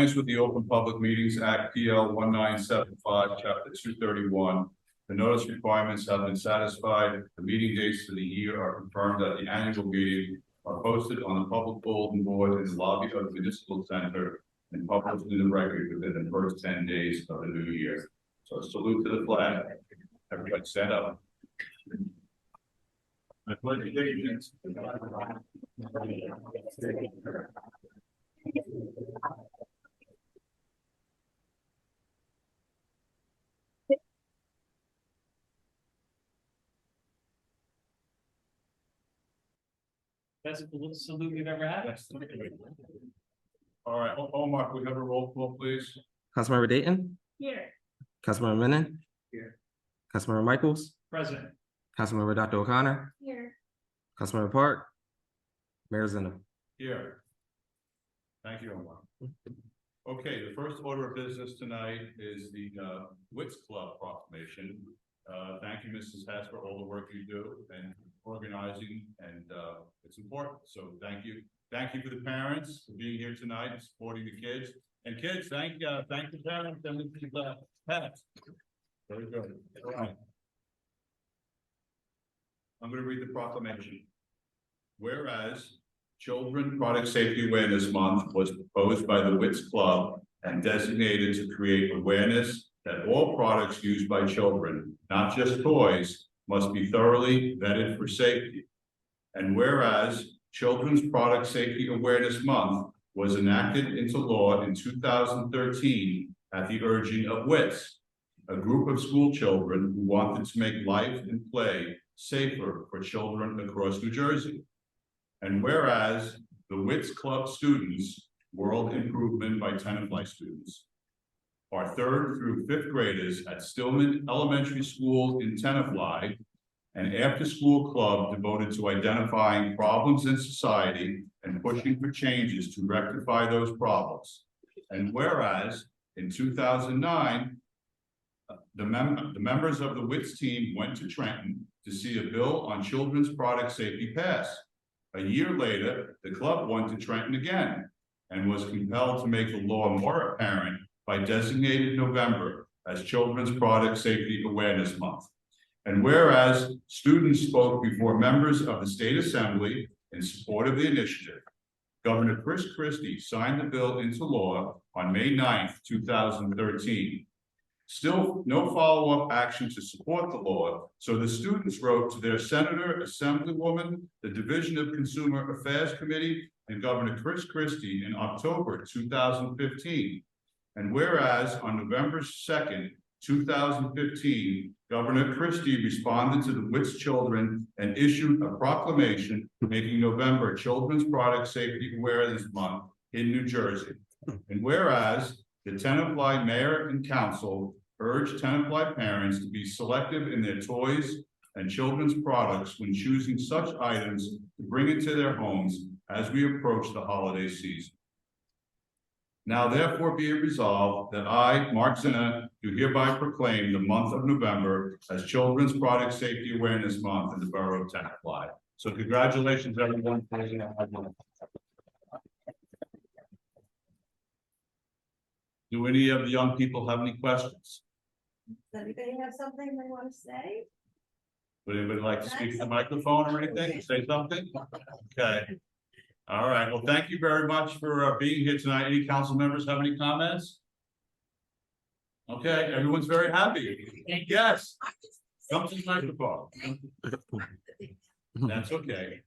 compliance with the Open Public Meetings Act, PL 1975, Chapter 231, the notice requirements have been satisfied. The meeting dates for the year are confirmed at the annual meeting are posted on the public bulletin board in the lobby of the Municipal Center and published in the record within the first 10 days of the new year. So salute to the flag. Everybody stand up. I pledge allegiance. Best salute you've ever had. All right, Omar, can we have a roll call, please? Councilmember Dayton. Here. Councilmember Menon. Here. Councilmember Michaels. Present. Councilmember Dr. O'Connor. Here. Councilmember Park. Mayor Zinno. Here. Thank you, Omar. Okay, the first order of business tonight is the Wits Club proclamation. Thank you, Mrs. Hess, for all the work you do and organizing, and it's important. So thank you. Thank you for the parents for being here tonight and supporting the kids. And kids, thank the parents and the pets. Very good. All right. I'm going to read the proclamation. Whereas Children Product Safety Awareness Month was proposed by the Wits Club and designated to create awareness that all products used by children, not just toys, must be thoroughly vetted for safety. And whereas Children's Product Safety Awareness Month was enacted into law in 2013 at the urging of WITS, a group of school children who wanted to make life and play safer for children across New Jersey. And whereas the WITS Club students, World Improvement by Tenafly students, are 3rd through 5th graders at Stillman Elementary School in Tenafly, an after-school club devoted to identifying problems in society and pushing for changes to rectify those problems. And whereas in 2009, the members of the WITS team went to Trenton to see a bill on children's product safety pass. A year later, the club went to Trenton again and was compelled to make the law more apparent by designating November as Children's Product Safety Awareness Month. And whereas students spoke before members of the State Assembly in support of the initiative, Governor Chris Christie signed the bill into law on May 9th, 2013. Still, no follow-up action to support the law, so the students wrote to their Senator, Assemblywoman, the Division of Consumer Affairs Committee, and Governor Chris Christie in October 2015. And whereas on November 2nd, 2015, Governor Christie responded to the WITS children and issued a proclamation making November Children's Product Safety Awareness Month in New Jersey. And whereas the Tenafly Mayor and Council urged Tenafly parents to be selective in their toys and children's products when choosing such items to bring into their homes as we approach the holiday season. Now therefore be it resolved that I, Mark Zinno, do hereby proclaim the month of November as Children's Product Safety Awareness Month in the borough of Tenafly. So congratulations everyone. Do any of the young people have any questions? Does anybody have something they want to say? Would anybody like to speak to the microphone or anything, say something? Okay. All right, well, thank you very much for being here tonight. Any council members have any comments? Okay, everyone's very happy. Yes, come to the microphone. That's okay.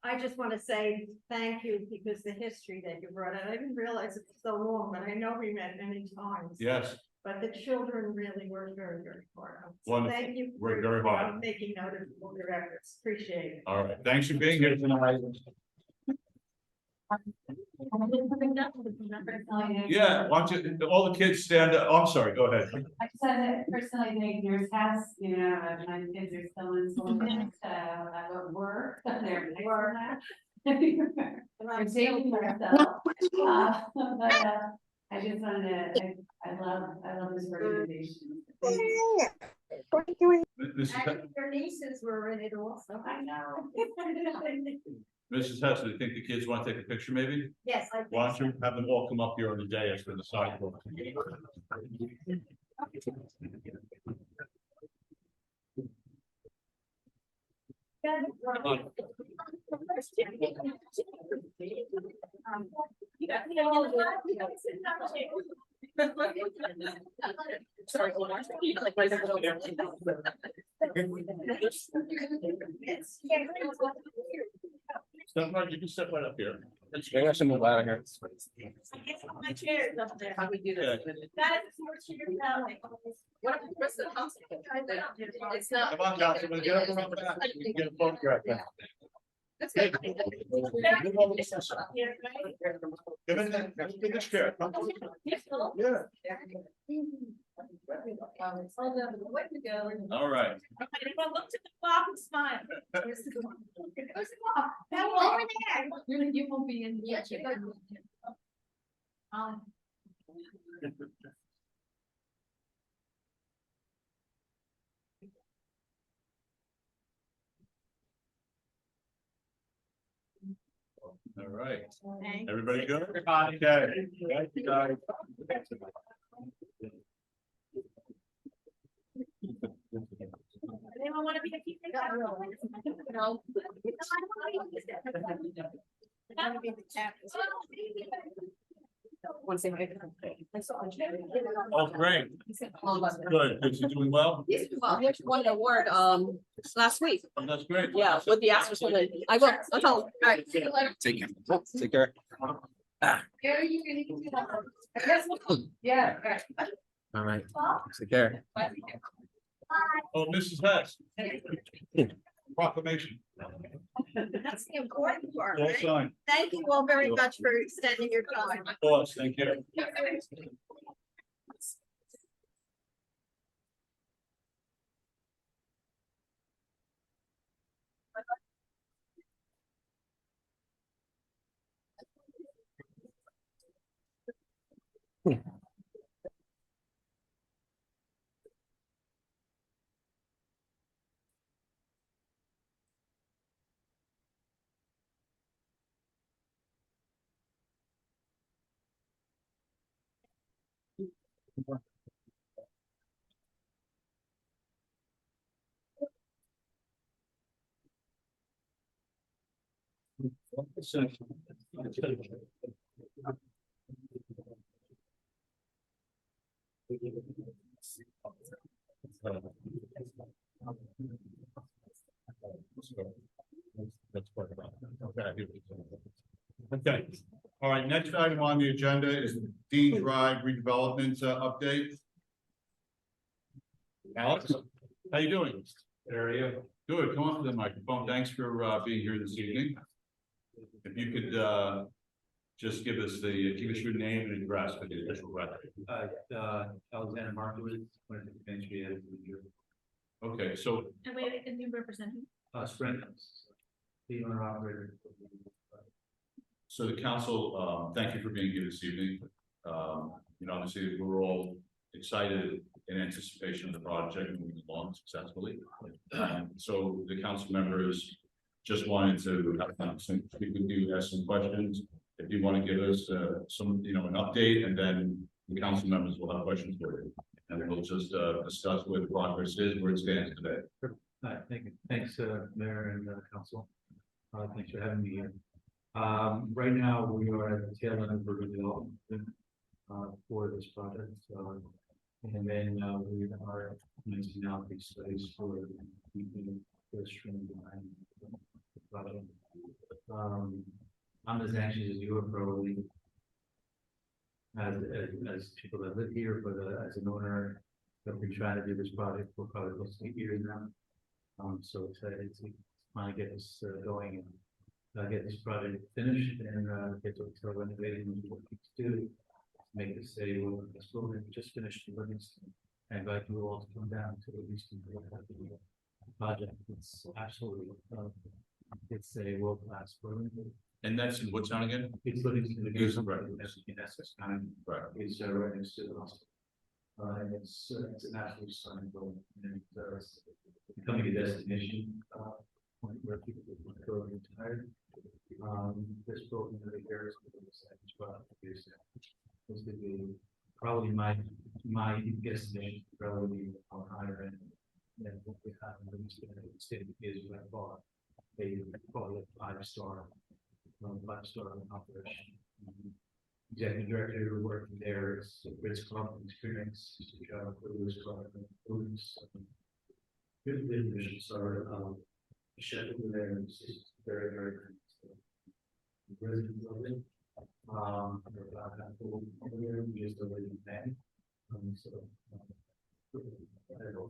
I just want to say thank you because the history that you brought out, I didn't realize it was so long, but I know we met many times. Yes. But the children really worked very, very hard. So Wonderful. thank you We're for very hard. making note of all your efforts. Appreciate it. All right, thanks for being here tonight. Yeah, why don't you, all the kids stand up. Oh, I'm sorry, go ahead. I said that personally, thank yours has, you know, my kids are still in school, so I go to work, they're work. I'm saving myself. But I just wanted to, I love this organization. This is Actually, your nieces were in it also. I know. Mrs. Hester, do you think the kids want to take a picture maybe? Yes, I. Why don't you have them all come up here on the dais for the sidewalk? Sorry, hold on. Like, right over there. Step right, you can step right up here. Maybe I should move out of here. My chair is up there. How we do Yeah. this? That is more sugar now. What if the rest of the council? It's not. Come on, Councilman, get up around the back. You can get a photograph now. That's good. Give it that, give this chair. Yeah. Way to go. All right. Everyone look to the clock and smile. Where's the clock? Where's the clock? That one over there. You won't be in. Yeah, you got- All right. Thank Everybody good? Okay. Thank you, guys. Anyone want to be a keeper? No. Want to say hi? Thanks so much. Oh, great. Good. Is he doing well? Well, he actually won an award, last week. Oh, that's great. Yeah, with the Oscars for the, I will, I'll tell him. All right. See you later. Take care. Take care. Gary, you can do that. I guess, yeah, all right. All right. Take care. Bye. Oh, Mrs. Hess. Proclamation. That's the important part, All right? signed. Thank you all very much for extending your time. Of course, thank you. Okay, all right, next item on the agenda is Dean Drive redevelopment update. Alex, how you doing? Area. Good, come up to the microphone. Thanks for being here this evening. If you could just give us your name and address for the official record. Alexander Markowitz, one of the country as Okay, so And wait, can you represent him? Sprint, the owner operator. So the council, thank you for being here this evening. You know, obviously, we're all excited in anticipation of the project moving along successfully. So the council members just wanted to have time to speak with you, ask some questions. If you want to give us some, you know, an update, and then the council members will have questions for you. And we'll just discuss where the progress is, where it stands today. Thank you. Thanks, Mayor and Council. Thanks for having me here. Right now, we are at the tail end of the development for this project. And then we are commencing out these studies for keeping the stream behind the project. I'm as anxious as you are probably as people that live here, but as an owner, I've been trying to do this project for probably close to 8 years now. So it's finally get this going and get this project finished and get to renovating what we need to do. Make the city well, this building just finished in Livingston. I invite you all to come down to Livingston to look at the project. It's absolutely, it's a world-class building. And that's in what town again? It's Livingston, Right. in Essex County. Right. It's right next to the hospital. And it's an absolutely stunning building, and becoming a destination point where people would go and retire. This building over here is going to be the second spot. This would be probably my guesstimation, probably on higher end than what we have in the state is what I bought. They call it five-star operation. Executive director working there is Ritz Club experience, Ritz Club, good visions are, chef over there is very, very good. Residents of it. Over there, just a lady thing. So. I don't know.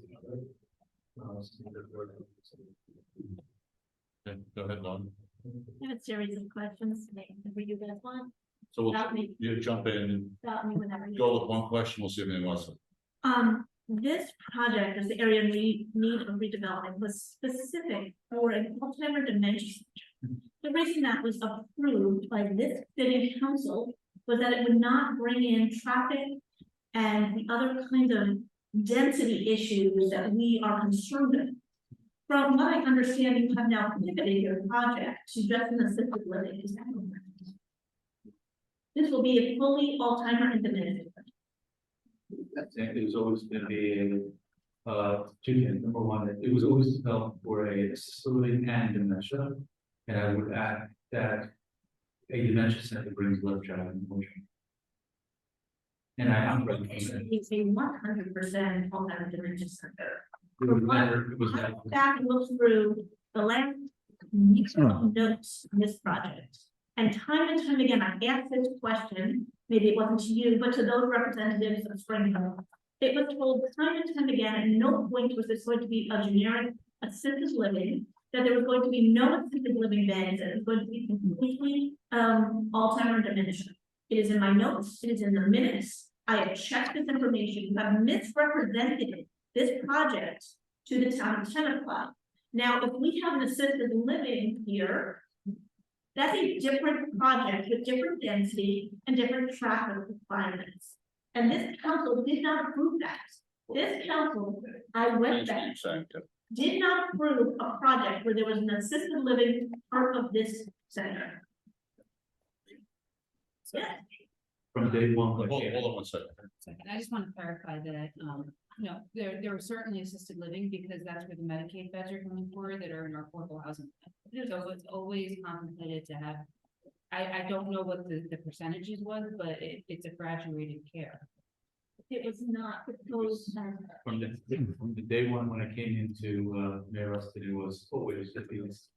Okay, go ahead, Lon. I have a series of questions, whatever you guys want, So Stop me. you jump in, stop me whenever you. go with one question, we'll see if anyone wants to. This project is the area in need of redevelopment was specific for an Alzheimer's dementia center. The reason that was approved by this city council was that it would not bring in traffic and the other kinds of density issues that we are concerned with. From what I understand, you have now pivoted your project to just an assisted living. Is that correct? This will be a fully Alzheimer and dementia. I think it was always going to be two things. Number one, it was always developed for a assisted living and dementia. And I would add that a dementia center brings less traffic and motion. And I'm ready. It's a 100% Alzheimer dementia center. It was never, Back and look through the last notes on this project. And time again, I asked this question, maybe it wasn't to you, but to those representatives of Springfield. It was told time and time again, at no point was this going to be a generic assisted living, that there was going to be no assisted living beds, that it was going to be completely Alzheimer and dementia. It is in my notes, it is in the minutes. I have checked this information. You have misrepresented this project to the town of Tenafly. Now, if we have an assisted living here, that's a different project with different density and different traffic requirements. And this council did not approve that. This council, I went back, did not approve a project where there was an assisted living part of this center. Yeah. from day one. Hold on 1 second. Second, I just want to clarify that, no, there was certainly assisted living because that's where the Medicaid beds are coming for that are in our affordable housing. So it's always contemplated to have, I don't know what the percentages was, but it's a graduated care. It was not proposed. From the day one, when I came into, Mayor Austin, it was always, there was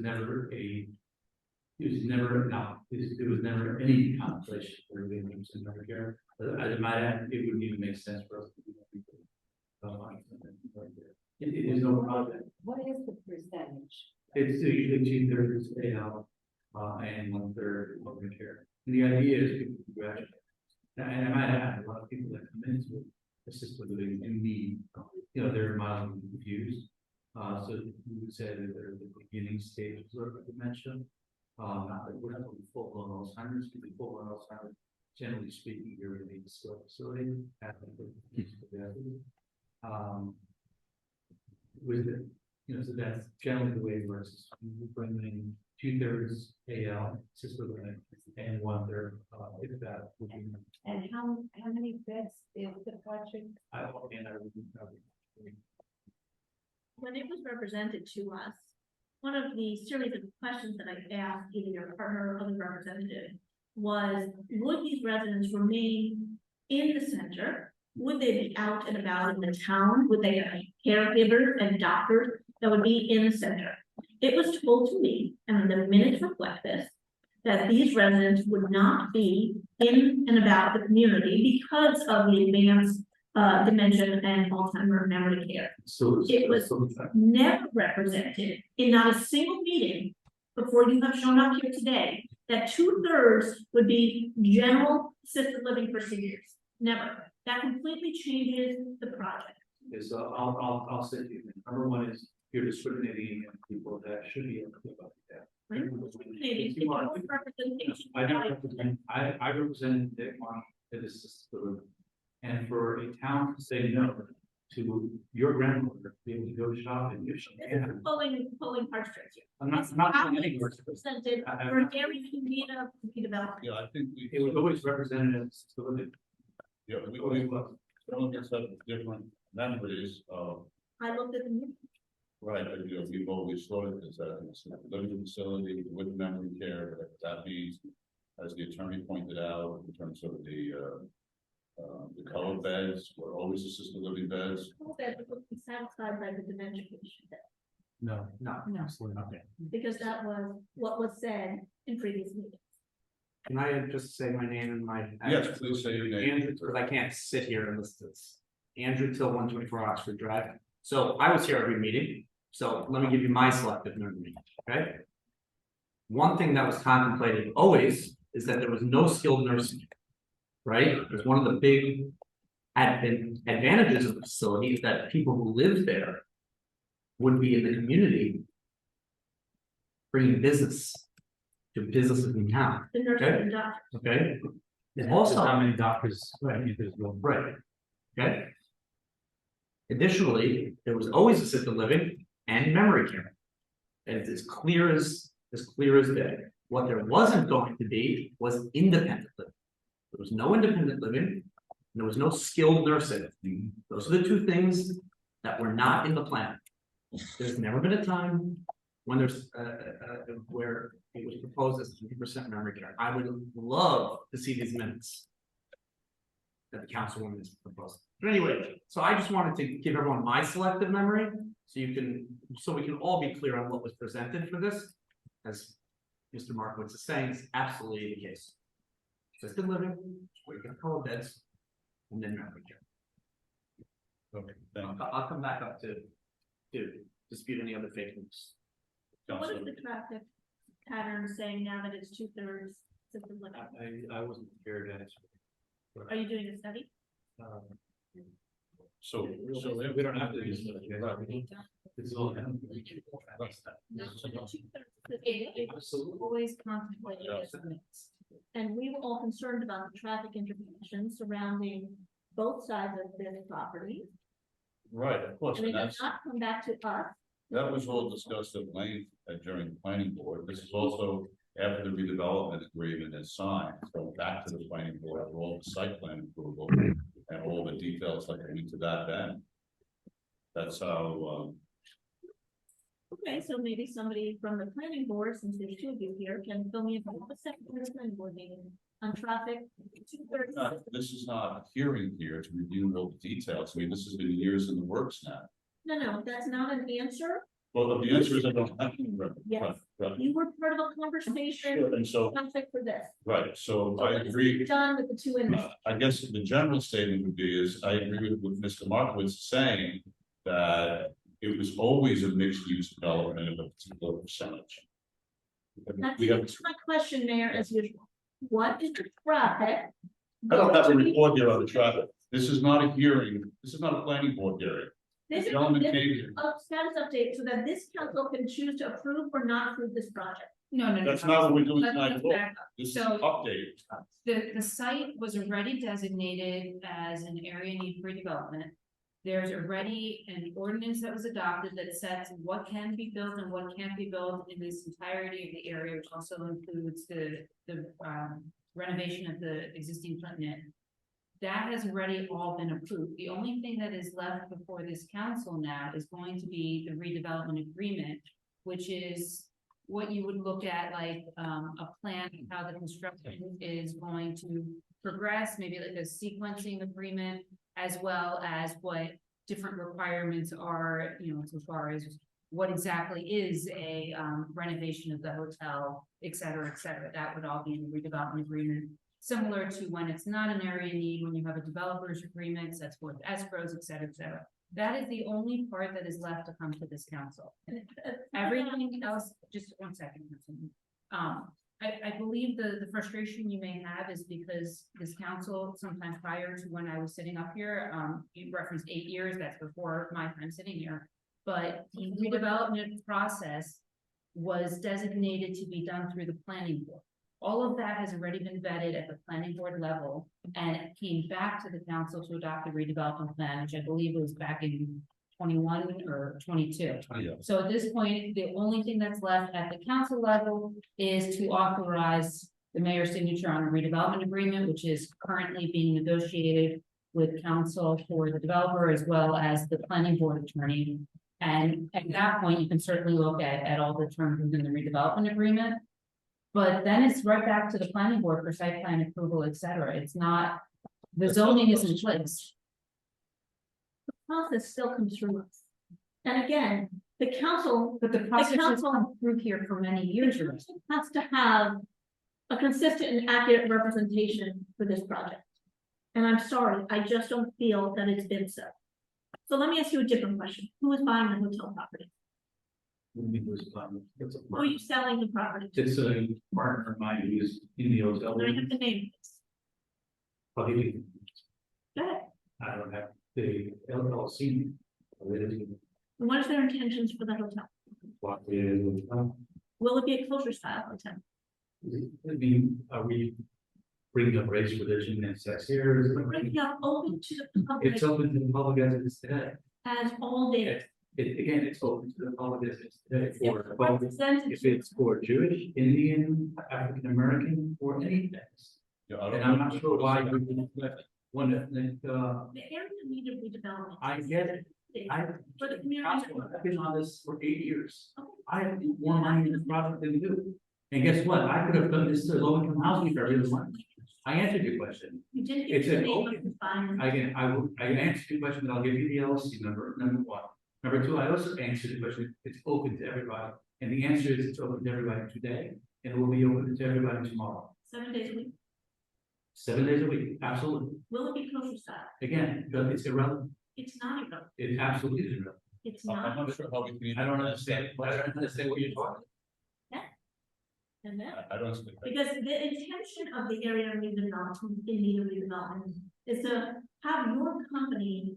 never any contemplation for the interest in Medicare. As a matter of fact, it wouldn't even make sense for us to do that. It is no project. What is the percentage? It's usually 2/3 payout, and 1/3 of Medicare. And the idea is people to graduate. And I might add, a lot of people that come into assisted living do need, they're mildly confused. So we would say that they're the beginning stages of dementia. Not that we're not going to full blown Alzheimer's, because full blown Alzheimer's, generally speaking, you're in a skilled facility. With it, so that's generally the way it works. We bring in 2/3 AL, assisted living, and 1/3, if that would be. And how many beds is the project? When it was represented to us, one of the series of questions that I asked either your partner or other representative was, would these residents remain in the center? Would they be out and about in the town? Would they have caregivers and doctors that would be in the center? It was told to me, and the minutes reflect this, that these residents would not be in and about the community because of the advanced dementia and Alzheimer's memory care. So It was never represented in not a single meeting before you have shown up here today that 2/3 would be general assisted living for seniors. Never. That completely changes the project. is I'll say two things. Number one is you're discriminating against people that should be able to about that. Right? Maybe it's more representation. I don't represent, I represent Dick Monk, that is assisted living. And for a town to say no to your grandmother, be able to go shopping, if she This is can. pulling heartstrings here. I'm not, It's not how doing it's any work. presented I- for an area in need of redevelopment. Yeah, I think we. It was always represented as, Yeah, we some of us have different memories of, I looked at the meeting. right, but, you know, we've always thought of this as a living facility with memory care, whatever that means. As the attorney pointed out, in terms of the color beds, were always assisted living beds. All that would be satisfied by the dementia patient bed, no, No. absolutely not. because that was what was said in previous meetings. Can I just say my name and my? Yes, please say your name. Andrew, because I can't sit here and listen to this. Andrew Till, 124 Oxford Drive. So I was here every meeting, so let me give you my selective memory, okay? One thing that was contemplated always is that there was no skilled nursing. Right? It was one of the big advantages of the facility is that people who live there would be in the community bringing business to businesses in town, The nurses Okay. and doctors. okay? And Also- also, how many doctors, right, there's one. Right. Okay. Additionally, there was always assisted living and memory care. And it's as clear as day. What there wasn't going to be was independent living. There was no independent living, and there was no skilled nursing. Those are the two things that were not in the plan. There's never been a time when there's where it was proposed as 100% memory care. I would love to see these minutes that the councilwoman is proposing. But anyway, so I just wanted to give everyone my selective memory, so we can all be clear on what was presented for this. As Mr. Markowitz is saying, it's absolutely the case. Assisted living, where you can call beds, and then memory care. Okay, thank you. I'll come back up to dispute any other fake news. What is Councilor. the traffic pattern saying now that it's 2/3 assisted living? I wasn't prepared to answer. Are you doing a study? So We don't have to use it. It's all. No, the 2/3 it was always contemplated as a mix. And we were all concerned about the traffic interconnection surrounding both sides of this property. Right, of course, And and it that's, has not come back to us. that was all discussed at length during the planning board. This is also after the redevelopment agreement is signed, so back to the planning board, for all the site plan approval and all the details that go into that then. That's how, Okay, so maybe somebody from the planning board, since there's two of you here, can fill me in on the second planning board meeting on traffic. 2/3. this is not a hearing here to review all the details. I mean, this has been years in the works now. No, that's not an answer. Well, the answer is I don't have to remember. Yes. Right, You were part of a conversation, and so, traffic for this. right, so So I what is agree. done with the two initiatives? I guess the general statement would be is, I agree with Mr. Markowitz saying that it was always a mixed use development of a particular percentage. That's We have, my question, Mayor, as usual. What is the traffic? I don't have a report here on the traffic. This is not a hearing, this is not a planning board hearing. This is Gentleman this came here. a status update so that this council can choose to approve or not approve this project. No. That's not what we're doing Let's tonight. back up. This is So- an update. The site was already designated as an area need for redevelopment. There's already an ordinance that was adopted that sets what can be built and what can't be built in this entirety of the area, which also includes the renovation of the existing Clinton Inn. That has already all been approved. The only thing that is left before this council now is going to be the redevelopment agreement, which is what you would look at like a plan of how the construction is going to progress, maybe like a sequencing agreement, as well as what different requirements are, you know, so far as what exactly is a renovation of the hotel, et cetera, that would all be in the redevelopment agreement. Similar to when it's not an area need, when you have a developer's agreement, sets forth escrows, et cetera. That is the only part that is left to come to this council. Everything else, just 1 second. I believe the frustration you may have is because this council, sometime prior to when I was sitting up here, you referenced 8 years, that's before my time sitting here. But the redevelopment process was designated to be done through the planning board. All of that has already been vetted at the planning board level, and it came back to the council to adopt the redevelopment plan, which I believe was back in 21 or 22. Yeah. So at this point, the only thing that's left at the council level is to authorize the mayor's signature on a redevelopment agreement, which is currently being negotiated with council for the developer as well as the planning board attorney. And at that point, you can certainly look at all the terms within the redevelopment agreement. But then it's right back to the planning board for site plan approval, et cetera. It's not, the zoning is in place. The process still comes through us. And again, the council, But the process has council- come through here for many years. the council has to have a consistent and accurate representation for this project. And I'm sorry, I just don't feel that it's been so. So let me ask you a different question. Who is buying the hotel property? It's a Who are you selling the property to? It's a partner of mine who's in the hotel. Can I have the name? Probably, Go ahead. I don't have the LLC. What is their intentions for the hotel? What is, Will it be a kosher style hotel? I mean, are we bringing up race, religion and sex here? We're bringing up open to the public It's open to the public as it is today. as all day. Again, it's open to the public as it is today If for both, represented- if it's for Jewish, Indian, African American, or anything. Yeah, I And don't- I'm not sure why you want to, The area needed redevelopment. I get it. For the community. I've been on this for 8 years. I have more money in this project than you. And guess what? I could have done this to low income housing for everyone. I answered your question. You didn't give It's the an name of open- the fund. I can answer your question, but I'll give you the LLC number 1. Number 2, I also answered the question, it's open to everybody. And the answer is it's open to everybody today, and it will be open to everybody tomorrow. 7 days a week. 7 days a week, absolutely. Will it be kosher style? Again, but it's irrelevant. It's not irrelevant. It absolutely is irrelevant. It's I'm not. not sure how we can. I don't understand what you're talking. And then, I don't. understand. because the intention of the area redevelopment, in need of redevelopment, is to have your company,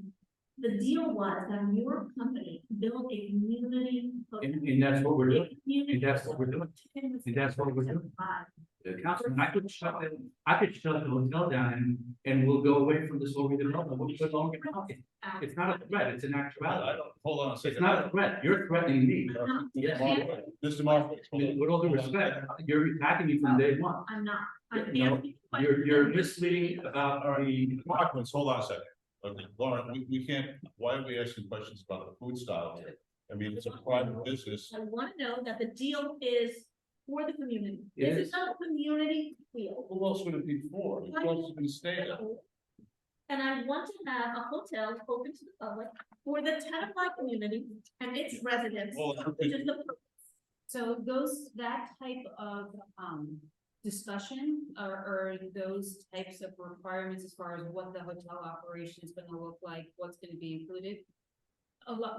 the deal was that your company build a community. And that's what we're doing. a community And that's what we're doing. And that's what we're doing. The council, I could shut the hotel down and we'll go away from this whole redevelopment. We'll put on. It's not a threat, it's an I actuality. don't, hold on a second. It's not a threat, you're threatening me. Yes. Mr. Mark. With all due respect, you're attacking me from day one. I'm not. I'm No, asking you're misleading about the. Markowitz, hold on a second. Okay, Lauren, we can't, why are we asking questions about the food style? I mean, it's a private business. I want to know that the deal is for the community. Yes. This is not a community deal. Who else would it be for? Who else would it stay at? And I want to have a hotel open to the public for the Tenafly community and its residents, Well, which is the. So that type of, discussion or those types of requirements as far as what the hotel operation is gonna look like, what's gonna be included.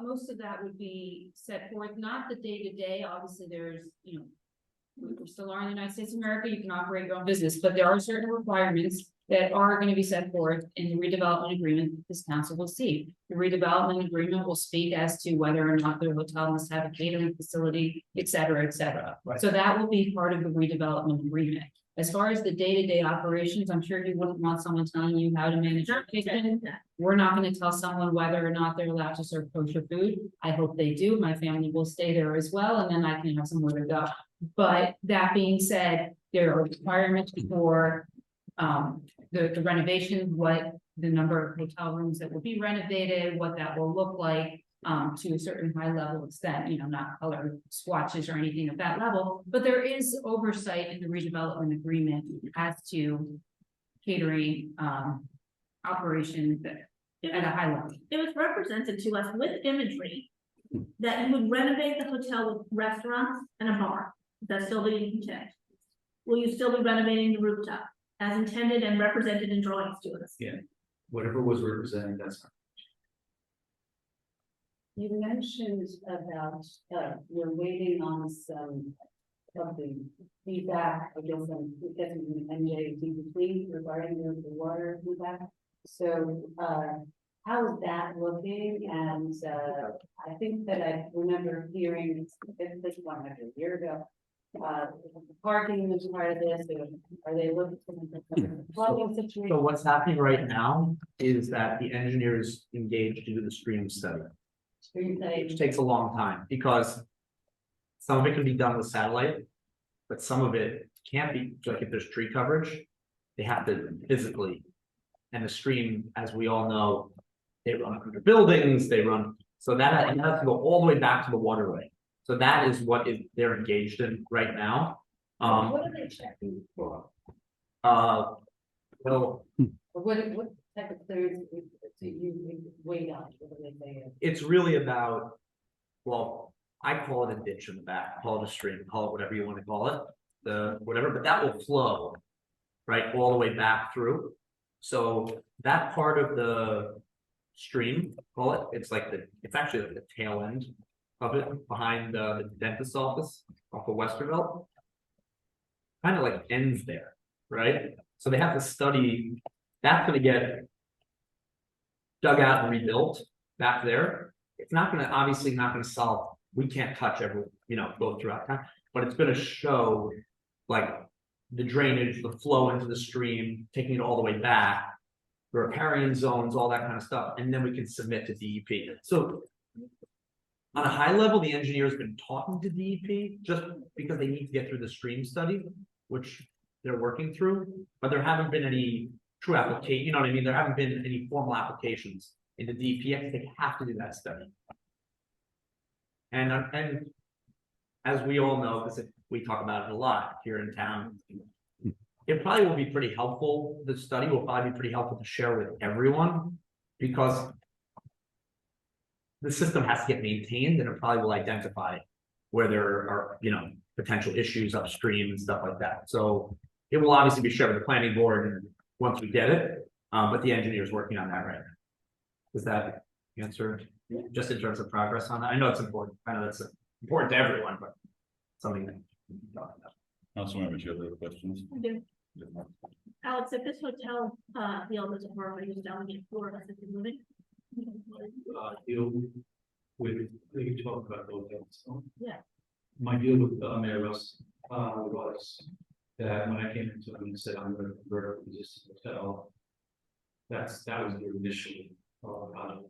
Most of that would be set forth, not the day-to-day, obviously there's, we still are in the United States of America, you can operate your own business, but there are certain requirements that are gonna be set forth in the redevelopment agreement this council will see. The redevelopment agreement will speak as to whether or not the hotel must have a catering facility, et cetera, et cetera. Right. So that will be part of the redevelopment agreement. As far as the day-to-day operations, I'm sure you wouldn't want someone telling you how to manage your kitchen. We're not gonna tell someone whether or not they're allowed to serve kosher food. I hope they do. My family will stay there as well, and then I can have somewhere to go. But that being said, there are requirements for the renovation, what the number of hotel rooms that will be renovated, what that will look like. To a certain high level extent, not color swatches or anything at that level, but there is oversight in the redevelopment agreement as to catering, operations at a high level. It was represented to us with imagery that you would renovate the hotel with restaurants and a bar. Is that still being intent? Will you still be renovating the rooftop as intended and represented in drawings to us? Yeah. Whatever was represented, that's not. You mentioned about, you're waiting on some of the feedback, I guess, I'm getting from NJDP regarding the water feedback. So, how is that looking? And, I think that I remember hearing this one like a year ago, parking is part of this, or are they looking for flooding situation? So what's happening right now is that the engineers engaged to do the stream study, Street side? which takes a long time because some of it can be done with satellite, but some of it can't be, like if there's tree coverage, they have to physically. And the stream, as we all know, they run under buildings, they run, so that has to go all the way back to the waterway. So that is what they're engaged in right now. What are they checking for? Well, Or what type of clearance do you wait on, what do they say? it's really about, well, I call it a ditch in the back, call it a stream, call it whatever you want to call it, the whatever, but that will flow, right, all the way back through. So that part of the stream, call it, it's like it's actually like the tail end of it, behind the dentist's office off of Westervelt. Kind of like ends there, right? So they have to study, that's gonna get dug out and rebuilt back there. It's not gonna, obviously not gonna solve, we can't touch every, go throughout time, but it's gonna show like the drainage, the flow into the stream, taking it all the way back, the riparian zones, all that kind of stuff, and then we can submit to DEP. So on a high level, the engineer's been talking to DEP just because they need to get through the stream study, which they're working through, but there haven't been any true application, you know what I mean? There haven't been any formal applications into DEP yet, 'cause they have to do that study. And as we all know, because we talk about it a lot here in town, it probably will be pretty helpful. The study will probably be pretty helpful to share with everyone, because the system has to get maintained, and it probably will identify where there are, potential issues upstream and stuff like that. So it will obviously be shared with the planning board and once we get it, but the engineer is working on that right now. Does that answer, just in terms of progress on that? I know it's important. I know it's important to everyone, but something that we can talk about. Councilmember, do you have other questions? I do. Alex, if this hotel, deal doesn't work, are you selling it for assisted living? Deal with, we can talk about those things. Yeah. My deal with Mayor Russ was that when I came into him and said, I'm gonna convert this hotel. That was the initial project.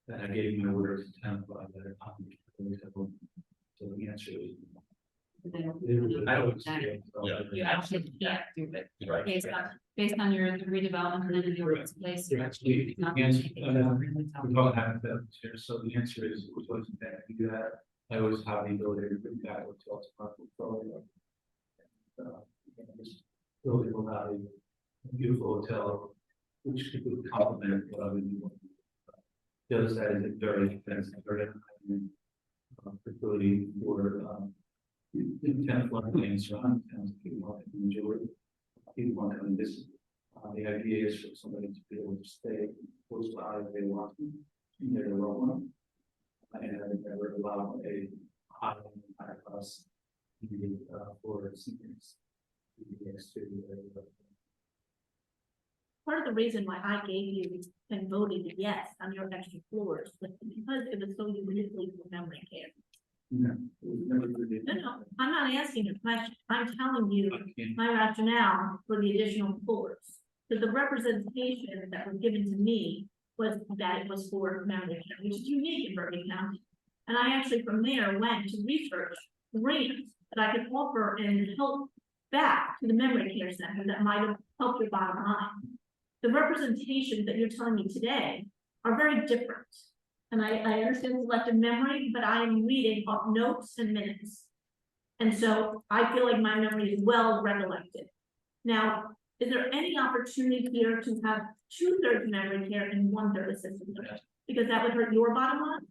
And I gave him my word to Tenafly that so the answer is. They don't- I would Yeah. say, You actually can't do it Right. based on your redevelopment plan and your place. Yeah, actually, Not the answer, taking it over in the town. we call it hypotheticals here, so the answer is, it wasn't that to do that. I always have the ability to bring back hotels to my portfolio. This building will have a beautiful hotel, which could complement what I would do. The other side is very expensive, very facility for Tenafly and surrounding towns, people want to enjoy it. People want to come and visit. The idea is for somebody to be able to stay close by if they want to, in their loved one. And I never allow a high class for seniors. Part of the reason why I gave you and voted yes on your extra floors was because it was so uniquely for memory care. No, it was never really. No, I'm not asking a question. I'm telling you I can't- my rationale for the additional floors. Because the representation that was given to me was that it was for memory care, which is unique in Bergen County. And I actually from there went to research grants that I could offer and help back to the memory care center that might have helped your bottom line. The representations that you're telling me today are very different. And I understand selective memory, but I am reading off notes and minutes. And so I feel like my memory is well recollected. Now, is there any opportunity here to have 2/3 memory care and 1/3 assisted living? Because that would hurt your bottom line?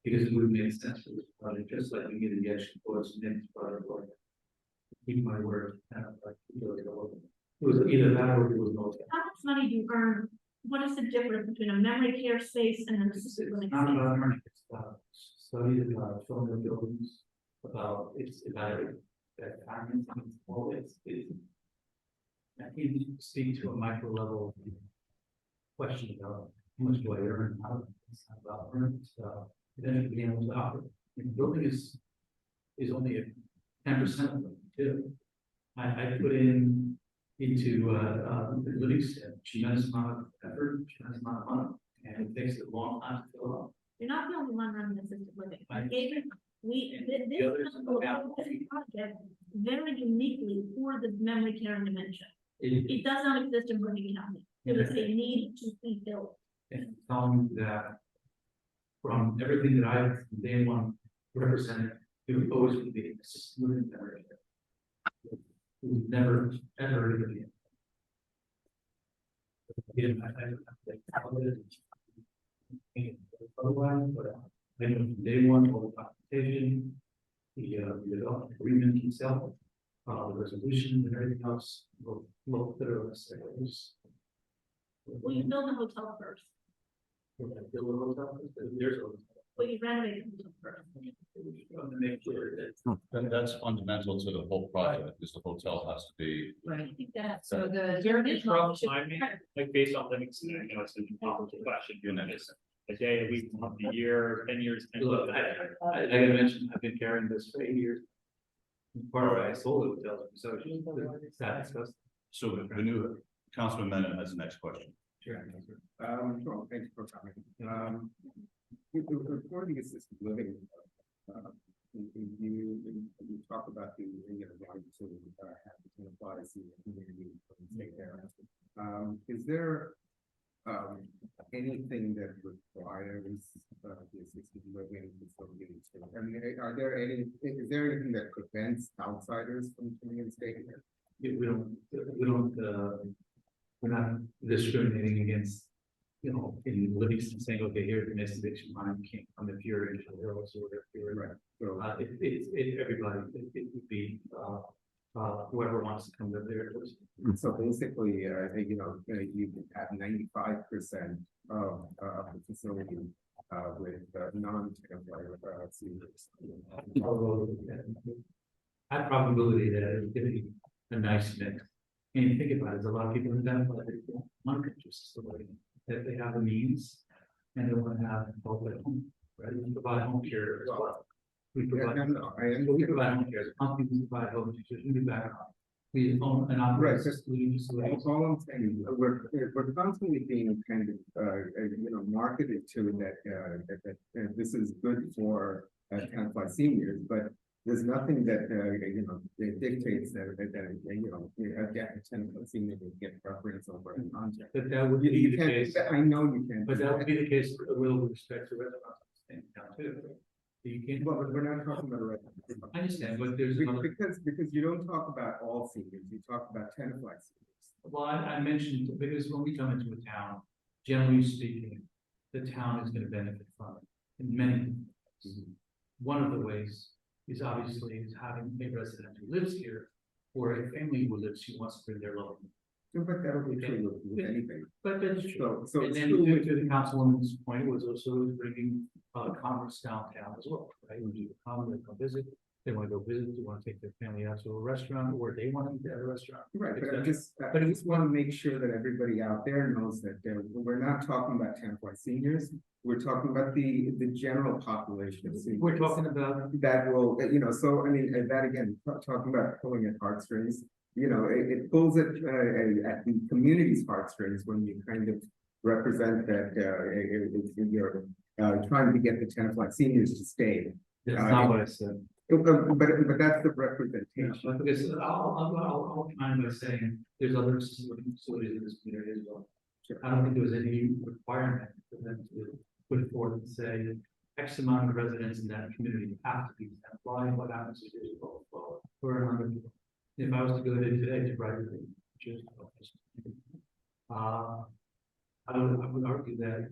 Because it would make sense for this project, just like we get the extra floors and then project work. Keep my word, kind of like, it was either that or it was no. How much money do you earn? What is the difference between a memory care space and an assisted living? Not space? about learning, it's about studies about film and buildings, about it's about that time, all it's. I can speak to a micro level question about how much do I earn, how it's about earning stuff, then it begins to operate. And building is only 10% of them too. I put into Livingston, tremendous amount of effort, tremendous amount of money, and it takes a long time to fill up. You're not the only one running assisted living. I- Adrian, The others this about- project very uniquely for the memory care and dementia. It, It does not exist in Bergen County. It is a need to be filled. and telling that from everything that I've, from day one, represented, it would always be a smooth memory. It was never, ever gonna be. Again, otherwise, but I know from day one, all the documentation, the development agreement itself, the resolution and everything else, will fit our sectors. Well, you build a hotel first. There's a. Well, you renovate the hotel first. To make sure that. And that's fundamental to the whole project, because the hotel has to be. Right, I think that, so the. Is there any problem, I mean, like based on Livingston, I know it's a complicated question, you know, it's a day, a week, a month, a year, 10 years. Look, I gotta mention, I've been carrying this for 8 years. Part of it, I sold it, so it's that disgusting. So the new Councilman Menon has the next question. Sure. Well, thank you for coming. For the assisted living, you talk about the, right to have the Tenafly senior community stay there. Is there anything that requires the assisted living facility to, I mean, are there any, is there anything that prevents outsiders from coming and staying there? We're not discriminating against, in Livingston saying, okay, here's the next eviction line, you can't come if you're in the hills or if you're. Right. So, Everybody, it would be, whoever wants to come live there. so basically, you can have 95% of the facility with non-Tenafly seniors. High probability that it would be a nice mix. And you think about it, there's a lot of people in Denver that don't want to just the way that they have the means and they want to have both at home, right? We provide home care as well. We provide, we provide home care, companies we provide home teachers, we do back on. We own an Right, operating facility. all I'm saying is, we're constantly being kind of, marketed to that this is good for Tenafly seniors, but there's nothing that, it dictates that, a Tenafly senior would get preference over a contract. But that would be You the can't, case, I know you can't. but that would be the case with respect to restaurants in town too. You can't, Well, but we're not talking about a restaurant. I understand, but there's another. Because you don't talk about all seniors, you talk about Tenafly seniors. Well, I mentioned, because when we come into a town, generally speaking, the town is gonna benefit from it in many ways. One of the ways is obviously is having a resident who lives here, or a family who lives, who wants to bring their loved one. No, but that'll be true with anything. But that's true. So And it's then true with- to the councilwoman's point was also bringing, commerce downtown as well, right? When you come, they come visit, they wanna go visit, they wanna take their family out to a restaurant, or they wanna eat at a restaurant. Right, but But I just want to make sure that everybody out there knows that we're not talking about Tenafly seniors. We're talking about the general population of seniors. We're talking about, That will, so I mean, that again, talking about pulling at heartstrings, it pulls at the community's heartstrings when you kind of represent that, you're trying to get the Tenafly seniors to stay. that's not what I said. But that's the representation. Because I'll kind by saying, there's other facilities in this community as well. I don't think there was any requirement for them to put forth and say, X amount of residents in that community have to be Tenafly, what happens if there's for another. If I was to go there today to write it, just. I would argue that,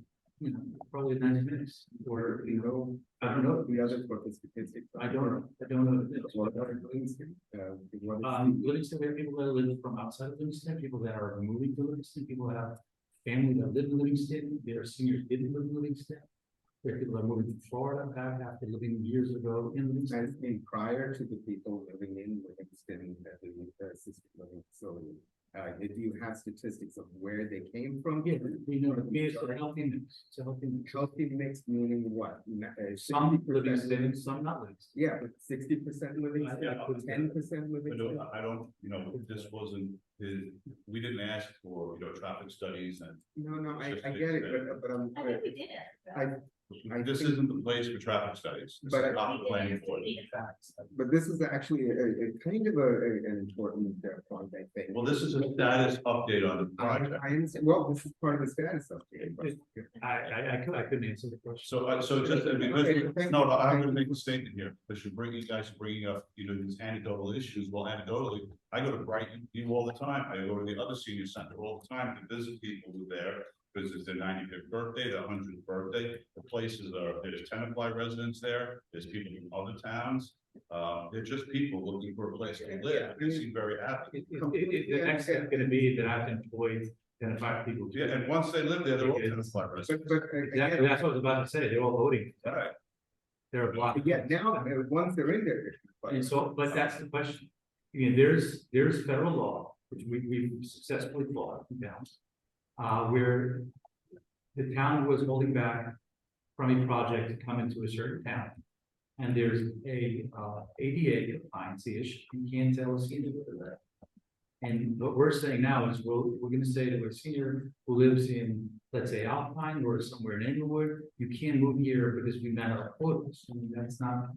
probably 90 minutes, or, I don't know. The other statistics. I don't know. What about Livingston? Livingston, we have people that live from outside of Livingston, people that are moving to Livingston, people that have family that live in Livingston, their seniors didn't live in Livingston. There are people that are moving to Florida, after living years ago in Livingston. I mean, prior to the people living in Livingston at the assisted living facility, did you have have statistics of where they came from. Yeah, we know it's a healthy mix, it's a healthy mix. Healthy mix meaning what? Some living savings, some not living. Yeah, but 60% living, Yeah, 10% living. I don't, this wasn't, we didn't ask for, traffic studies and. No, I get it, but I'm. I think we did it. This isn't the place for traffic studies. This is But not the planning board. But this is actually a kind of an important point, I think. Well, this is a status update on the project. I understand, well, this is part of the status update, but. I couldn't answer the question. So just because, Okay, thank no, you. I'm gonna make a statement here, because you guys are bringing up, these anecdotal issues. Well, anecdotally, I go to Brighton View all the time. I go to the other senior center all the time to visit people who are there. Because it's their 95th birthday, their 100th birthday, the places there's Tenafly residents there, there's people from other towns. They're just people looking for a place to live, they seem very happy. The next step gonna be that I have to employ 10 to 5 people. Yeah, and once they live there, they're all Tenafly residents. But Exactly, again, that's what I was about to say, they're all voting, All right. they're a block. yeah, now, once they're in there. And so, but that's the question. There's federal law, which we've successfully fought down. Where the town was holding back from a project to come into a certain town. And there's a ADA compliance issue, you can't tell a senior to do that. And what we're saying now is, we're gonna say to a senior who lives in, let's say, Alpine or somewhere in Englewood, you can't move here because we met our quotas, I mean, that's not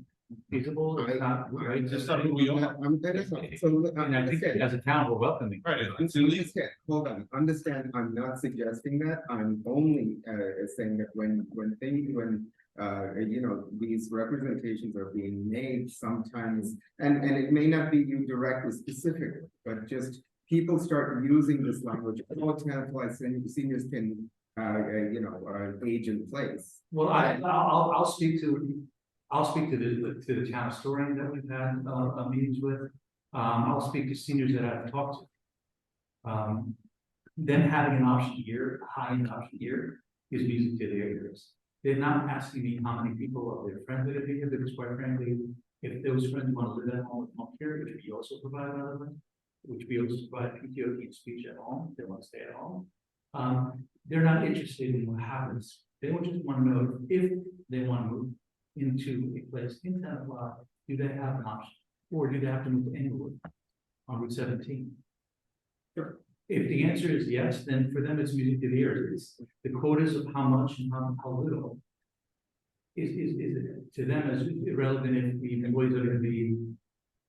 feasible, it's not, right? It's not who we are. That is not, so, And I think as a town, we're welcoming. Right, it's illegal. Understand, hold on, understand, I'm not suggesting that, I'm only saying that when these representations are being made sometimes, and it may not be you directly specifically, but just people start using this language, oh, Tenafly seniors can, age in place. Well, I'll speak to the town historian that we've had meetings with. I'll speak to seniors that I've talked to. Them having an option year, high option year, is music to their ears. They're not asking me how many people of their friends that are here, because quite frankly, if those friends want to live at home with home care, which we also provide another one, which we also provide PTO and speech at home, they want to stay at home. They're not interested in what happens. They just want to know if they want to move into a place in Tenafly, do they have an option? Or do they have to move to Englewood on Route 17? Sure. If the answer is yes, then for them it's music to the ears. It's the quotas of how much and how little is to them as irrelevant if the employees are going to be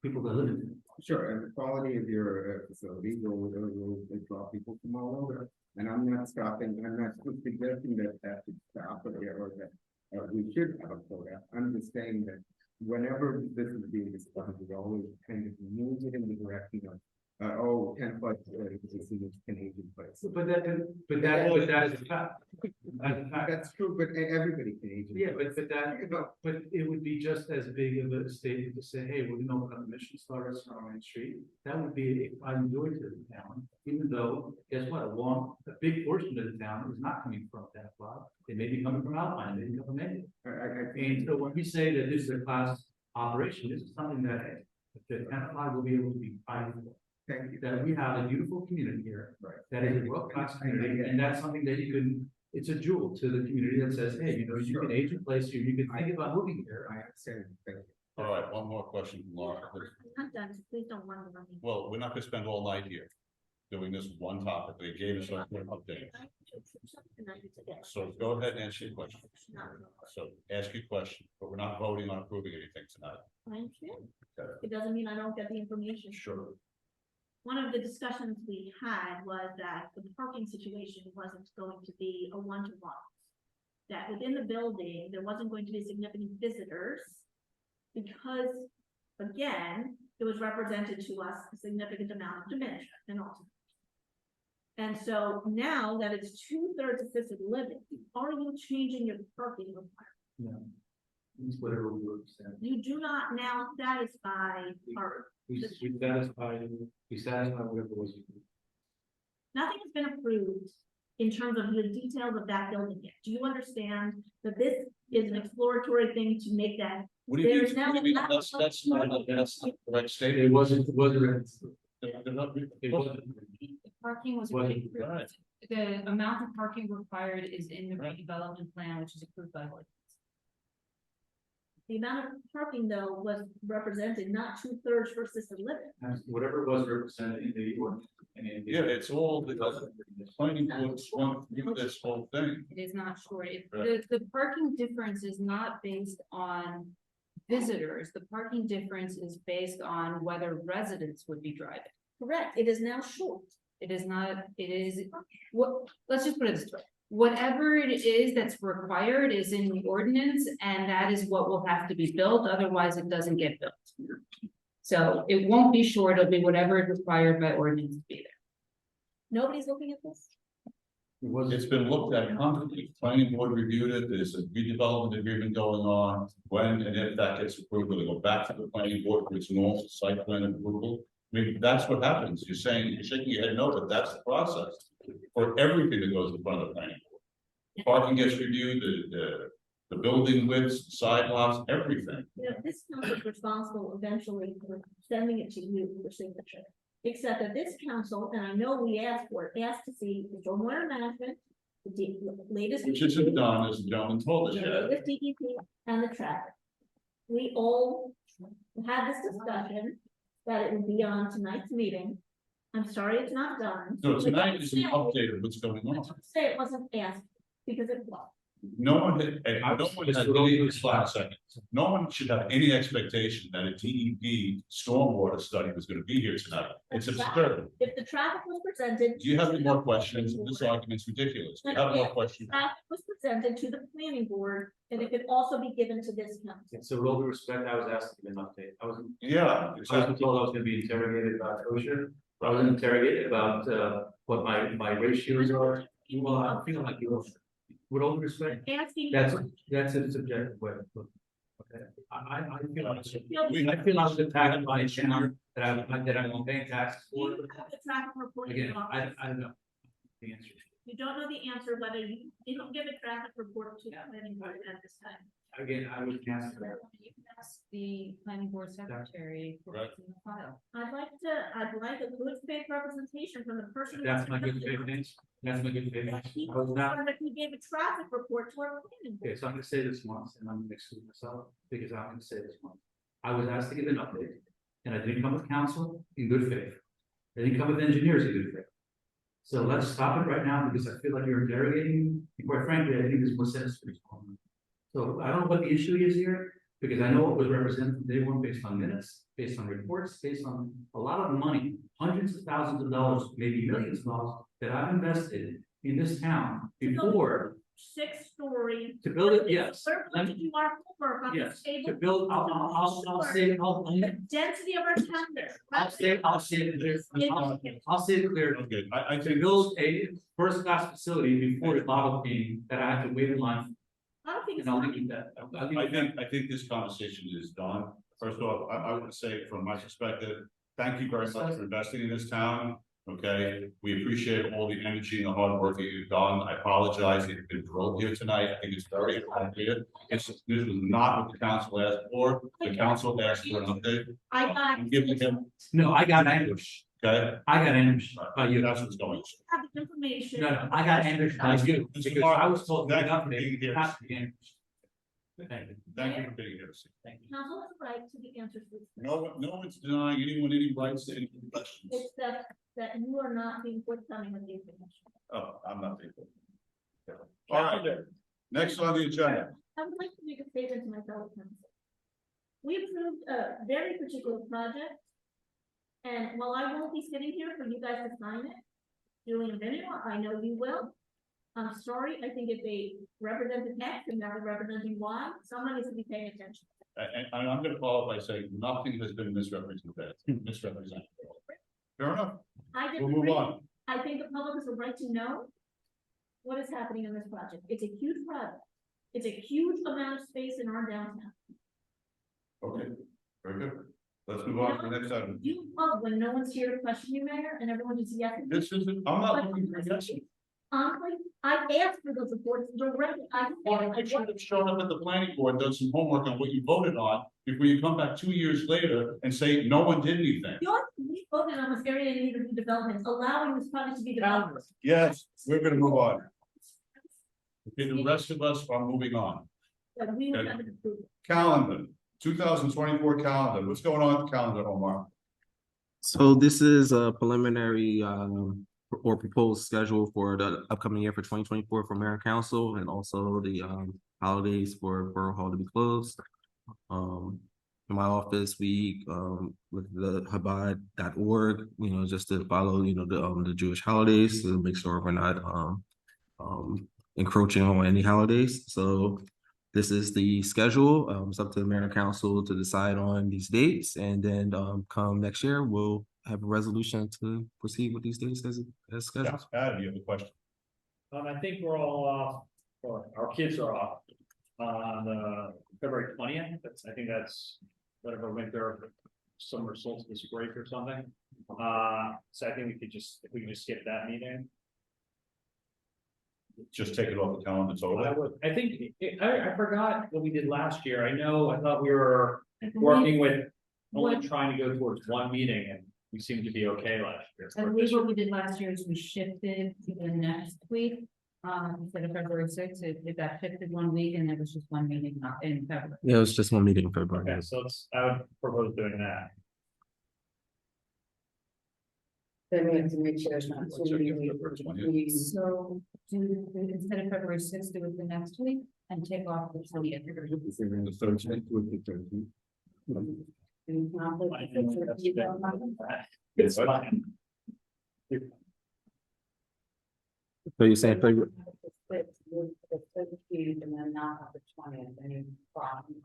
people that live in it. Sure, and the quality of your facility will draw people from all over, and I'm not suggesting that should stop or that we should have a quota. I'm just saying that whenever this is being discussed, we always kind of move it in the direction of, Tenafly is a Canadian place. But that is a fact. That's true, but everybody can age. Yeah, but it would be just as big of a statement to say, hey, we're gonna open up a Mission Star restaurant on Main Street. That would be a prime joy to the town, even though, guess what, a big portion of the town is not coming from Tenafly. They may be coming from Alpine, they may come from Maine. And so when we say that this is a class operation, this is something that the Tenafly will be able to be fighting for. Thank you. That we have a beautiful community here. Right. That is a world-class community, and that's something that you can, it's a jewel to the community that says, hey, you can age in place here, you can think about moving here. I understand. Thank you. All right, one more question from Laura. I'm done, so please don't wonder about me. Well, we're not gonna spend all night here doing this one topic. They gave us an update. So go ahead and answer your question. So ask your question, but we're not voting on approving anything tonight. I understand. Okay. It doesn't mean I don't get the information. Sure. One of the discussions we had was that the parking situation wasn't going to be a one-to-one. That within the building, there wasn't going to be significant visitors. Because, again, it was represented to us a significant amount of dementia and Alzheimer's. And so now that it's 2/3 assisted living, are you changing your parking requirement? No. It's whatever we were saying. You do not now satisfy our, We satisfy whatever was. nothing has been approved in terms of the details of that building yet. Do you understand that this is an exploratory thing to make that? What do you There's mean? now- What do you mean? That's not the right statement. It wasn't. They're not- It wasn't. parking was Well, already right. approved. The amount of parking required is in the redevelopment plan, which is approved by ordinance. The amount of parking though was represented, not 2/3 for assisted living. Whatever was represented in the ordinance. Yeah, it's all because the planning board swung through this whole thing. It is not short. Right. The parking difference is not based on visitors. The parking difference is based on whether residents would be driving. Correct, it is now short. It is not, it is, what, let's just put it this way. Whatever it is that's required is in the ordinance, and that is what will have to be built, otherwise it doesn't get built. So it won't be short, it'll be whatever is required by ordinance to be there. Nobody's looking at this? It's been looked at constantly, planning board reviewed it, there's a redevelopment agreement going on. When and if that gets approved, it'll go back to the planning board for its normal site plan approval. I mean, that's what happens, you're shaking your head no, but that's the process. For everything that goes in front of the planning board. Parking gets reviewed, the building widths, sidewalks, everything. You know, this council is responsible eventually for sending it to you for signature. Except that this council, and I know we asked for it, asked to see the stormwater management, the latest. Which isn't done, as the gentleman told us The yet. latest DEP and the traffic. We all had this discussion, that it would be on tonight's meeting. I'm sorry it's not done. No, But tonight don't is an say- update of what's going on. don't Say it wasn't asked, because it was. No one had, no one had any, last second. No one should have any expectation that a DEP stormwater study was gonna be here tonight. It's absurd. If the traffic was presented. Do you have any more questions? This argument's ridiculous. Do you have more questions? Traffic was presented to the planning board, and it could also be given to this council. So with all due respect, I was asked to give an update. Yeah, I was told I was gonna be interrogated about kosher. I was interrogated about what my ratios are. Well, I feel like you, with all due respect, Asking. that's a subjective way of looking. Okay, I feel like, We- I feel I was attacked by a town that I'm paying taxes You for. have the traffic report in Again, your office. I don't know the answer. You don't know the answer whether you don't give a traffic report to the planning board at this time. Again, I was asked. You can ask the planning board secretary for what's in the file. I'd like a good faith representation from the person. who That's my good represented faith answer. That's my good faith that answer. he I was not. that he gave a traffic report to our planning Okay, board. so I'm gonna say this once, and I'm gonna exclude myself, because I'm gonna say this once. I was asked to give an update, and I didn't come with counsel in good faith. I didn't come with engineers in good faith. So let's stop it right now, because I feel like you're interrogating me, and quite frankly, I think there's more sense to respond. So I don't know what the issue is here, because I know what was represented from day one based on minutes, based on reports, based on a lot of money, hundreds of thousands of dollars, maybe millions of dollars, that I've invested in this town before. 6-story. To build it, yes. We're going to do our homework on this Yes, table. to build, I'll say, The density of our town there. I'll say it clear, I'll say it clear. Okay, I To think build a first class facility before the model came, that I had to wait in line, I don't think it's. and I'll leave it at that. I'll leave it at that. I think this conversation is done. First off, I want to say from my perspective, thank you very much for investing in this town. Okay, we appreciate all the energy and the hard work that you've done. I apologize that you've been drilled here tonight. I think it's very appropriate. This was not what the council asked for. The council asked for an update. I got. I'm giving him, No, I got ambushed, okay? I got ambushed by you. That's what's going on. Have the information. No, I got ambushed by you, because I was told to Thank get you for being update, here. not to be ambushed. Thank you. Thank you for being here. Thank you. Council has a right to the answers to this. No one's denying anyone any rights to any questions. It's that you are not being forthcoming with the information. Oh, I'm not thinking. All right, next on the agenda. I would like to make a statement to my fellow council. We approved a very particular project. And while I won't be sitting here for you guys to sign it, Julian Bennett, I know you will. I'm sorry, I think if they represented X and now they're representing Y, someone needs to be paying attention. And I'm gonna follow up by saying nothing has been misrepresented. Fair enough, I we'll disagree. move on. I think the public has a right to know what is happening in this project. It's a huge project. It's a huge amount of space in our downtown. Okay, very good. Let's move on to the next item. You, when no one's here to question you, Mayor, and everyone is yes. This isn't, I'm not looking for a yes. Honestly, I asked for those reports directly. Or you should have shown up at the planning board, done some homework on what you voted on, before you come back 2 years later and say, no one did anything. We voting on this area in need of development, allowing this project to be developed. Yes, we're gonna move on. Okay, the rest of us are moving on. That we would have to approve. Calendar, 2024 calendar. What's going on with the calendar, Omar? So this is a preliminary or proposed schedule for the upcoming year for 2024 for mayor and council, and also the holidays for Borough Hall to be closed. In my office, we with the Chabad.org, just to follow, the Jewish holidays to make sure we're not encroaching on any holidays. So this is the schedule. It's up to the mayor and council to decide on these dates, and then come next year, we'll have a resolution to proceed with these dates as scheduled. Adam, you have a question? I think we're all off, or our kids are off on February 20th. I think that's whatever winter, summer solstice break or something. So I think we could just skip that meeting. Just take it off the calendar, it's over. I think, I forgot what we did last year. I thought we were working with only trying to go towards one meeting, and we seemed to be okay last year. I believe what we did last year is we shifted to the next week. Instead of February 6th, it got shifted 1 week, and there was just one meeting not in February. Yeah, it was just one meeting in February. Okay, so I would propose doing that. Then we have to make sure there's not. Let's check if February 20th. So do, instead of February 6th, do it the next week and take off the 20th. The 13th. With the 13th. It's fine. So you're saying February? The 13th and then not have the 20th, any problems?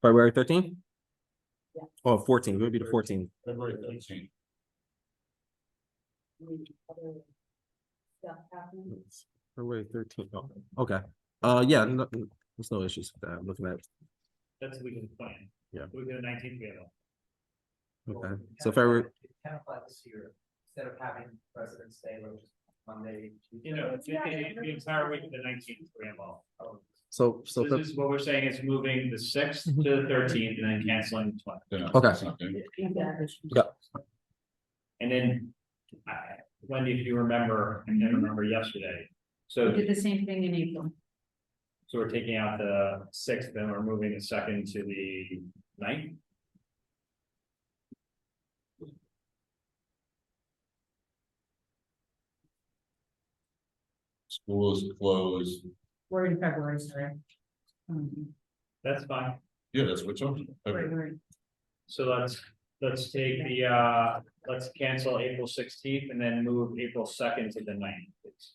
February 13th? Yeah. Oh, 14th, it would be the 14th. February 13th. Stuff happening. February 13th. Oh, okay. Yeah, there's no issues with that. I'm looking at. That's the week of the 20th. Yeah. Week of the 19th, we have Okay. So February. Tenafly this year, instead of having President's Day, which is Monday. the entire week of the 19th, we have all. So This is what we're saying, is moving the 6th to the 13th and then canceling the 20th. Yeah, Okay. that's not good. Yeah. And then, Wendy, if you remember, I can't remember yesterday. So, We did the same thing in April. so we're taking out the 6th and we're moving the 2nd to the 9th. School is closed. We're in February, sorry. That's fine. Yeah, that's what's on. Right. So let's take let's cancel April 16th and then move April 2nd to the 9th, please.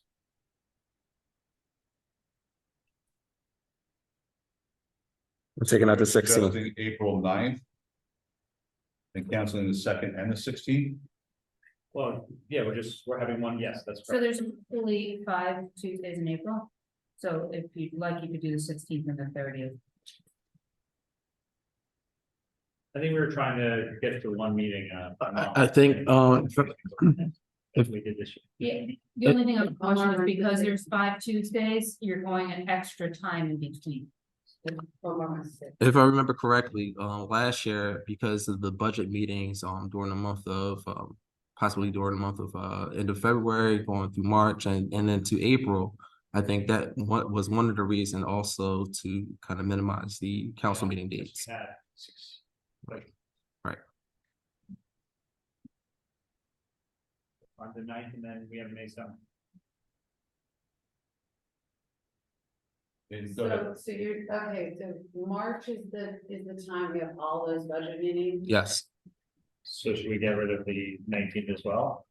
We're taking out the 16th. Suggesting April 9th. And canceling the 2nd and the 16th. Well, yeah, we're having one, yes, that's So correct. there's only 5 Tuesdays in April. So if you'd like, you could do the 16th and the 30th. I think we were trying to get to one meeting. I think, If we did this year. Yeah, the only thing I would caution is because there's 5 Tuesdays, you're going an extra time in between. if I remember correctly, last year, because of the budget meetings, during the month of, possibly during the month of, end of February, going through March and then to April, I think that was one of the reasons also to kind of minimize the council meeting dates. We had 6. Right. On the 9th, and then we have May 7th. Go ahead. So you're, okay, so March is the time we have all those budget meetings? Yes. So should we get rid of the 19th as well?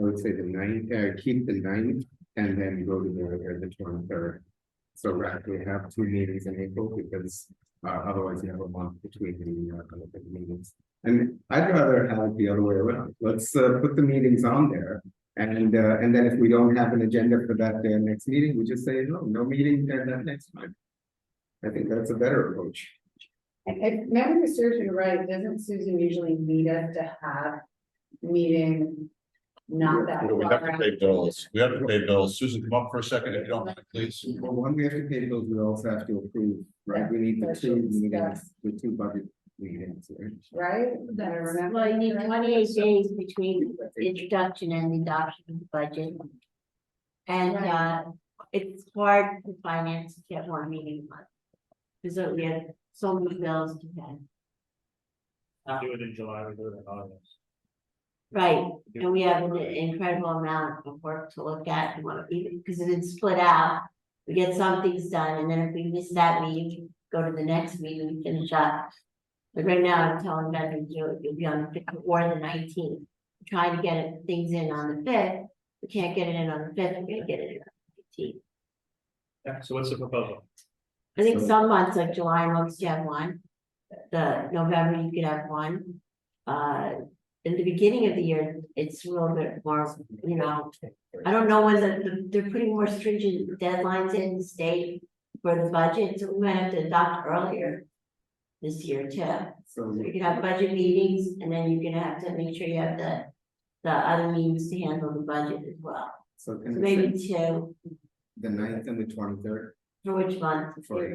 I would say the 9th, keep the 9th and then go to the 23rd. So we have 2 meetings in April because otherwise you have a month between the meetings. And I'd rather have it the other way around. Let's put the meetings on there. And then if we don't have an agenda for that next meeting, we just say, no meeting that next time. I think that's a better approach. If memory serves me right, doesn't Susan usually need us to have meeting not that We have to far pay out? bills. We have to pay bills. Susan, come up for a second if you don't mind, please. Well, when we have to pay bills, we also have to approve right? We need the That two should meetings, discuss. the two budget meetings. Right? That's- I remember Well, you need correctly. 28 days between the introduction and the adoption of the budget. And it's hard to finance to get one meeting a month. Because we have so many bills to pay. Do it in July, we do it in August. Right, and we have an incredible amount of work to look at, because it's split out. We get some things done, and then if we miss that meeting, go to the next meeting, and finish up. But right now, I'm telling veterans, you'll be on the 5th or the 19th. Trying to get things in on the 5th, we can't get it in on the 5th, we're gonna get it in on the 15th. Yeah, so what's the proposal? I think So- some months, like July, months you have one. The November, you could have one. In the beginning of the year, it's a little bit more, I don't know when they're putting more stringent deadlines in the state for the budget, so we might have to adopt earlier this year too. So, So you can have budget meetings, and then you're gonna have to make sure you have the other means to handle the budget as well. so So can we maybe say two, the 9th and the 23rd? for which month? For-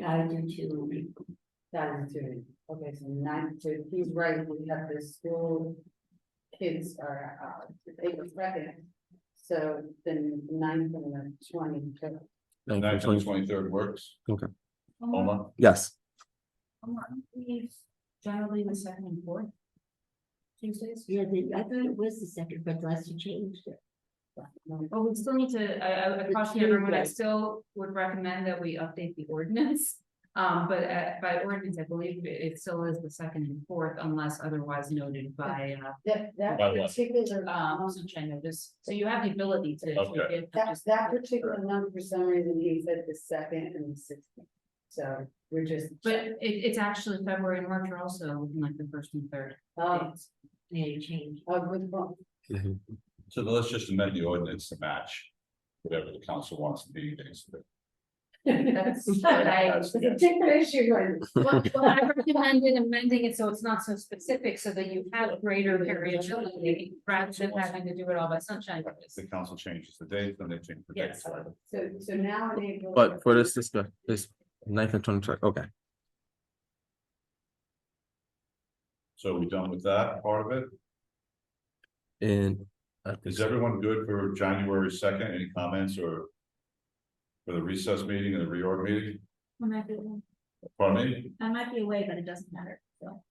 I would do two. That is two. Okay, so 9 to, he's right, we have the school. Kids are, April 2nd. So the 9th and the 23rd. Thank you, 9th and 23rd works. Okay. Alma, Yes, Generally the second and fourth. Tuesdays. Yeah, I thought it was the second, but unless you changed it. Well, we still need to, I caution everyone, I still would recommend that we update the ordinance. But by ordinance, I believe it still is the second and fourth unless otherwise noted by, That By what? particular, sunshine notice. So you have the ability to. Okay. that particular number, for some reason, he said the 2nd and the 16th. So we're just. But it's actually February and March are also looking like the first and third. dates. Yeah, you changed. Good one. so let's just amend the ordinance to match whatever the council wants to be days. That's what I, It's a different issue, right? well, I recommended amending it so it's not so specific, so that you have greater variability rather than having to do it all by sunshine. If the council changes the date, then they change the date. Yes. So now in April. but for this, this 9th and 23rd, okay. So we done with that part of it? And Is everyone good for January 2nd? Any comments or? For the recess meeting and the reorg meeting? Pardon me? I might be away, but it doesn't matter, so.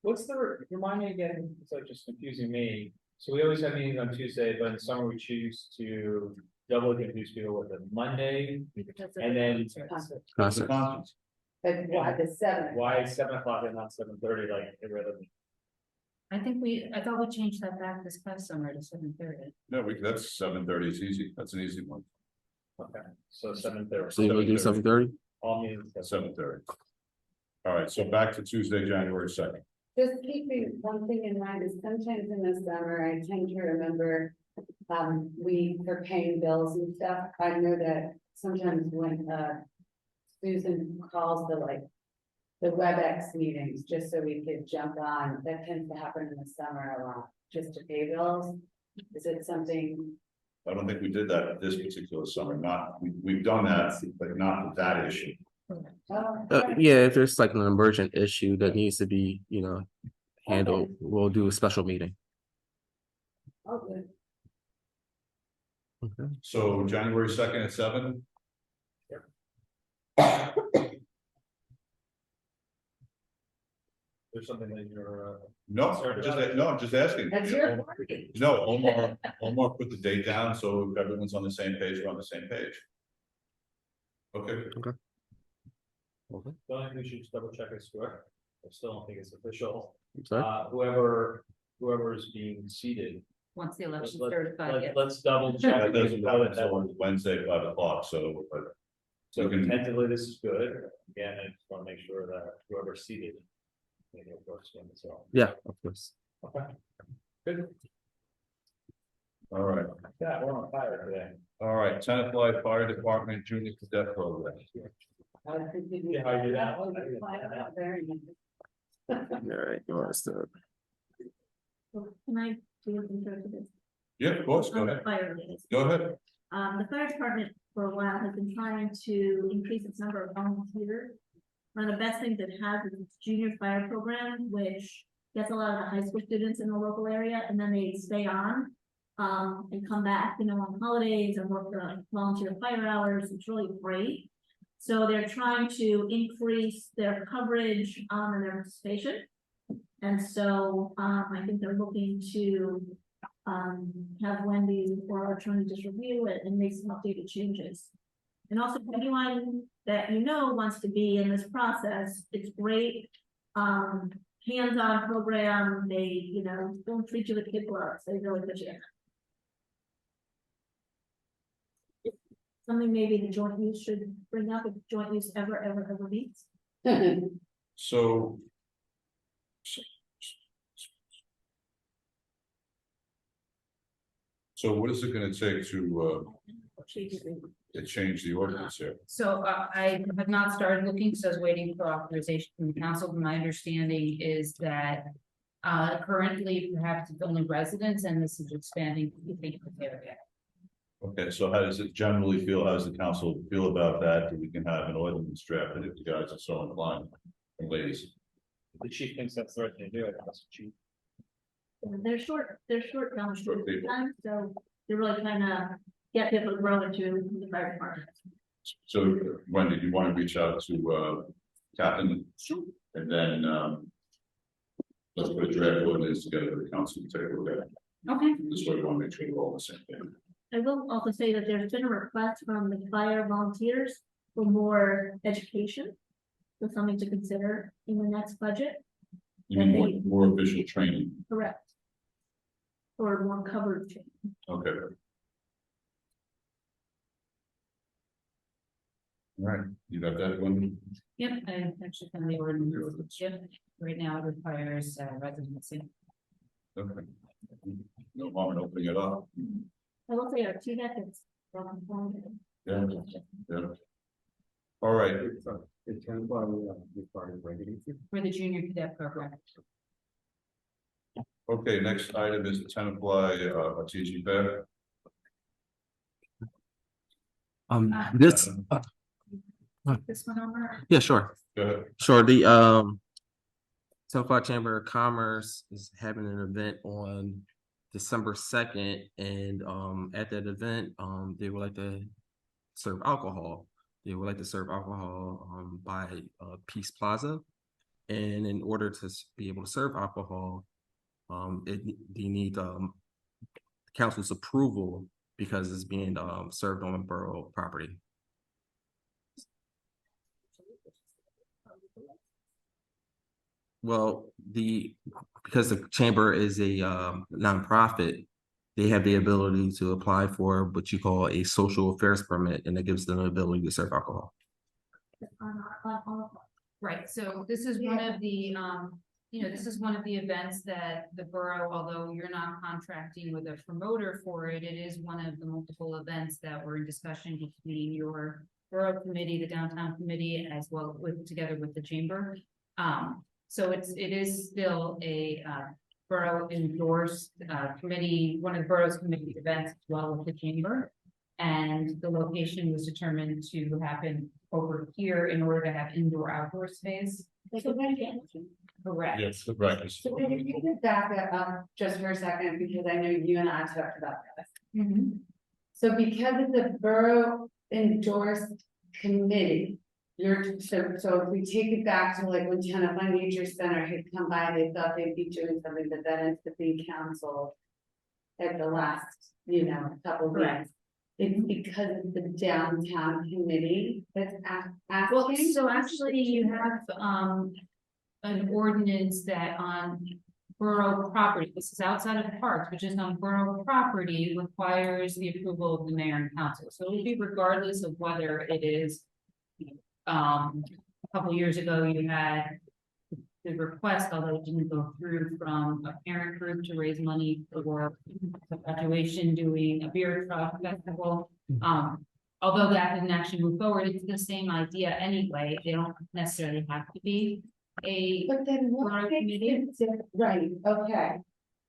What's the, remind me again, it's like just confusing me. So we always have meetings on Tuesday, but in summer we choose to double confuse people with a Monday. And then- What's the Concert. conference? But why the 7th? Why 7 o'clock and not 7:30 like every other? I thought we changed that back this past summer to 7:30. No, that's 7:30 is easy. That's an easy one. Okay, so 7:30. So you will do 7:30? All meetings. At 7:30. All right, so back to Tuesday, January 2nd. Just keeping one thing in mind is sometimes in the summer, I tend to remember. For paying bills and stuff, I know that sometimes when Susan calls the WebEx meetings, just so we could jump on, that tends to happen in the summer a lot, just to pay bills. Is it something? I don't think we did that this particular summer, we've done that, but not with that issue. Yeah, if there's like an emergent issue that needs to be, handled, we'll do a special meeting. Okay. Okay. So January 2nd at 7? There's something that you're, No, I'm just asking. That's your party. No, Omar put the date down, so if everyone's on the same page, we're on the same page. Okay, I think we should just double check it's correct. I still don't think it's official. Sorry? Whoever is being seated. Once the election's Let- certified, yeah. Let's double check. that doesn't matter until Wednesday, 5 o'clock, so, but So we can- tentatively, this is good. Again, I just want to make sure that whoever's seated. Maybe it works for them as well. Yeah, of course. Okay. Good. all right, Yeah, we're on fire today. all right, Tenafly Fire Department Junior Cadet Program. Yeah, how you do that? Very nice. All right, you want us to, Can I do an intro to this? Yeah, of course, go On the ahead, fire related. go ahead. The fire department for a while has been trying to increase its number of volunteers. One of the best things it has is its junior fire program, which gets a lot of the high school students in the local area, and then they stay on. And come back, on holidays and work for like volunteer fire hours. It's really great. So they're trying to increase their coverage, and their participation. And so, I think they're looking to, have Wendy or our attorney just review it and make some updated changes. And also, if anyone that wants to be in this process, it's great. Hands-on program, they, don't treat you with kid gloves, they really put you in. Something maybe the joint use should bring up if joint use ever meets. So. So what is it gonna take to change the ordinance here? So I have not started looking, so I was waiting for authorization from the council. My understanding is that currently perhaps it's only residents and this is expanding to the area. Okay, so how does it generally feel, how does the council feel about that? We can have an ordinance drafted if you guys are so inclined, and ladies. The chief thinks that's the right thing to do, I think that's the chief. They're short down the Short people. time, so they're really trying to get people to grow into the fire department. So Wendy, do you want to reach out to Captain? Sure. And then let's put a draft ordinance together for the council to take a look at. Okay. This way we want to make sure we're all on the same thing. I will also say that there's been a request from the fire volunteers for more education. So something to consider in the next budget. You mean more visual training? Correct. Or more coverage. Okay. All right, you got that one? Yep, I actually found the ordinance. Yep, right now it requires residency. Okay. No harm in opening it up. I will say our 2 decades. Yeah, yeah. All right, It's kind of regarding residency. For the junior cadet program. okay, next item is the Tenafly TG fair. This, This one over. yeah, sure. Go ahead. Sure, the Tenafly Chamber of Commerce is having an event on December 2nd, and at that event, they would like to serve alcohol. They would like to serve alcohol by Peace Plaza, and in order to be able to serve alcohol, they need council's approval because it's being served on borough property. Well, because the chamber is a nonprofit, they have the ability to apply for what you call a social affairs permit, and it gives them the ability to serve alcohol. Right, so this is one of the, this is one of the events that the borough, although you're not contracting with a promoter for it, it is one of the multiple events that were in discussion between your borough committee, the downtown committee, as well together with the chamber. So it is still a borough endorsed committee, one of the borough's committee events as well with the chamber. And the location was determined to happen over here in order to have indoor-outdoor space. Correct. Yes, right. So if you could back it up just for a second, because I know you and I talked about this. So because it's a borough endorsed committee, so if we take it back to like when Tenafly Nature Center had come by, they thought they'd be doing something, but then it's the big council at the last, couple of weeks. It's because it's the downtown committee that's Well, asking. so actually you have an ordinance that on borough property, this is outside of the parks, which is on borough property, requires the approval of the mayor and council. So it will be regardless of whether it is. A couple years ago, you had the request, although it didn't go through, from a parent group to raise money for the graduation, doing a beer truck festival. Although that didn't actually move forward, it's the same idea anyway. They don't necessarily have to be a But then borough what makes committee. it different? Right, okay.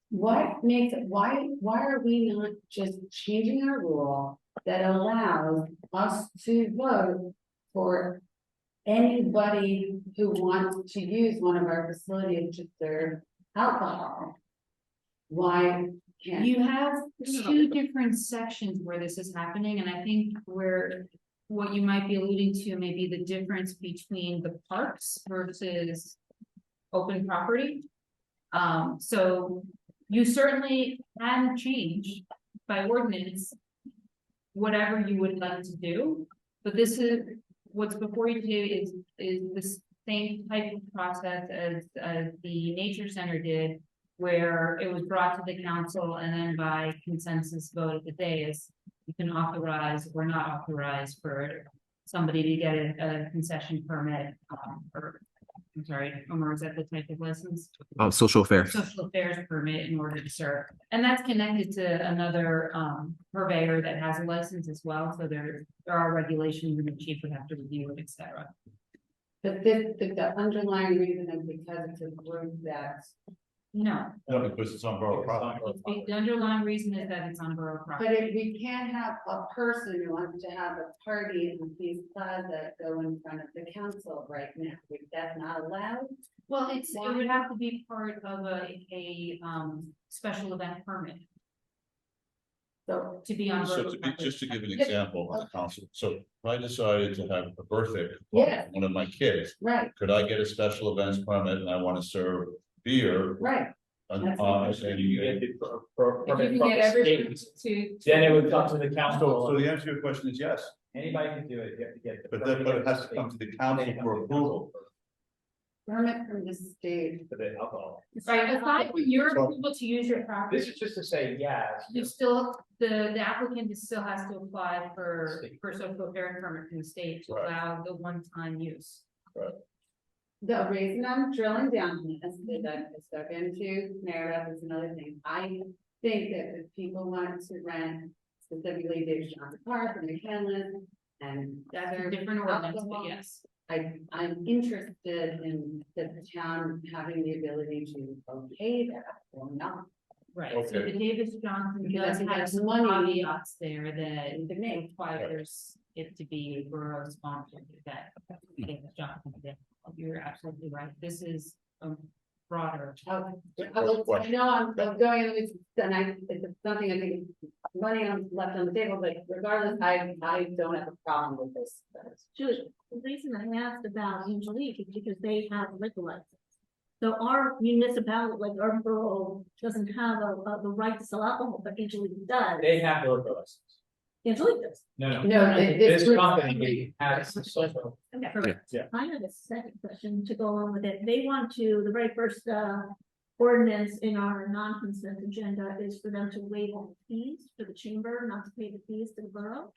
What makes it, why are we not just changing our rule that allows us to vote for anybody who wants to use one of our facilities to serve alcohol. Why can't? You have two different sections where this is happening, and I think where what you might be alluding to may be the difference between the parks versus open property. So you certainly can change by ordinance whatever you would like to do, but this is what's before you today is the same type of process as the nature center did, where it was brought to the council and then by consensus vote of the day is you can authorize or not authorize for somebody to get a concession permit, or I'm sorry, Omar, is that the type of license? Social affairs. Social affairs permit in order to serve. And that's connected to another purveyor that has a license as well, so there are regulations and the chief would have to review it, et cetera. But the underlying reason is because it's a group that's. No, No, because it's on borough property. the underlying reason is that it's on borough But property. if we can't have a person who wants to have a party in Peace Plaza go in front of the council right now, that's not allowed? Well, it would have to be part of a special event permit So, to be on So borough to be, property. just to give an example on the council, so if I decided to have a birthday party Yeah. for one of my kids, right, could I get a special events permit and I want to serve beer? right. On, That's and You you- get the If you permit can from get the everybody state, to. then it would come to the So, council. so the answer to your question is yes, Anybody can do it, you have to get. the but then, permit but it from has to the come to state. the council They come for to the approval. council Permit from the state. For the alcohol. Right, aside from your So- approval to use your property. This is just to say, yes. You still, the applicant still has to apply for social affairs permit from the state to Right. allow the one-time use. The reason I'm drilling down on this is that I stuck into narrative is another thing. I think that if people want to rent specifically David Johnson Park and McKinley and That's a serve different ordinance, but alcohol, yes. I'm interested in the town having the ability to okay that or not. Right, so Okay. the Davis Johnson Because I does think have that's some money. caveats there that requires it to be a borough sponsored event. Davis Johnson, yeah, you're absolutely right, this is a broader. I know I'm going in with, and it's something I think money left on the table, but regardless, I don't have a problem with this. Julie, the reason I asked about Angelique is because they have a liquor license. So our municipality, like our borough, doesn't have the right to sell alcohol, but Angelique does. They have the liquor license. Angelique does. No, No, this company has the social. Correct. Yeah. I have a second question to go along with it. They want to, the very first ordinance in our non-consent agenda is for them to waive all the fees for the chamber, not to pay the fees to the borough.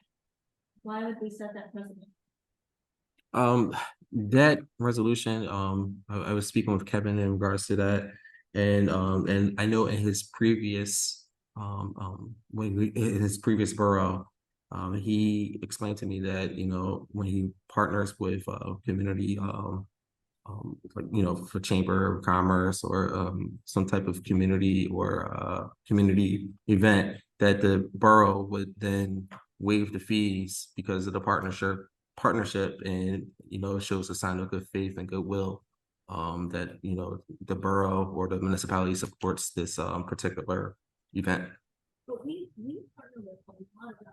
Why would we set that precedent? That resolution, I was speaking with Kevin in regards to that. And I know in his previous, in his previous borough, he explained to me that, you know, when he partners with, community, like, you know, for Chamber of Commerce or, some type of community or, community event, that the borough would then waive the fees because of the partnership and, you know, it shows a sign of good faith and goodwill that, you know, the borough or the municipality supports this particular event. But we partner with a lot of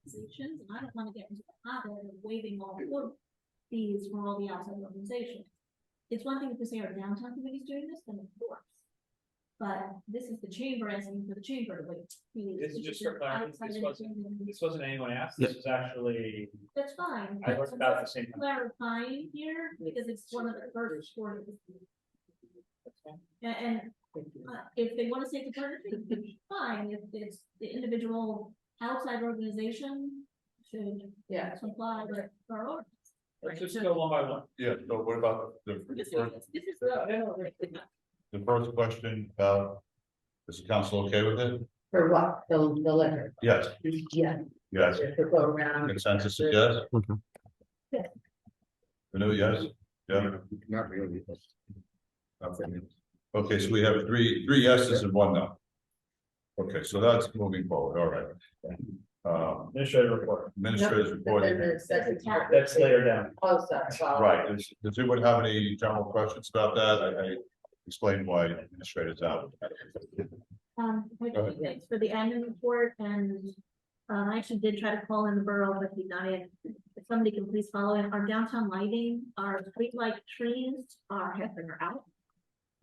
organizations, and I don't want to get into the habit of waiving all the fees for all the outside organizations. It's one thing if we say our downtown committee is doing this, then of course. But this is the chamber asking for the chamber to waive fees. This is which just is for clarity, outside this wasn't, anything. this wasn't anyone asked, this was actually, That's fine. I but worked I'm about just the same time. Clarifying here, because it's one of the first ordinances. And if they want to say it's a partnership, fine, if it's the individual outside organization should Yeah. comply with our ordinance. let's just go one by one. Yeah, so what about the This first, is the first question, is the council okay with it? For what? The liquor? Yes, Yeah. yes, To go around. consensus is yes? Okay. Renew, yes, yeah, Not really, but. okay, so we have three yeses and one no. Okay, so that's moving forward, all right. Administrative report. administrator's report. That's later down. Oh, sorry. Right, does anyone have any general questions about that? I explained why administrator's out. Which Go ahead. is for the annual report, and I actually did try to call in the borough, but he's not in. If somebody can please follow in, our downtown lighting, our street light trees are out.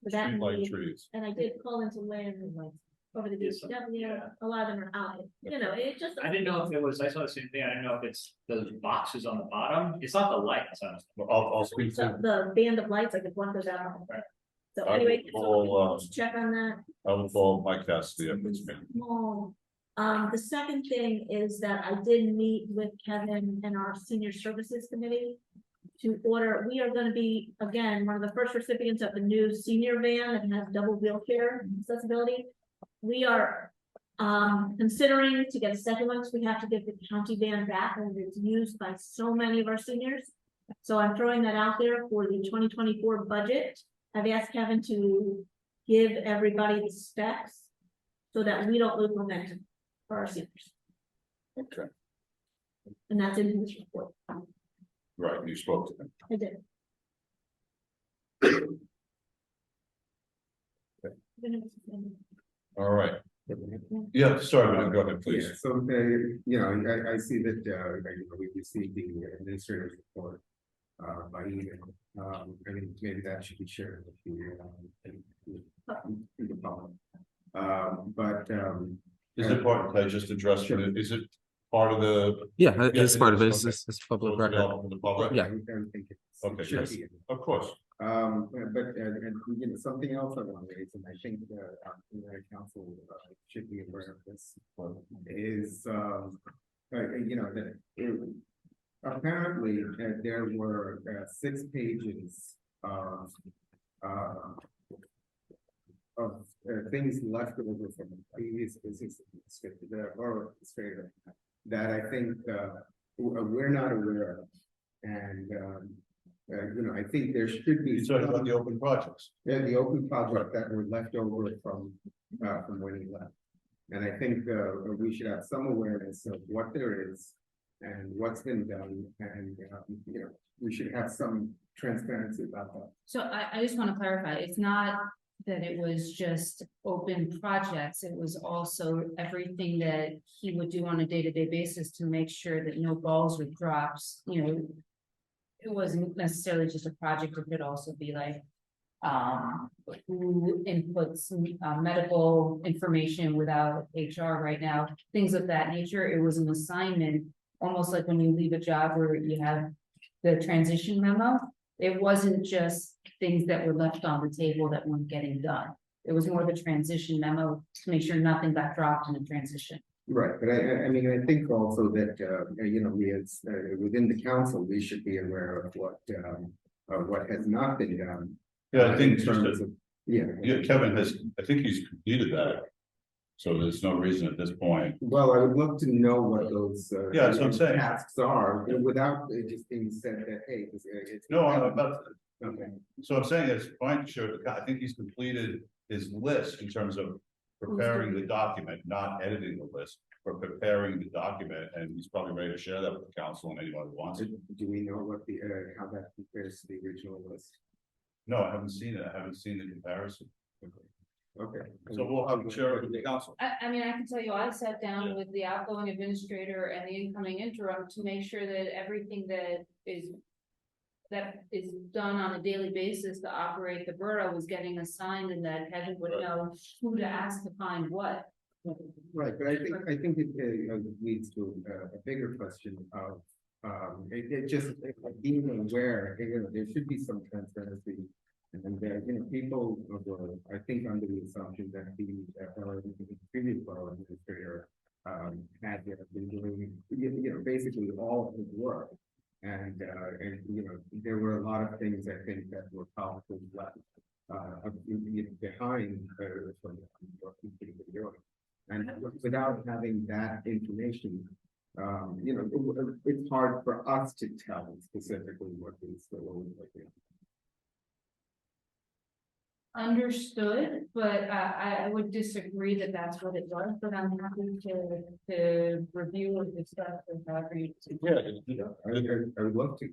So that Streetlight needs- trees. And I did call into Lynn, like, over the Yes. DPW, a lot of them are out, you know, it just. I didn't know if it was, I saw the same thing, I didn't know if it's those boxes on the bottom, it's not the lights, honestly. Well, I'll speak So to, the band of lights, like if one goes out. So I anyway, will, check on that. I will call Mike Cassidy up this man. Small. The second thing is that I did meet with Kevin and our senior services committee. To order, we are gonna be, again, one of the first recipients of the new senior van that has double wheelchair accessibility. We are considering to get a second one, because we have to give the county van back, and it's used by so many of our seniors. So I'm throwing that out there for the 2024 budget. I've asked Kevin to give everybody the specs so that we don't lose momentum for our seniors. Okay, And that's in his report. right, you spoke to him. I did. All right. Yeah, sorry, go ahead, please. Yeah, so, you know, I see that, we received the administrator's report, by email. I mean, maybe that should be shared with the public. But, Is it part, I just addressed it, is it part of the? Yeah, Yeah, it's part of it it. is, It's public It's record. available to the public? Yeah. I don't think it's. Okay, it should yes. be. Of course. But, and, you know, something else I want to raise, and I think, the council, should be aware of this, is, you know, that apparently, there were, 6 pages of, things left over from the previous business administrator, the borough administrator, that I think, we're not aware of. And, you know, I think there should be. You're talking about the open projects. Yeah, the open project that were left over from when he left. And I think, we should have some awareness of what there is and what's been done, and, you know, we should have some transparency about that. So I just want to clarify, it's not that it was just open projects, it was also everything that he would do on a day-to-day basis to make sure that no balls or drops, you know. It wasn't necessarily just a project, it could also be like, who inputs medical information without HR right now, things of that nature. It was an assignment, almost like when you leave a job where you have the transition memo. It wasn't just things that were left on the table that weren't getting done. It was more of a transition memo to make sure nothing got dropped in the transition. Right, but I mean, I think also that, you know, we as, within the council, we should be aware of what has not been done. Yeah, I think in it's just terms a- of, yeah. Yeah, Kevin has, I think he's completed that. So there's no reason at this point. Well, I would love to know what those. Yeah, that's what I'm saying. Tasks are, without it just being said that, hey, it's. No, I'm about, Okay, so I'm saying it's fine to show, I think he's completed his list in terms of preparing the document, not editing the list, but preparing the document, and he's probably ready to share that with the council and anyone who wants it. do we know what the, how that compares to the original list? No, I haven't seen it, I haven't seen the comparison. Okay. So we'll have to share it with the council. I mean, I can tell you, I sat down with the outgoing administrator and the incoming interim to make sure that everything that is done on a daily basis to operate the borough was getting assigned, and that Kevin would know who to ask to find what. Right, but I think it leads to a bigger question of, it just being aware, you know, there should be some transparency. And you know, people were, I think, under the assumption that the previous borough administrator had been doing, you know, basically all of his work. And you know, there were a lot of things I think that were probably left behind from what people were doing. And without having that information, you know, it's hard for us to tell specifically what is the role of it. Understood, but I would disagree that that's what it was, but I'm happy to review and discuss with Audrey. I would love to,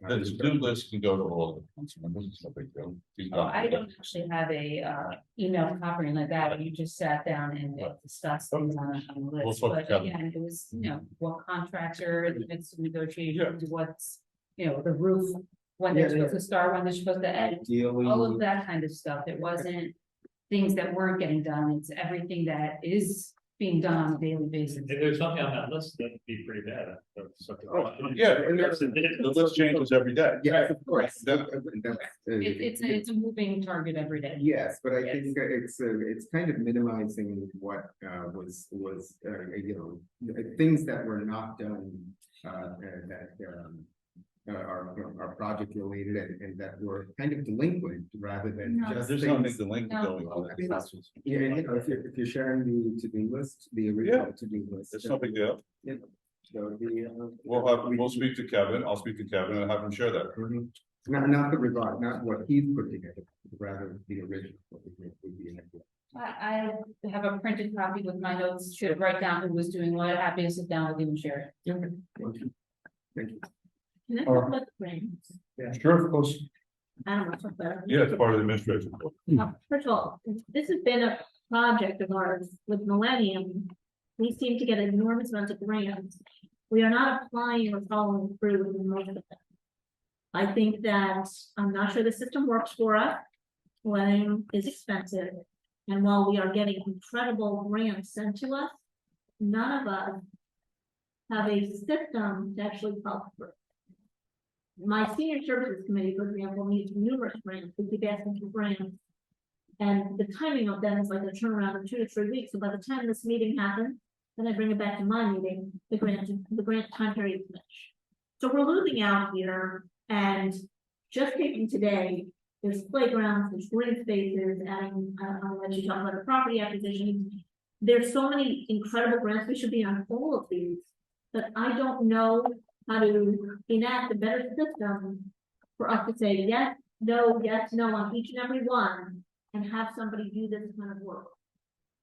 The to-do list can go to all of the council members, it's no big deal. I don't actually have a email copy like that, you just sat down and discussed things on the We'll list, talk but together. again, it was, what contractor, in the midst of negotiations, what's, the roof. When they're supposed to start, when they're supposed to end, all of that kind of stuff, it wasn't things that weren't getting done, it's everything that is being done on a daily basis. If there's something on that list, that'd be pretty bad. Yeah, the list changes every day. Yes, of course. It's a moving target every day. Yes, but I think it's kind of minimizing what things that were not done are project related and that were kind of delinquent rather than No. just There's things. nothing delinquent going on. I mean, if you're sharing the to-do list, the original to-do list. It's no big deal. So We'll speak to Kevin, I'll speak to Kevin and have him share that. Not the regard, not what he's put together, rather the original. What would be an idea. I have a printed copy with my notes, should write down who was doing what, happy to sit down with you and share it. Thank you. Can I talk about the grants? Sure, of course. I don't want to talk about it. Yeah, it's part of the administration. First of all, this has been a project of ours with Millennium. We seem to get enormous amounts of grants. We are not applying or following through with most of them. I think that, I'm not sure the system works for us. Millennium is expensive. And while we are getting incredible grants sent to us, none of us have a system to actually follow through. My senior services committee, for example, meets numerous grants, we keep asking for grants. And the timing of them is like a turnaround of 2 to 3 weeks, so by the time this meeting happens, then I bring it back to my meeting, the grant time period is finished. So we're losing out here, and just taking today, there's playgrounds, there's green spaces, and I'll let you talk about the property acquisition. There's so many incredible grants, we should be on all of these, but I don't know how to enact a better system for us to say yes, no on each and every one, and have somebody do this kind of work.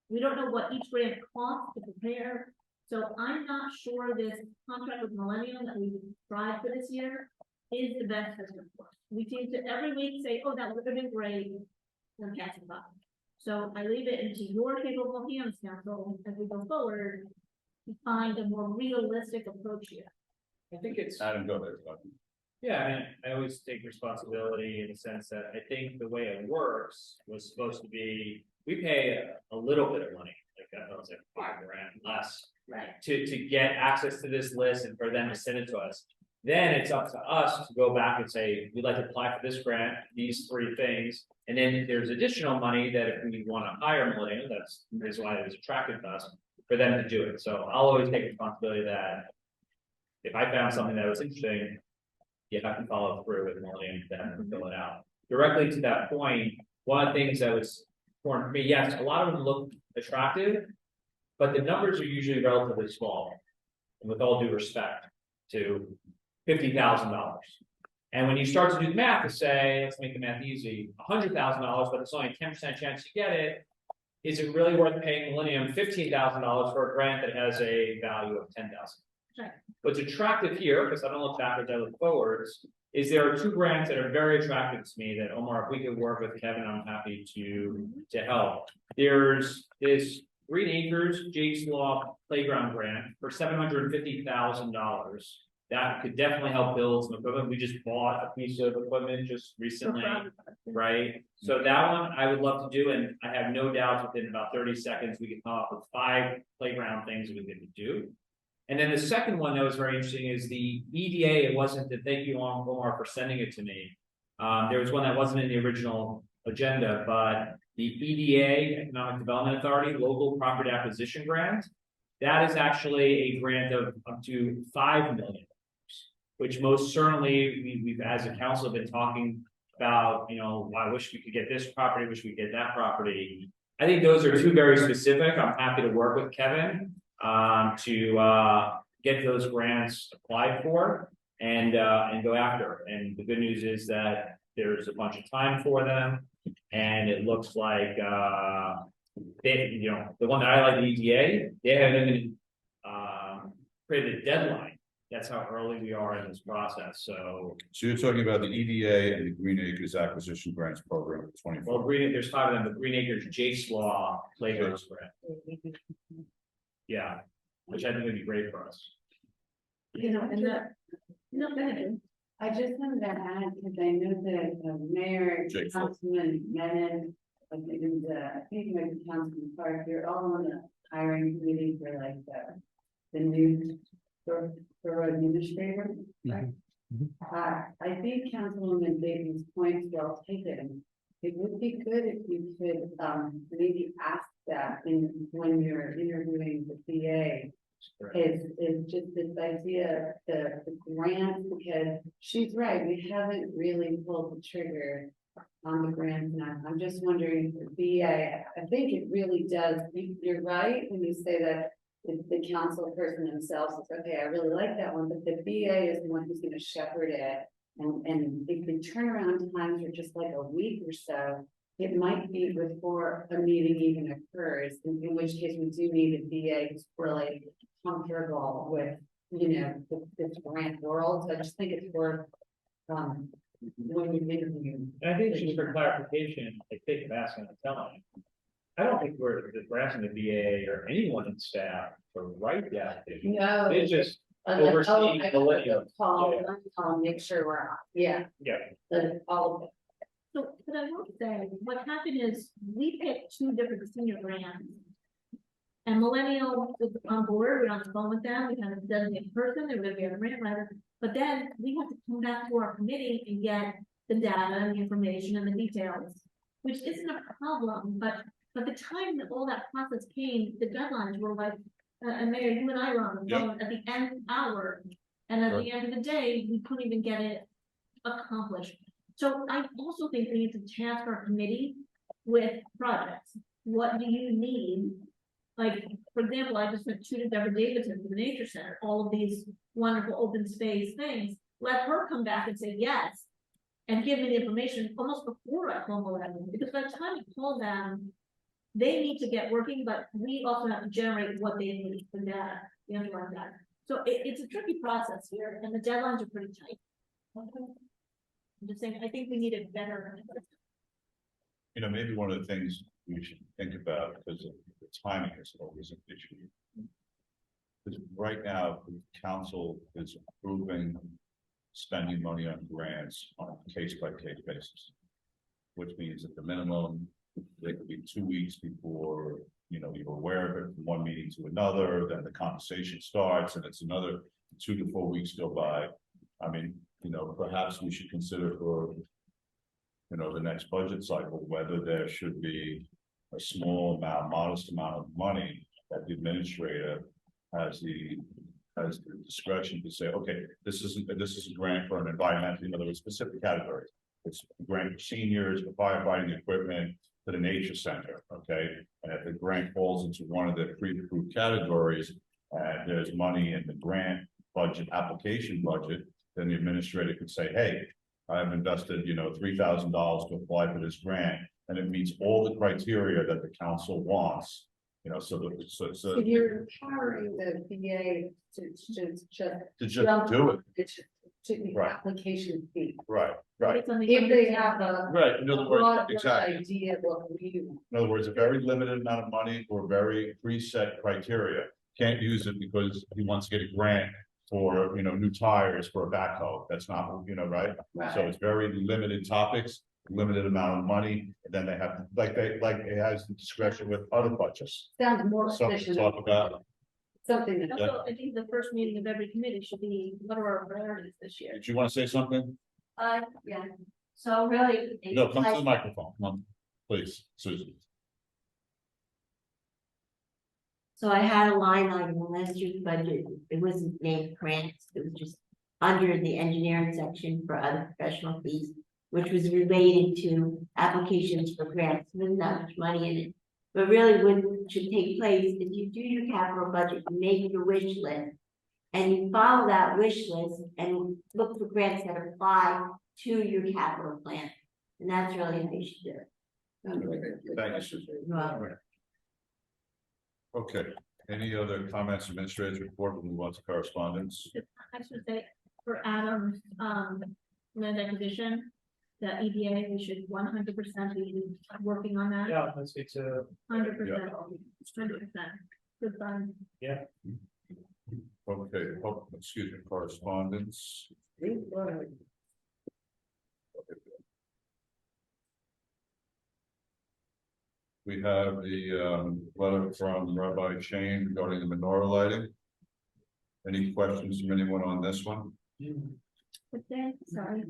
We don't know what each grant costs to prepare, so I'm not sure this contract with Millennium that we tried for this year is the best system for us. We seem to every week say, oh, that would have been great, and pass it by. So I leave it into your capable hands, council, as we go forward, to find a more realistic approach here. I think it's. Adam, go ahead. Yeah, I mean, I always take responsibility in the sense that I think the way it works was supposed to be, we pay a little bit of money, like I was like $5 grand less. Right. To get access to this list and for them to send it to us. Then it's up to us to go back and say, we'd like to apply for this grant, these 3 things. And then there's additional money that if we want to hire Millennium, that's why it was attractive to us, for them to do it. So I'll always take responsibility that if I found something that was interesting, if I can follow through with Millennium, then and fill it out. Directly to that point, one of the things that was important for me, yes, a lot of them look attractive, but the numbers are usually relatively small. And with all due respect to $50,000. And when you start to do the math to say, let's make the math easy, $100,000, but it's only a 10% chance you get it. Is it really worth paying Millennium $15,000 for a grant that has a value of $10,000? Sure. What's attractive here, because I don't look backwards, I look forwards, is there are 2 grants that are very attractive to me that Omar, if we could work with Kevin, I'm happy to help. There's this Green Acres Jake's Law Playground Grant for $750,000. That could definitely help build some equipment. We just bought a piece of equipment just recently, right? So that one I would love to do, and I have no doubts within about 30 seconds, we can come up with 5 playground things we could do. And then the second one that was very interesting is the EDA. It wasn't the, thank you, Omar, for sending it to me. There was one that wasn't in the original agenda, but the EDA, Economic Development Authority, Local Property Acquisition Grant, that is actually a grant of up to $5 million, which most certainly we've as a council been talking about, I wish we could get this property, wish we could get that property. I think those are 2 very specific. I'm happy to work with Kevin to get those grants applied for and go after. And the good news is that there's a bunch of time for them. And it looks like, they, you know, the one that I like, the EDA, they haven't even, created a deadline. That's how early we are in this process, so. So you're talking about the EDA and the Green Acres Acquisition Grants Program for Well, 24. there's 5 of them, the Green Acres Jake's Law Playground Grant. Yeah, which I think would be great for us. You know, and that, no, go ahead. I just wanted to add, because I know that the mayor, Jake. Councilman Menon, I think maybe Councilman Clark, you're all on the hiring committee for like the new borough administrator. Right? I think Councilwoman Davies' points well taken. It would be good if you could maybe ask that when you're interviewing the PA. Is just this idea, the grant, because she's right, we haven't really pulled the trigger on the grants now. I'm just wondering, if the VA, I think it really does, you're right when you say that the council person themselves is, okay, I really like that one, but the VA is the one who's gonna shepherd it. And if the turnaround times are just like a week or so, it might be before a meeting even occurs, in which case we do need a VA who's really comfortable with, you know, this grant world. So I just think it's worth, when you interview. And I think just for clarification, I think I'm asking and telling. I don't think we're asking the VA or anyone in staff to write the application. No. It's just overseeing the millennium. Call, make sure we're, yeah, all of it. So, but I will say, what happened is, we picked 2 different senior grants. And Millennial was on board, we're on the phone with them, we had a designated person, they were gonna be a grant writer. But then we had to come back to our committee and get the data and the information and the details. Which isn't a problem, but the time that all that process came, the deadlines were like, and Mayor, you and I were on the phone at the end hour. And at the end of the day, we couldn't even get it accomplished. So I also think we need to task our committee with projects. What do you need? Like, for example, I just went to Deborah Davidson to the Nature Center, all of these wonderful open space things. Let her come back and say yes. And give me the information almost before I call them, because by the time I call them, they need to get working, but we also have to generate what they need for data, the underlying data. So it's a tricky process here, and the deadlines are pretty tight. I'm just saying, I think we need it better. You know, maybe one of the things we should think about, because of the timing is always an issue. Because right now, the council is approving spending money on grants on a case-by-case basis. Which means at the minimum, they could be 2 weeks before, you know, you're aware of it from one meeting to another, then the conversation starts, and it's another 2 to 4 weeks go by. I mean, you know, perhaps we should consider for, you know, the next budget cycle, whether there should be a small amount, modest amount of money that the administrator has the discretion to say, okay, this is a grant for an environmental, in other words, specific categories. It's a grant for seniors, for firefighting equipment, for the nature center, okay? And if the grant falls into one of the pre-approved categories, and there's money in the grant budget, application budget, then the administrator could say, hey, I've invested, you know, $3,000 to apply for this grant, and it meets all the criteria that the council wants. You know, so You're empowering the VA to just do it. To the Right. application fee. Right. If they have a Right, in other words, broad exactly. idea of what we want. In other words, a very limited amount of money or very preset criteria. Can't use it because he wants to get a grant for, you know, new tires for a backhoe. That's not, you know, right? So it's very limited topics, limited amount of money, and then they have, like it has the discretion with other budgets. Sounds more Something to efficient, talk about. something that. Also, I think the first meeting of every committee should be, what are our priorities this year? Did you want to say something? Yeah, so really. No, come to the microphone, come on, please, Susan. So I had a line item in last year's budget, it wasn't named grants, it was just under the engineering section for other professional fees, which was related to applications for grants, there's not much money in it. But really what should take place is you do your capital budget, you make your wish list. And you follow that wish list and look for grants that apply to your capital plan. And that's really how you should do it. Thank you, Susan. Well, Okay, any other comments, administrative report, we move on to correspondence? I should say, for Adam's, land acquisition, the EDA, we should 100% be working on that. Yeah, let's get to, 100%, 100%. Good fun. Okay, excuse me, correspondence. We have the letter from Rabbi Chain regarding the menorah lighting. Any questions from anyone on this one? But then, sorry.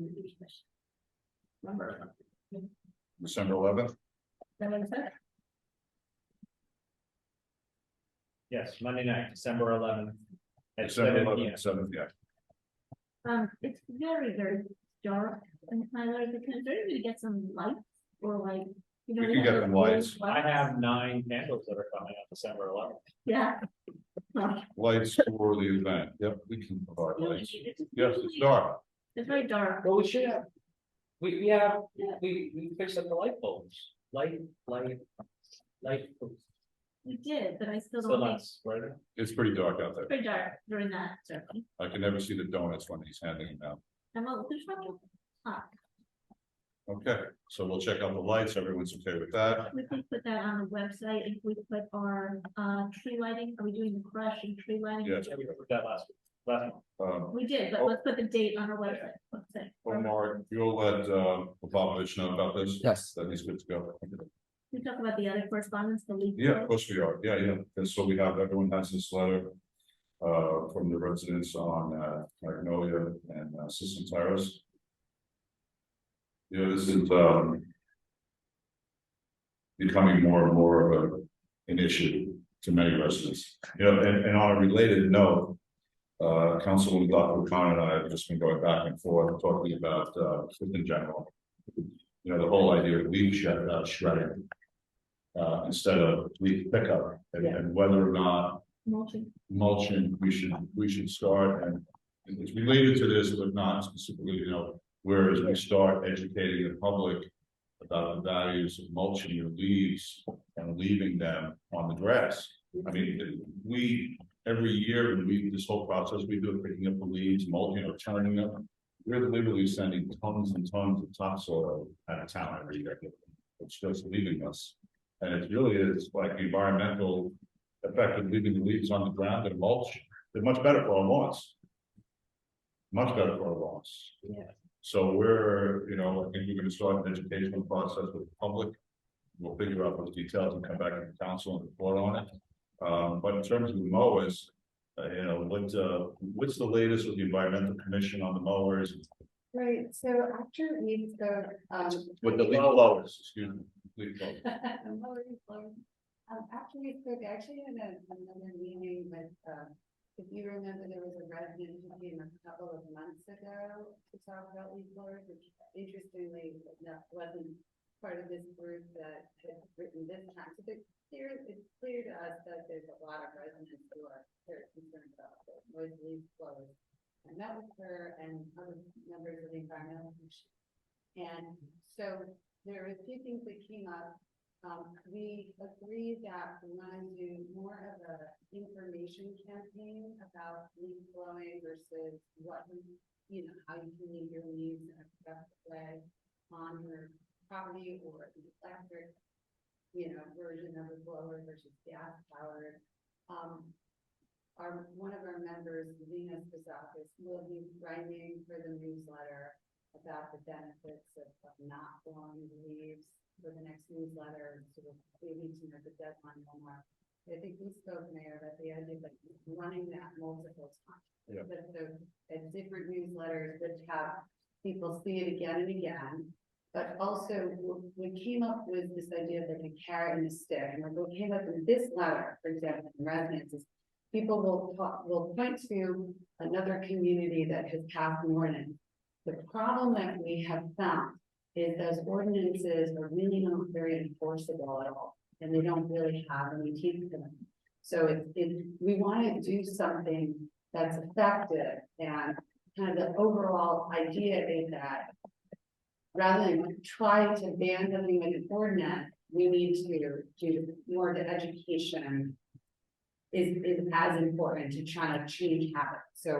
Number. December 11th? That was it. yes, Monday night, December 11th. At December 7 p.m. 11th, 7th, yeah. It's very, very dark and Tyler, because they're gonna get some lights or like, you know. We can get them lights. I have 9 candles that are coming on December 11th. Yeah. Lights for the event, yep, we can provide lights. It's Yes, it's dark. It's very dark. Well, we should have, we have, we fixed up the light bulbs, light. We did, but I still So don't think that's right. It's pretty dark out there. it's very dark during that ceremony. I can never see the donuts when he's handing them out. And well, there's not. Okay, so we'll check out the lights. Everyone's okay with that? We can put that on the website if we put our tree lighting. Are we doing the crush and tree lighting? Yes. Yeah, we covered that last month. We did, but let's put the date on our website. Omar, you'll let Popovich know about this? Yes. That he's good to go. We talk about the other correspondence, the leaf. Yeah, of course we are. Yeah. And so we have, everyone has this letter from the residents on Magnolia and System Terrace. You know, this is becoming more and more of an issue to many residents. You know, and on a related note, Councilwoman Dr. Khan and I have just been going back and forth talking about in general. You know, the whole idea of leaf shredding instead of leaf pickup, and whether or not mulching we should start, and it's related to this, but not specifically, you know, whereas we start educating the public about the values of mulching your leaves and leaving them on the grass. I mean, every year when this whole process, we do picking up the leaves, mulching or turning them. We're literally sending tons and tons of topsoil out of town every year. It's just leaving us. And it really is like the environmental effect of leaving the leaves on the ground and mulch. They're much better for our lawns. Much better for our lawns. Yeah. So we're, you know, I think we're gonna start an educational process with the public. We'll figure out those details and come back to the council and report on it. But in terms of the mowers, you know, what's the latest with the environmental commission on the mowers? Right, so after we spoke, With the leaf blowers, excuse me, leaf blowers. After we spoke, I actually had another meeting with, if you remember, there was a resident who came a couple of months ago to talk about leaf blowers, which interestingly, that wasn't part of this group that had written this time. So it's clear to us that there's a lot of residents who are very concerned about the noise leaf blowers. I met with her and other members of the environmental commission. And so there are a few things that came up. We agreed that we want to do more of a information campaign about leaf blowing versus what, you know, how you can leave your leaves in a productive way on your property, or the electric, you know, version of a blower versus gas powered. One of our members, Lena Spizakis, will be writing for the newsletter about the benefits of not blowing the leaves for the next newsletter. So we need to know the deadline on that. I think we spoke, Mayor, that the idea of running that multiple times. Yeah. That at different newsletters that have people see it again and again. But also, we came up with this idea of like a carrot and a stick. And what came up in this letter, for example, in residents, is people will point to another community that has passed an ordinance. The problem that we have found is those ordinances are really not very enforceable at all, and they don't really have any teeth to them. So we want to do something that's effective, and kind of the overall idea is that rather than try to ban something with an ordinance, we need to do more of the education. Is as important to try to change habits. So,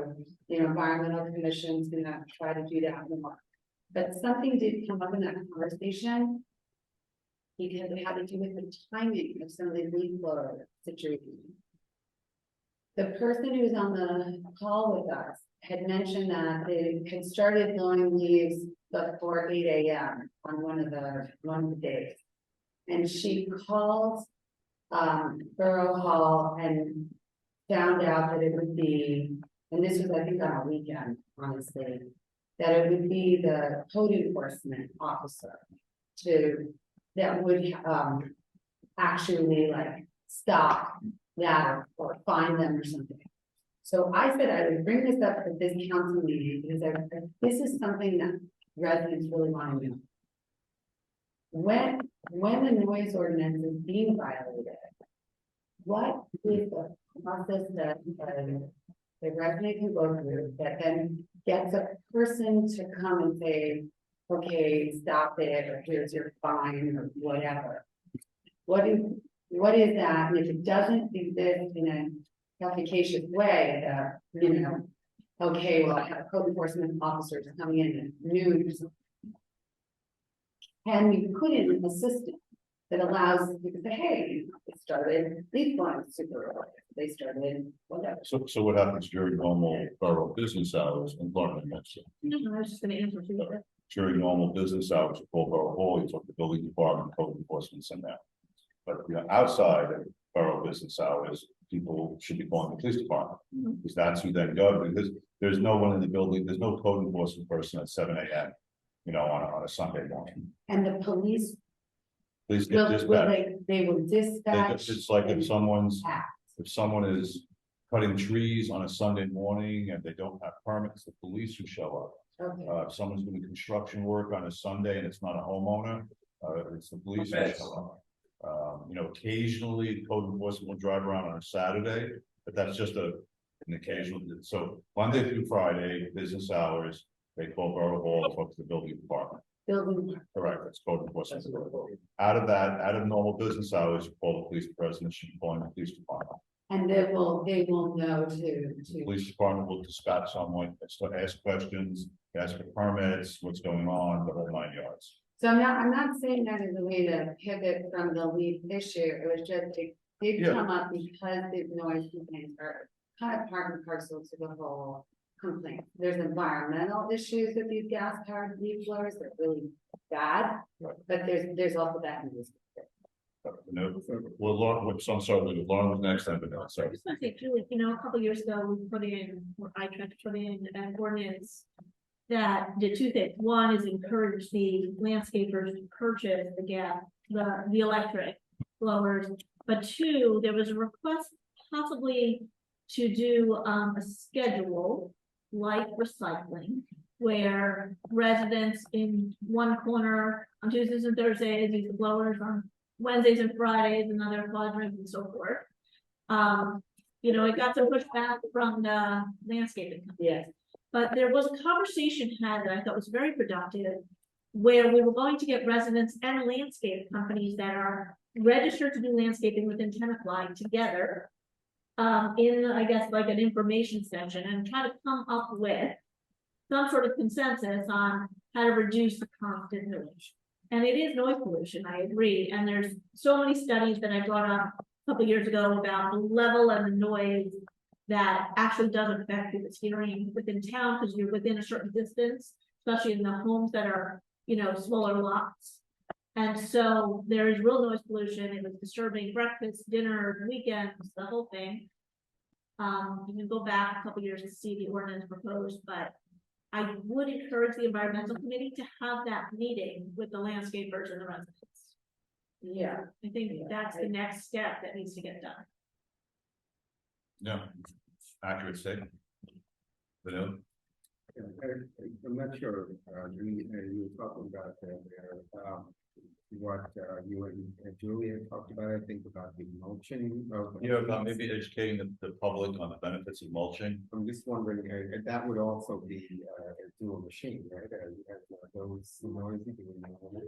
environmental commission's gonna try to do that more. But something did come up in that conversation. Because it had to do with the timing of some of the leaf blower situations. The person who was on the call with us had mentioned that they had started blowing leaves before 8 AM on one of the days. And she called Borough Hall and found out that it would be, and this was, I think, on a weekend, honestly, that it would be the code enforcement officer that would actually like stop that or find them or something. So I said I would bring this up at this council meeting because this is something that residents really want to know. When the noise ordinance is being violated, what is the process that the resident can go through that then gets a person to come and say, okay, stop it, or here's your fine, or whatever? What is that? And if it doesn't exist in a efficacious way, that, okay, well, I have code enforcement officers coming in at noon. Can we put in a system that allows you to say, hey, it started leaf blowing super early, they started whatever. So what happens during normal borough business hours in Florida? No, I was just gonna answer to that. During normal business hours, at Borough Hall, you talk to the building department, code enforcement's in there. But outside of borough business hours, people should be calling the police department. Because that's who then goes, because there's no one in the building, there's no code enforcement person at 7 AM, on a Sunday morning. And the police Please get will dispatched. they will dispatch. It's like if and someone act. is cutting trees on a Sunday morning and they don't have permits, the police who show up. Okay, If someone's doing construction work on a Sunday and it's not a homeowner, it's the police who show up. Occasionally code enforcement will drive around on a Saturday, but that's just an occasional. So Monday through Friday, business hours, they call Borough Hall, talk to the building department. Correct, that's code enforcement. Out of normal business hours, you call the police president, she can call in the police department. and they will know to. The police department will dispatch someone, start ask questions, ask for permits, what's going on, the whole 9 yards. So I'm not saying that as a way to pivot from the leaf issue, it was just, it did Yeah. come up because the noise complaints are kind of part and parcel to the whole complaint. There's environmental issues with these gas powered leaf blowers, they're really bad, Right. but there's also that news. Well, Lauren, I'm sorry, Lauren was next time, but no, I sorry. just want to say, Julie, a couple years ago, we put in, or I tried to put in an ordinance that did two things. One is encourage the landscapers to purchase the electric blowers. But two, there was a request possibly to do a schedule like recycling, where residents in one corner on Tuesdays and Thursdays use the blowers, on Wednesdays and Fridays, another quadrant, and so forth. It got some pushback from the landscaping company. Yes. But there was a conversation had that I thought was very productive, where we were going to get residents and landscape companies that are registered to do landscaping within Tenafly together. In, I guess, like an information session, and try to come up with some sort of consensus on how to reduce the constant noise. And it is noise pollution, I agree, and there's so many studies that I brought up a couple years ago about the level of the noise that actually does affect people's hearing within town, because you're within a certain distance, especially in the homes that are, smaller lots. And so there is real noise pollution. It was disturbing breakfast, dinner, weekends, the whole thing. You can go back a couple years to see the ordinance proposed, but I would encourage the environmental committee to have that meeting with the landscapers and the residents. Yeah. I think that's the next step that needs to get done. Yeah, accurate statement. Vanilla? I'm not sure, you were talking about what you and Julia talked about, I think, about the mulching of. Yeah, about maybe educating the public on the benefits of mulching. I'm just wondering, that would also be a dual machine, right? You have those noisy.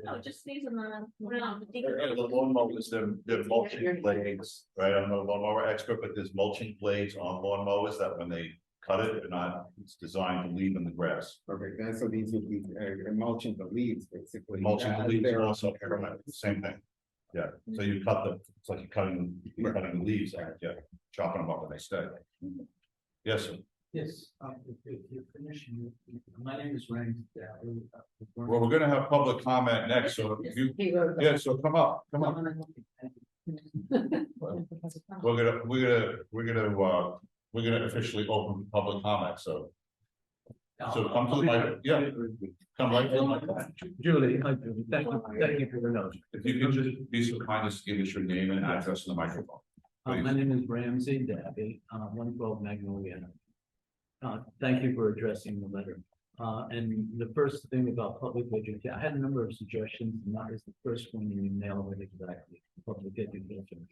No, it just stays on the ground. The lawnmowers, they're mulching blades, right? I'm not a lawnmower expert, but there's mulching blades on lawnmowers that when they cut it, they're not, it's designed to leave in the grass. Okay, then so these would be mulching the leaves, basically. Mulching the as leaves they're- also, same thing. Yeah, so you cut it's like you're cutting the leaves out, yeah, chopping them up when they stay. Yes, sir. Yes, if you're finishing, my name is Rand. Well, we're gonna have public comment next, so if you, yeah, so come up. We're gonna officially open public comment, so. So come to the mic, yeah, come right to the mic. Julie, hi Julie, thank you for the note. If you could just be so kind as to give us your name and address in the microphone. My name is Ramsey Dabby, 112 Magnolia. Thank you for addressing the letter. And the first thing about public education, I had a number of suggestions, and that was the first one you nailed it exactly, public education.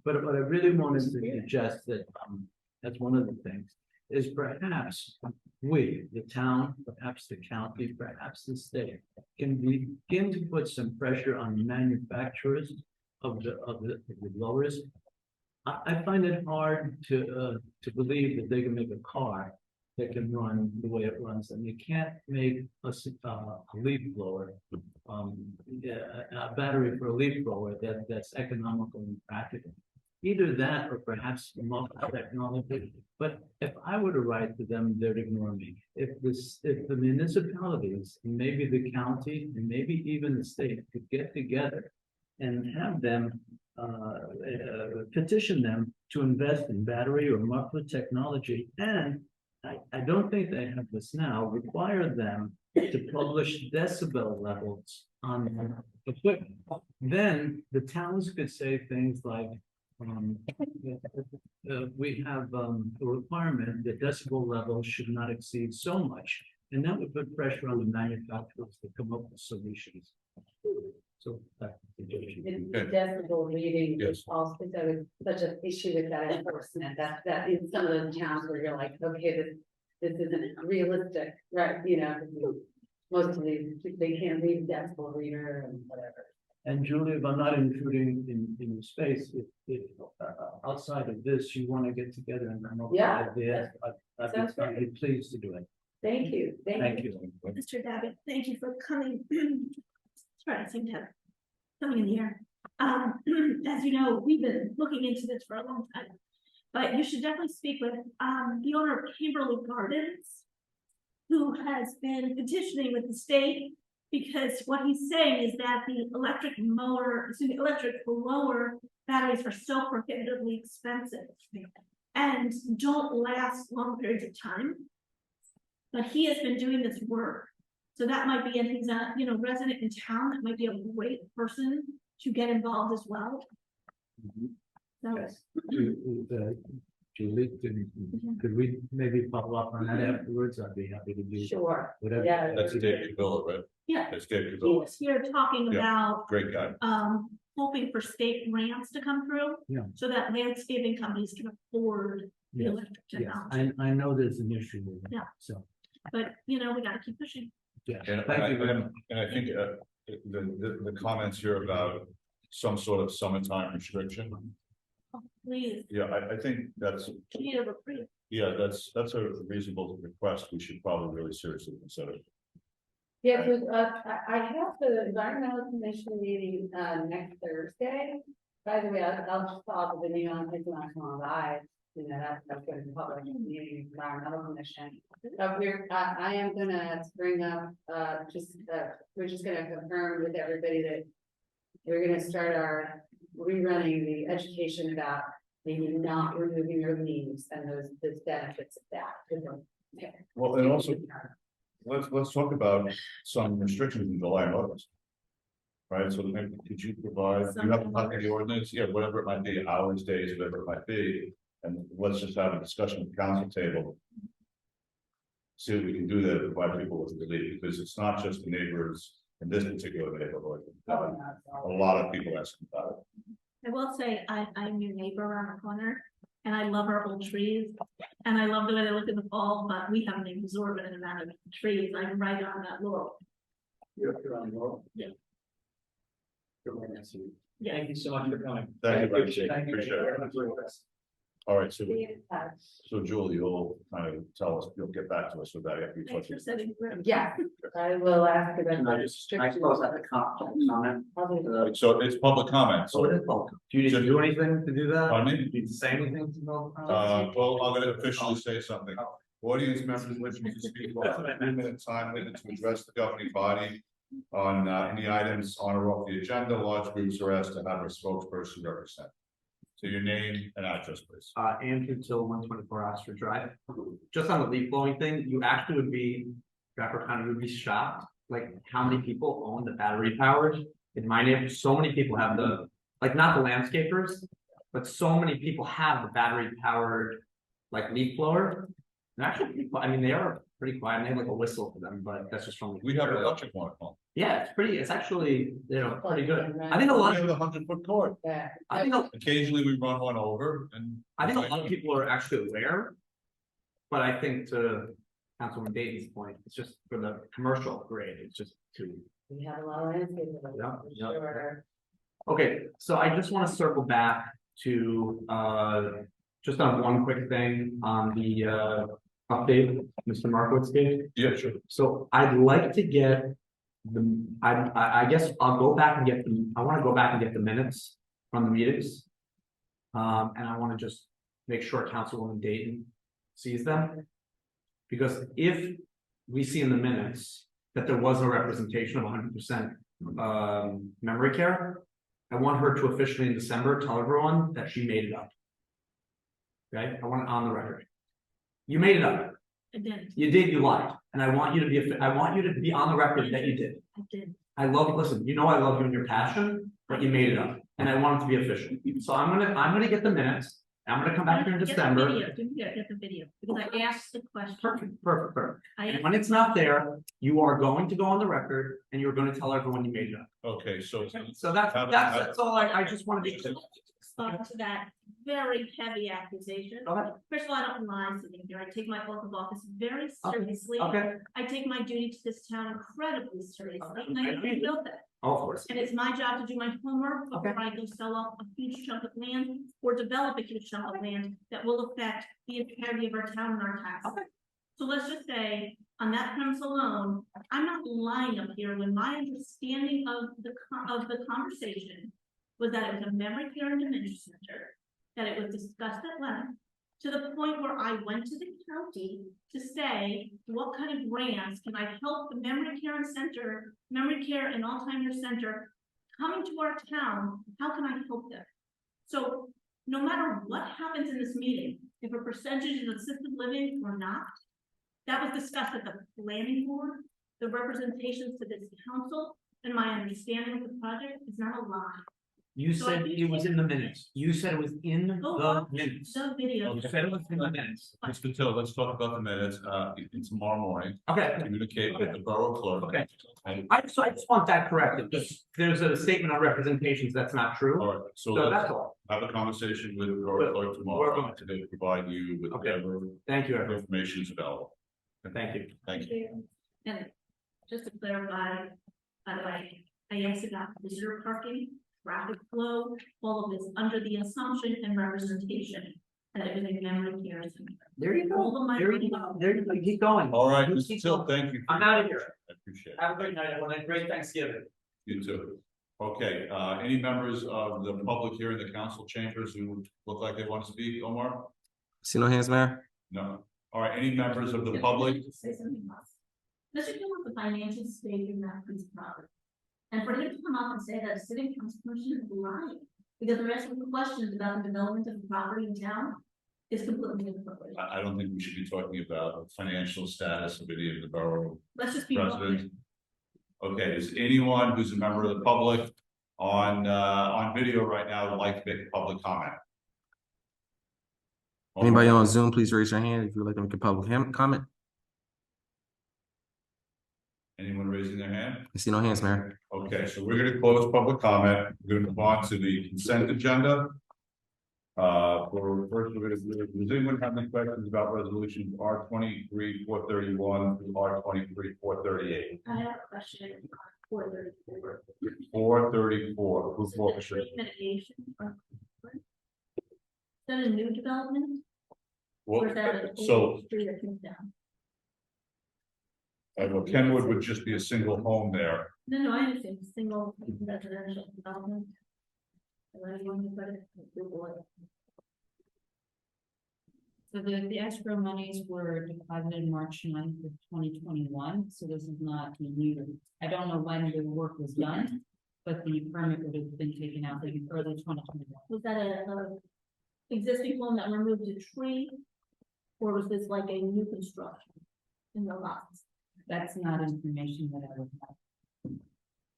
But what I really wanted to suggest that, that's one of the things, is perhaps we, the town, perhaps the county, perhaps the state, can begin to put some pressure on the manufacturers of the blowers. I find it hard to believe that they can make a car that can run the way it runs, and they can't make a leaf blower, a battery for a leaf blower that's economical and practical. Either that or perhaps technology. But if I were to write to them, they'd ignore me. If the municipalities, and maybe the county, and maybe even the state could get together and have them petition them to invest in battery or muffler technology, and I don't think they have this now, require them to publish decibel levels on equipment. Then the towns could say things like, we have a requirement that decibel levels should not exceed so much, and that would put pressure on the manufacturers to come up with solutions. So that's the suggestion. The decibel reading Yes. is also, there is such an issue with that enforcement, that in some of those towns where you're like, okay, this isn't realistic, right, you know, most of these, they can't read decibel reader and whatever. And Julie, if I'm not intruding in your space, if outside of this, you want to get together and come up with Yeah. ideas, Sounds I'd be pleased to do it. Thank you, Thank you. Mr. Davitt, thank you for coming. Sorry, I seem to have something in the air. As you know, we've been looking into this for a long time. But you should definitely speak with the owner of Kimberly Gardens, who has been petitioning with the state, because what he's saying is that the electric blower batteries are so prohibitively expensive and don't last long periods of time. But he has been doing this work, so that might be, and he's a resident in town, that might be a great person to get involved as well. So, Julie, could we maybe follow up on that afterwards? I'd be happy to do. Sure, Whatever. yeah. That's David Cavillo, right? yeah, That's David he Cavillo, was here talking Yeah. about great guy. hoping for state grants to come through. Yeah. So that landscaping companies can afford the Yes, electric yes, technology. I know there's an issue with that. Yeah. So, But, we gotta keep pushing. yeah, And thank you very much. I think the comments here about some sort of summertime restriction, Oh, please, yeah, I think that's, we need a reprieve. yeah, that's a reasonable request. We should probably really seriously consider. Yeah, because I have the environmental commission meeting next Thursday. By the way, I'll just follow the video on International Live, that's going to be public meeting, environmental commission. But I am gonna bring up, we're just gonna confirm with everybody that we're gonna start rerunning the education about maybe not removing your leaves and those benefits of that. Well, and also, let's talk about some restrictions in July and August. Right, so maybe could you provide, you have a copy of the ordinance, yeah, whatever it might be, hours, days, whatever it might be. And let's just have a discussion at the council table. See if we can do that, provide people with relief, because it's not just the neighbors in this particular neighborhood. Oh, A lot of people ask about it. I will say, I'm your neighbor around the corner, and I love our old trees. And I love the way they look in the fall, but we have an exorbitant amount of trees, I'm right on that laurel. You're on roll? Yeah. Thank you so much for coming. Thank you, Richie. Thank you. Appreciate it. All right, so Julie, you'll kind of tell us, you'll get back to us with that after you Thanks touch for it. setting the room. Yeah, I will ask them. Can I close out the comment? So it's public comment, So it so, is welcome. Do you need to do anything to do that? pardon me? Do you need to say anything to know? Well, I'm gonna officially say something. Audience members wishing to speak will have a 3-minute time limit to address the governing body on any items on or off the agenda. Large groups are asked to have a spokesperson represent. So your name and address, please. Andrew Till, 124 Oxford Drive. Just on the leaf blowing thing, you actually would be, Stratford County would be shocked, like how many people own the battery powered. In my neighborhood, so many people have the, like not the landscapers, but so many people have the battery powered, like leaf blower. And actually, I mean, they are pretty quiet, and they have like a whistle for them, but that's just from. We have an electric one at home. Yeah, it's actually, pretty good. I think a lot We of, have a 100-foot cord. Yeah. I think, Occasionally we run one over and. I think a lot of people are actually aware. But I think to Councilman Dayton's point, it's just for the commercial grade, it's just too. We have a lot of landscape. Yeah, yeah. Sure. Okay, so I just want to circle back to, just on one quick thing on the, update, Mr. Markowitz gave. Yeah, sure. So I'd like to get I guess I'll go back and get I want to go back and get the minutes from the meetings. And I want to just make sure Councilwoman Dayton sees them. Because if we see in the minutes that there was a representation of 100% memory care, I want her to officially in December tell everyone that she made it up. Okay, I want it on the record. You made it up. I did, You did, you lied. And I want you to be on the record that you did. I did. I listen, you know I love you and your passion, but you made it up. And I want it to be official. So I'm gonna get the minutes. I'm gonna come back here in Get the December. video, get the video, because I asked the question. Perfect. I And asked, when it's not there, you are going to go on the record and you're gonna tell everyone you made it up. Okay, so. So that's all I just wanna be clear. respond to that very heavy accusation. Go ahead. First of all, I don't lie sitting here. I take my oath of office very seriously. Okay, I take my duty to this town incredibly seriously, Okay. and I built that. oh, of course. And it's my job to do my homework before Okay. I go sell off a huge chunk of land or develop a huge chunk of land that will affect the entirety of our town and our taxes. Okay. So let's just say, on that premise alone, I'm not lying up here when my understanding of the conversation was that it was a memory care and dementia center, that it was discussed at length, to the point where I went to the county to say, what kind of grants can I help the memory care and Alzheimer's center coming to our town, how can I help them? So no matter what happens in this meeting, if a percentage is assisted living or not, that was discussed at the planning board, the representations to this council, and my understanding of the project is not a lie. You So I said think it was in the minutes. You said it was in Go the watch minutes. The video. You said it was in the minutes. Mr. Till, let's talk about the minutes, tomorrow morning, Okay, communicate with the borough clerk. okay. And, I just want that corrected, because there's a statement on representations that's not true. all right, so So let's that's all. have a conversation with the borough clerk We're tomorrow, going to provide you with Okay. whatever Thank you, everyone. information is available. Thank you. Thank you. And just to clarify, by the way, I asked about visitor parking, traffic flow, all of this under the assumption and representation that it was a memory care center. There you All go. of my There you go. There you go. Keep going. All right, You Mr. keep Till, going. thank you. I'm outta here. I appreciate it. Have a great night, everyone, and great Thanksgiving. You too. Okay, any members of the public here in the council chambers who look like they want to speak, Omar? See no hands, Mayor? No. All right, any members of the public? Say something else. Mr. Gill was the financial stake in that piece of property. And for him to come up and say that a sitting council person is lying, because the rest of the questions about the development of the property in town is completely inappropriate. I don't think we should be talking about the financial status of any of the borough Let's just be. honest. residents. Okay, is anyone who's a member of the public on video right now would like to make a public comment? Anybody on Zoom, please raise your hand if you would like to make a public comment. Anyone raising their hand? I see no hands, Mayor. Okay, so we're gonna close public comment. We're gonna move on to the consent agenda. For first, we're gonna, does anyone have any questions about resolution R 23-431 to R 23-438? I have a question for the. 434, who's for sure? Tree mitigation. Is that a new development? Or is that Well, an so, old tree that comes down? well, Kenwood would just be a single home there. No, I understand, single residential development. Anyone who put it, Google it. So the escrow monies were deposited March 9th of 2021, so this is not new. I don't know when the work was done, but the permit would have been taken out in early 2021. Was that a existing home that removed a tree? Or was this like a new construction in the lots? That's not information that I would have.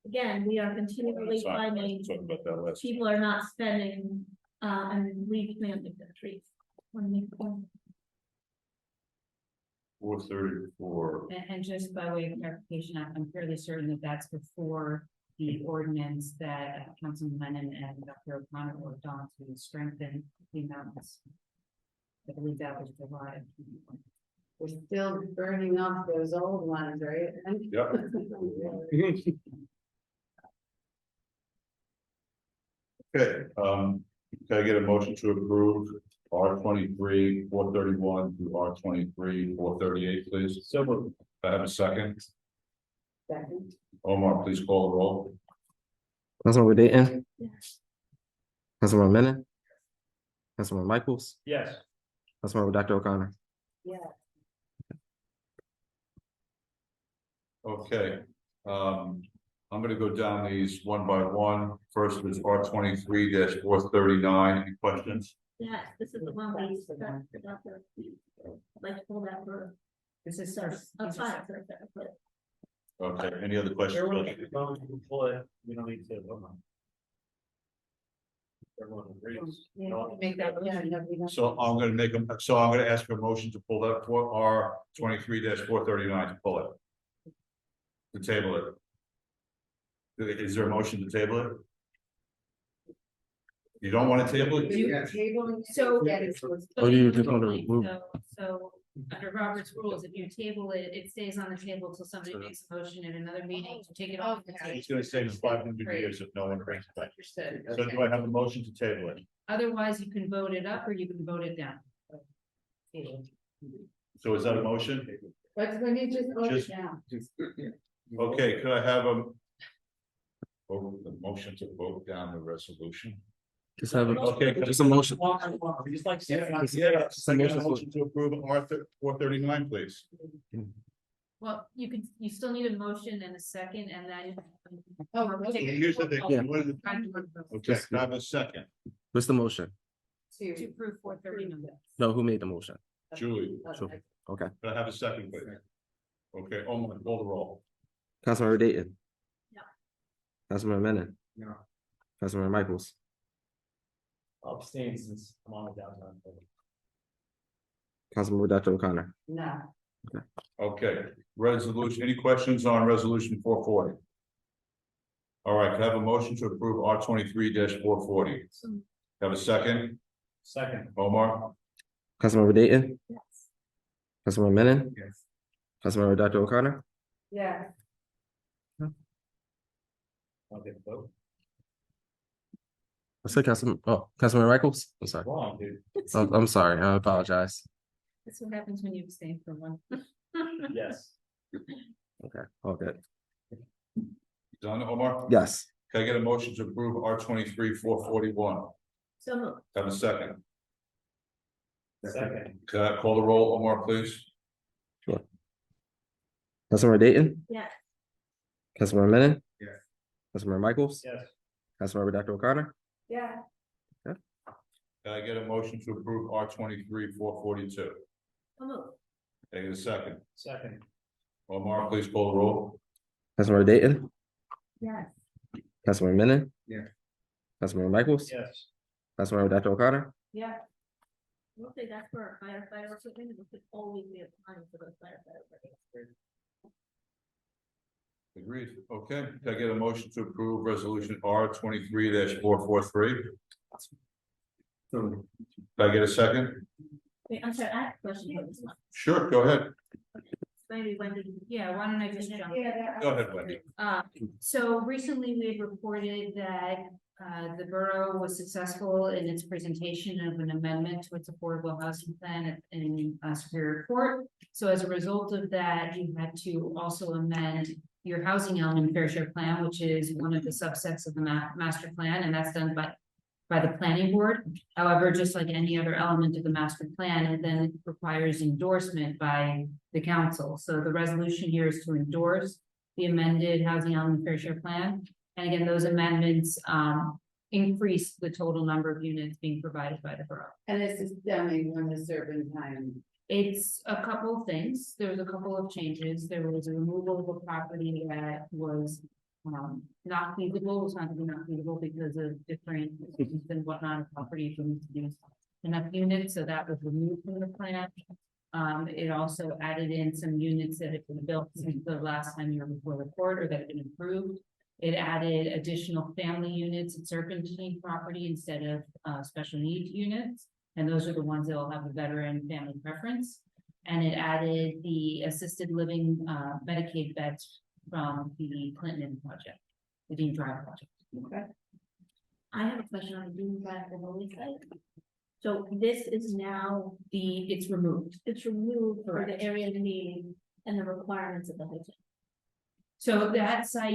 Again, we are continually finding Talk about that last. people are not spending, and replanting their trees. Wanna make a point? 434. And just by way of clarification, I'm fairly certain that that's before the ordinance that Councilman Lennon and Dr. O'Connor worked on to strengthen the mountains. I believe that was July. We're still burning off those old ones, right? Yep. Okay, can I get a motion to approve R 23-431 to R 23-438, please? So moved. I have a second. Second. Omar, please call the roll. Councilmember Dayton, Yes. Councilmember Menon, Councilmember Michaels, Yes. Councilmember Dr. O'Connor. Yeah. Okay, I'm gonna go down these one by one. First is R 23-439. Any questions? Yes, this is the one we discussed about the, like, pull that for. This is So, first. a these are fire, separate. but Okay, any other questions? Everyone, pull it, we don't need to vote on. Everyone agrees. Make that, yeah, no, we don't. So I'm gonna ask for a motion to pull that for R 23-439 to pull it. To table it. Is there a motion to table it? You don't want to table it? So. Oh, you just want to remove- So, under Robert's rules, if you table it, it stays on the table until somebody makes a motion at another meeting to take it off the table. It's gonna save us 500 years if no one brings it back. Understood. So do I have a motion to table it? Otherwise, you can vote it up or you can vote it down. So is that a motion? But when you just vote Just- it down. Okay, could I have a motion to vote down the resolution? Just have a, Okay, just a motion. We just like. Yeah, can I get a motion to approve R 439, please. Well, you still need a motion and a second and then. Oh, Usually they- Yeah. Okay, can I have a second? What's the motion? To approve 439. No, who made the motion? Julie, Sure. Okay, can I have a second, please? Okay, Omar, call the roll. Councilmember Dayton. No. Councilmember Menon, No. Councilmember Michaels, I'll abstain since I'm on the downtown. Councilmember Dr. O'Connor. No. Okay, resolution, any questions on resolution 440? All right, can I have a motion to approve R 23-440? Have a second, Second. Omar? Councilmember Dayton, yes. Councilmember Menon, Yes. Councilmember Dr. O'Connor, Yeah. I'll get the vote. I said Councilmember Michaels, I'm sorry. Wrong, dude. Oh, I'm sorry, I apologize. That's what happens when you abstain from one. Yes. Okay, all good. Done, Omar? Yes, Can I get a motion to approve R 23-441? So moved. Have a second. Second. Can I call the roll, Omar, please? Councilmember Dayton, Yes. Councilmember Menon, Yes. Councilmember Michaels, Yes. Councilmember Dr. O'Connor, Yeah. Can I get a motion to approve R 23-442? So moved. Can I get a second? Second. Omar, please call the roll. Councilmember Dayton, Yes. Councilmember Menon, Yeah. Councilmember Michaels, Yes. Councilmember Dr. O'Connor, Yeah. We'll say that's for our firefighter equipment, we could always be applying for those firefighter equipment. Agreed. Okay, can I get a motion to approve resolution R 23-443? So, Can I get a second? Wait, I'm sorry, I have a question for this one. Sure, go ahead. Maybe Wendy. Yeah, why don't I just jump? Go ahead, Wendy. So recently we had reported that the borough was successful in its presentation of an amendment to its affordable housing plan in Superior Court. So as a result of that, you had to also amend your housing element fair share plan, which is one of the subsets of the master plan, and that's done by the planning board. However, just like any other element of the master plan, it then requires endorsement by the council. So the resolution here is to endorse the amended housing element fair share plan. And again, those amendments increase the total number of units being provided by the borough. And this is stemming from the certain time. It's a couple of things. There was a couple of changes. There was a removal of a property that was not feasible. It was not feasible because of different issues and whatnot of property for me to use enough units, so that was removed from the plan. It also added in some units that had been built since the last time you were before the court or that had been approved. It added additional family units at Serpentine property instead of special needs units. And those are the ones that will have a veteran family preference. And it added the assisted living Medicaid beds from the Clinton project, the Dean Drive project. Okay. I have a question on the Dean Drive and Lily site. So this is now, It's removed. it's removed for the Correct. area need and the requirements of the hotel. So that site,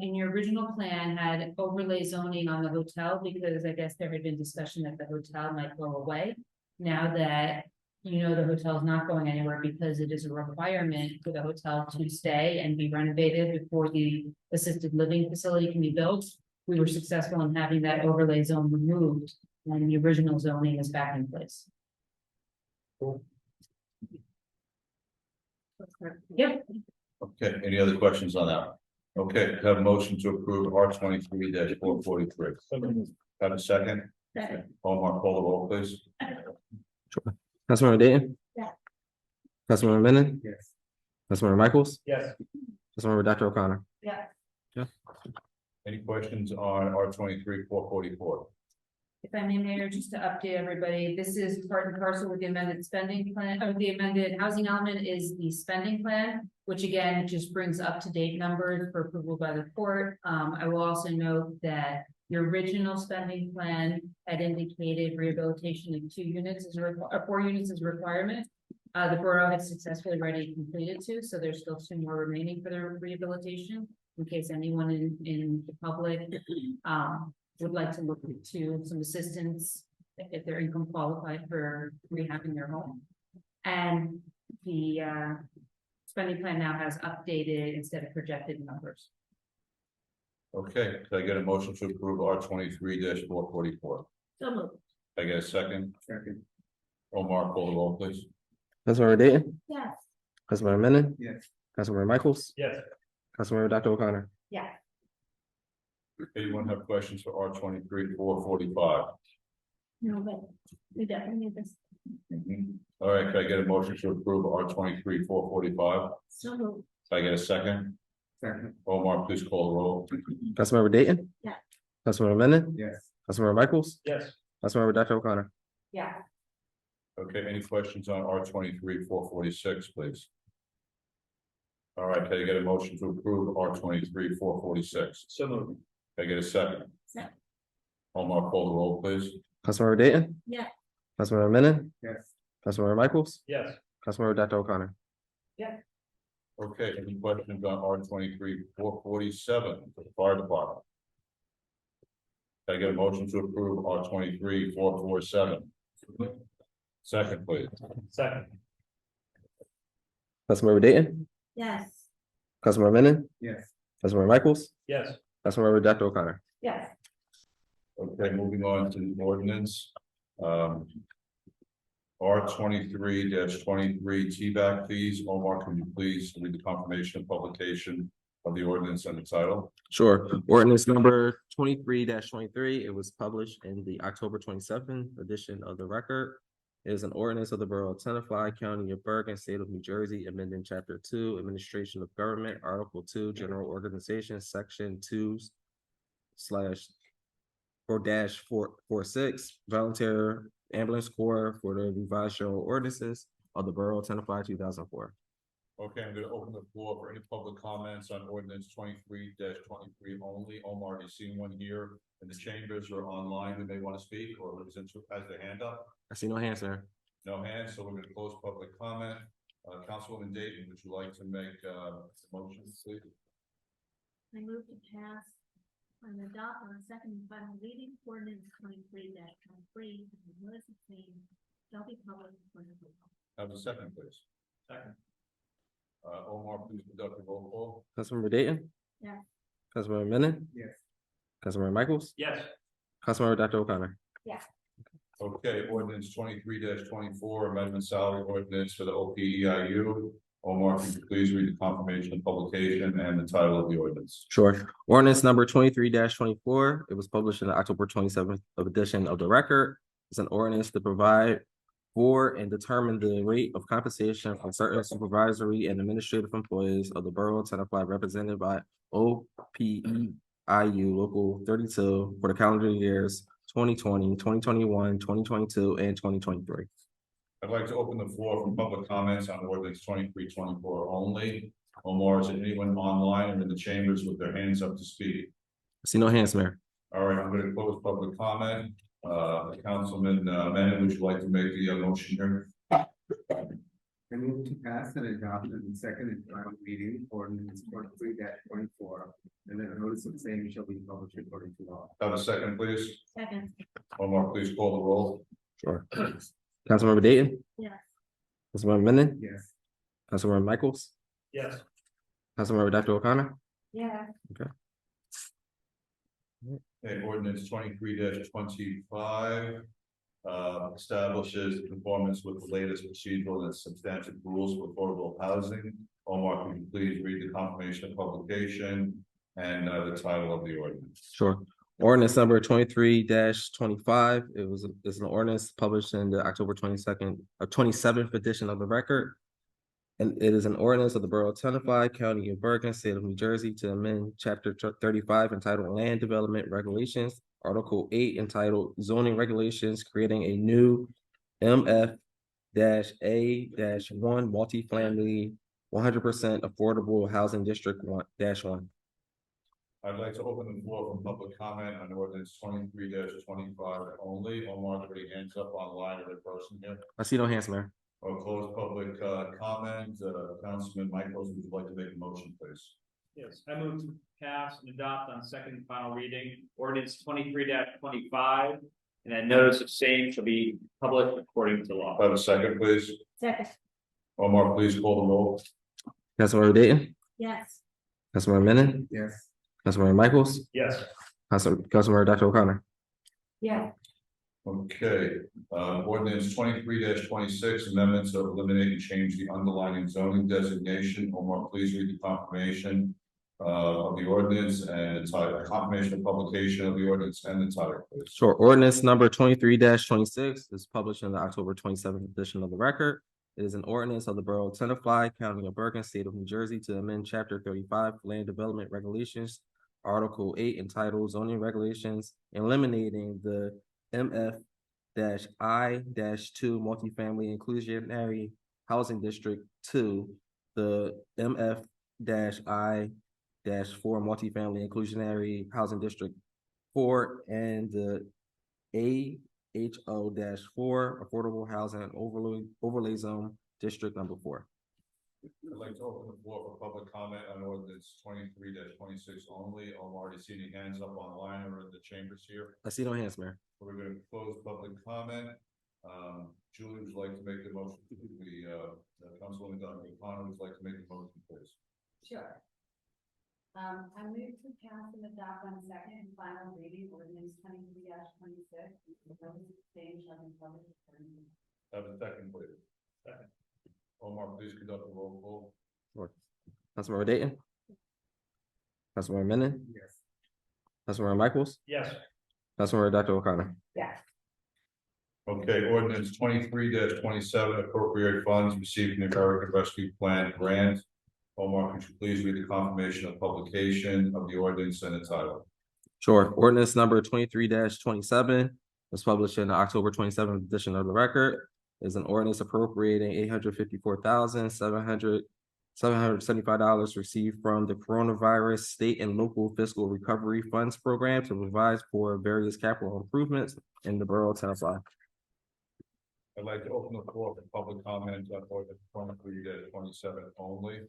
in your original plan had overlay zoning on the hotel because I guess there had been discussion that the hotel might go away. Now that you know the hotel is not going anywhere because it is a requirement for the hotel to stay and be renovated before the assisted living facility can be built. We were successful in having that overlay zone removed and the original zoning is back in place. Yep. Okay, any other questions on that? Okay, have a motion to approve R 23-443. Have a second? Second. Omar, call the roll, please. Councilmember Dayton? Yeah. Councilmember Menon? yes. Councilmember Michaels? Yes. Councilmember Dr. O'Connor? Any questions on R 23-444? If I may, Mayor, just to update everybody, this is part and parcel with the amended spending plan, or the amended housing element is the spending plan, which again, just brings up-to-date numbers for approval by the court. I will also note that your original spending plan had indicated rehabilitation of 2 units as a 4 units as a requirement. The borough has successfully already completed 2, so there's still 2 more remaining for their rehabilitation, in case anyone in the public would like to look to some assistance if they're income qualified for rehabbing their home. And the spending plan now has updated instead of projected numbers. Okay, can I get a motion to approve R 23-444? So moved. I get a second? Second, Omar, call the roll, please. Councilmember Dayton? Yes. Councilmember Menon? yes. Councilmember Michaels? Yes. Councilmember Dr. O'Connor? Yeah. Anyone have questions for R 23-445? No, but we definitely need this. All right, can I get a motion to approve R 23-445? So moved. Can I get a second? Second, Omar, please call the roll. Councilmember Dayton? Yeah. Councilmember Menon? yes. Councilmember Michaels? Yes. Councilmember Dr. O'Connor? Yeah. Okay, any questions on R 23-446, please? All right, can I get a motion to approve R 23-446? So moved. Can I get a second? Second. Omar, call the roll, please. Councilmember Dayton? Yeah. Councilmember Menon? Yes. Councilmember Michaels? Yes. Councilmember Dr. O'Connor? Okay, any questions on R 23-447 for the fire department? Can I get a motion to approve R 23-447? Second, please. Second. Councilmember Dayton? Yes. Councilmember Menon? Yes. Councilmember Michaels? Yes. Councilmember Dr. O'Connor? Yes. Okay, moving on to the ordinance. R 23-23 TBAC fees. Omar, can you please read the confirmation of publication of the ordinance and the title? Sure. Ordinance number 23-23. It was published in the October 27th edition of the record. It is an ordinance of the Borough of Tenafly, County of Bergen, State of New Jersey, amending Chapter 2, Administration of Government, Article 2, General Organization, Section 2 slash 4-446, Volunteer Ambulance Corps for the revised general ordinances of the Borough of Tenafly, 2004. Okay, I'm gonna open the floor for any public comments on ordinance 23-23 only. Omar, have you seen one here in the chambers or online who may want to speak or has their hand up? I see no hands, sir. No hands, so we're gonna close public comment. Councilwoman Dayton, would you like to make a motion, please? I move to pass and adopt on second and final reading ordinance 23-23, and the notice of same shall be published for the approval. Have a second, please. Second. Omar, please conduct the roll call. Councilmember Dayton? Yes. Councilmember Menon? Yes. Councilmember Michaels? Yes. Councilmember Dr. O'Connor? Okay, ordinance 23-24, amendment salary ordinance for the OPEIU. Omar, if you could please read the confirmation of publication and the title of the ordinance. Sure. Ordinance number 23-24. It was published in the October 27th edition of the record. It's an ordinance to provide for and determine the rate of compensation for certain supervisory and administrative employees of the Borough of Tenafly represented by OPEIU Local 32 for the calendar years 2020, 2021, 2022, and 2023. I'd like to open the floor for public comments on ordinance 23-24 only. Omar, is there anyone online or in the chambers with their hands up to speak? I see no hands, Mayor. All right, I'm going to close public comment. Councilman Menon, would you like to make the motion here? I move to pass and adopt in second and final reading ordinance 23-24, and then a notice of same shall be published according to law. Have a second, please. Second. Omar, please call the roll. Sure. Councilmember Dayton? Yes. Councilmember Menon? Yes. Councilmember Michaels? Yes. Councilmember Dr. O'Connor? Yeah. Okay, ordinance 23-25 establishes conformance with the latest procedural and substantive rules for affordable housing. Omar, can you please read the confirmation of publication and the title of the ordinance? Sure. Ordinance number 23-25. It's an ordinance published in the October 27th edition of the record. And it is an ordinance of the Borough of Tenafly, County of Bergen, State of New Jersey, to amend Chapter 35 entitled Land Development Regulations, Article 8 entitled Zoning Regulations, creating a new MF-A-1 multifamily 100% affordable housing district 1-1. I'd like to open the floor for public comment on ordinance 23-25 only. Omar, put your hands up online or in person here. I see no hands, Mayor. Or close public comment. Councilman Michaels, would you like to make a motion, please? Yes, I move to pass and adopt on second and final reading ordinance 23-25, and then notice of same shall be published according to law. Have a second, please. Second. Omar, please call the roll. Councilmember Dayton? Yes. Councilmember Menon? Yes. Councilmember Michaels? Yes. Councilmember Dr. O'Connor? Yeah. Okay, ordinance 23-26, amendments to eliminate and change the underlying zoning designation. Omar, please read the confirmation of the ordinance and the title, confirmation of publication of the ordinance and the title, please. Sure. Ordinance number 23-26 is published in the October 27th edition of the record. It is an ordinance of the Borough of Tenafly, County of Bergen, State of New Jersey, to amend Chapter 35 Land Development Regulations, Article 8 entitled Zoning Regulations, eliminating the MF-I-2 multifamily inclusionary housing district 2, the MF-I-4 multifamily inclusionary housing district 4, and the AHO-4 affordable housing overlay zone district number 4. I'd like to open the floor for public comment on ordinance 23-26 only. Omar, do you see any hands up online or in the chambers here? I see no hands, Mayor. We're going to close public comment. Julie would like to make the motion. Councilwoman Dr. O'Connor would like to make the motion, please. Sure. I move to pass and adopt on second and final reading ordinance 23-26. Same shall be published according to law. Have a second, please. Second. Omar, please conduct the roll call. Sure. Councilmember Dayton? Councilmember Menon? Yes. Councilmember Michaels? Yes. Councilmember Dr. O'Connor? Yes. Okay, ordinance 23-27, appropriate funds received from the American Rescue Plan grant. Omar, could you please read the confirmation of publication of the ordinance and its title? Sure. Ordinance number 23-27 was published in the October 27th edition of the record. Is an ordinance appropriating $775 received from the Coronavirus State and Local Fiscal Recovery Funds Program to provide for various capital improvements in the borough of Tenafly. I'd like to open the floor for public comment on ordinance 23-27 only.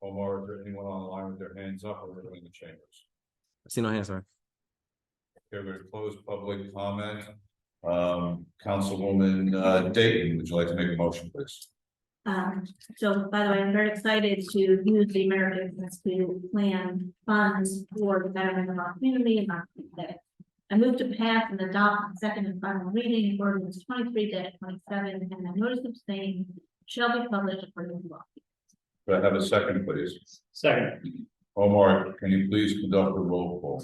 Omar, is there anyone on the line with their hands up or in the chambers? I see no hands, sir. Okay, we're going to close public comment. Councilwoman Dayton, would you like to make a motion, please? So by the way, I'm very excited to use the American Rescue Plan funds for the betterment of our community and our community. I move to pass and adopt on second and final reading ordinance 23-27, and the notice of same shall be published according to law. Do I have a second, please? Second. Omar, can you please conduct the roll call?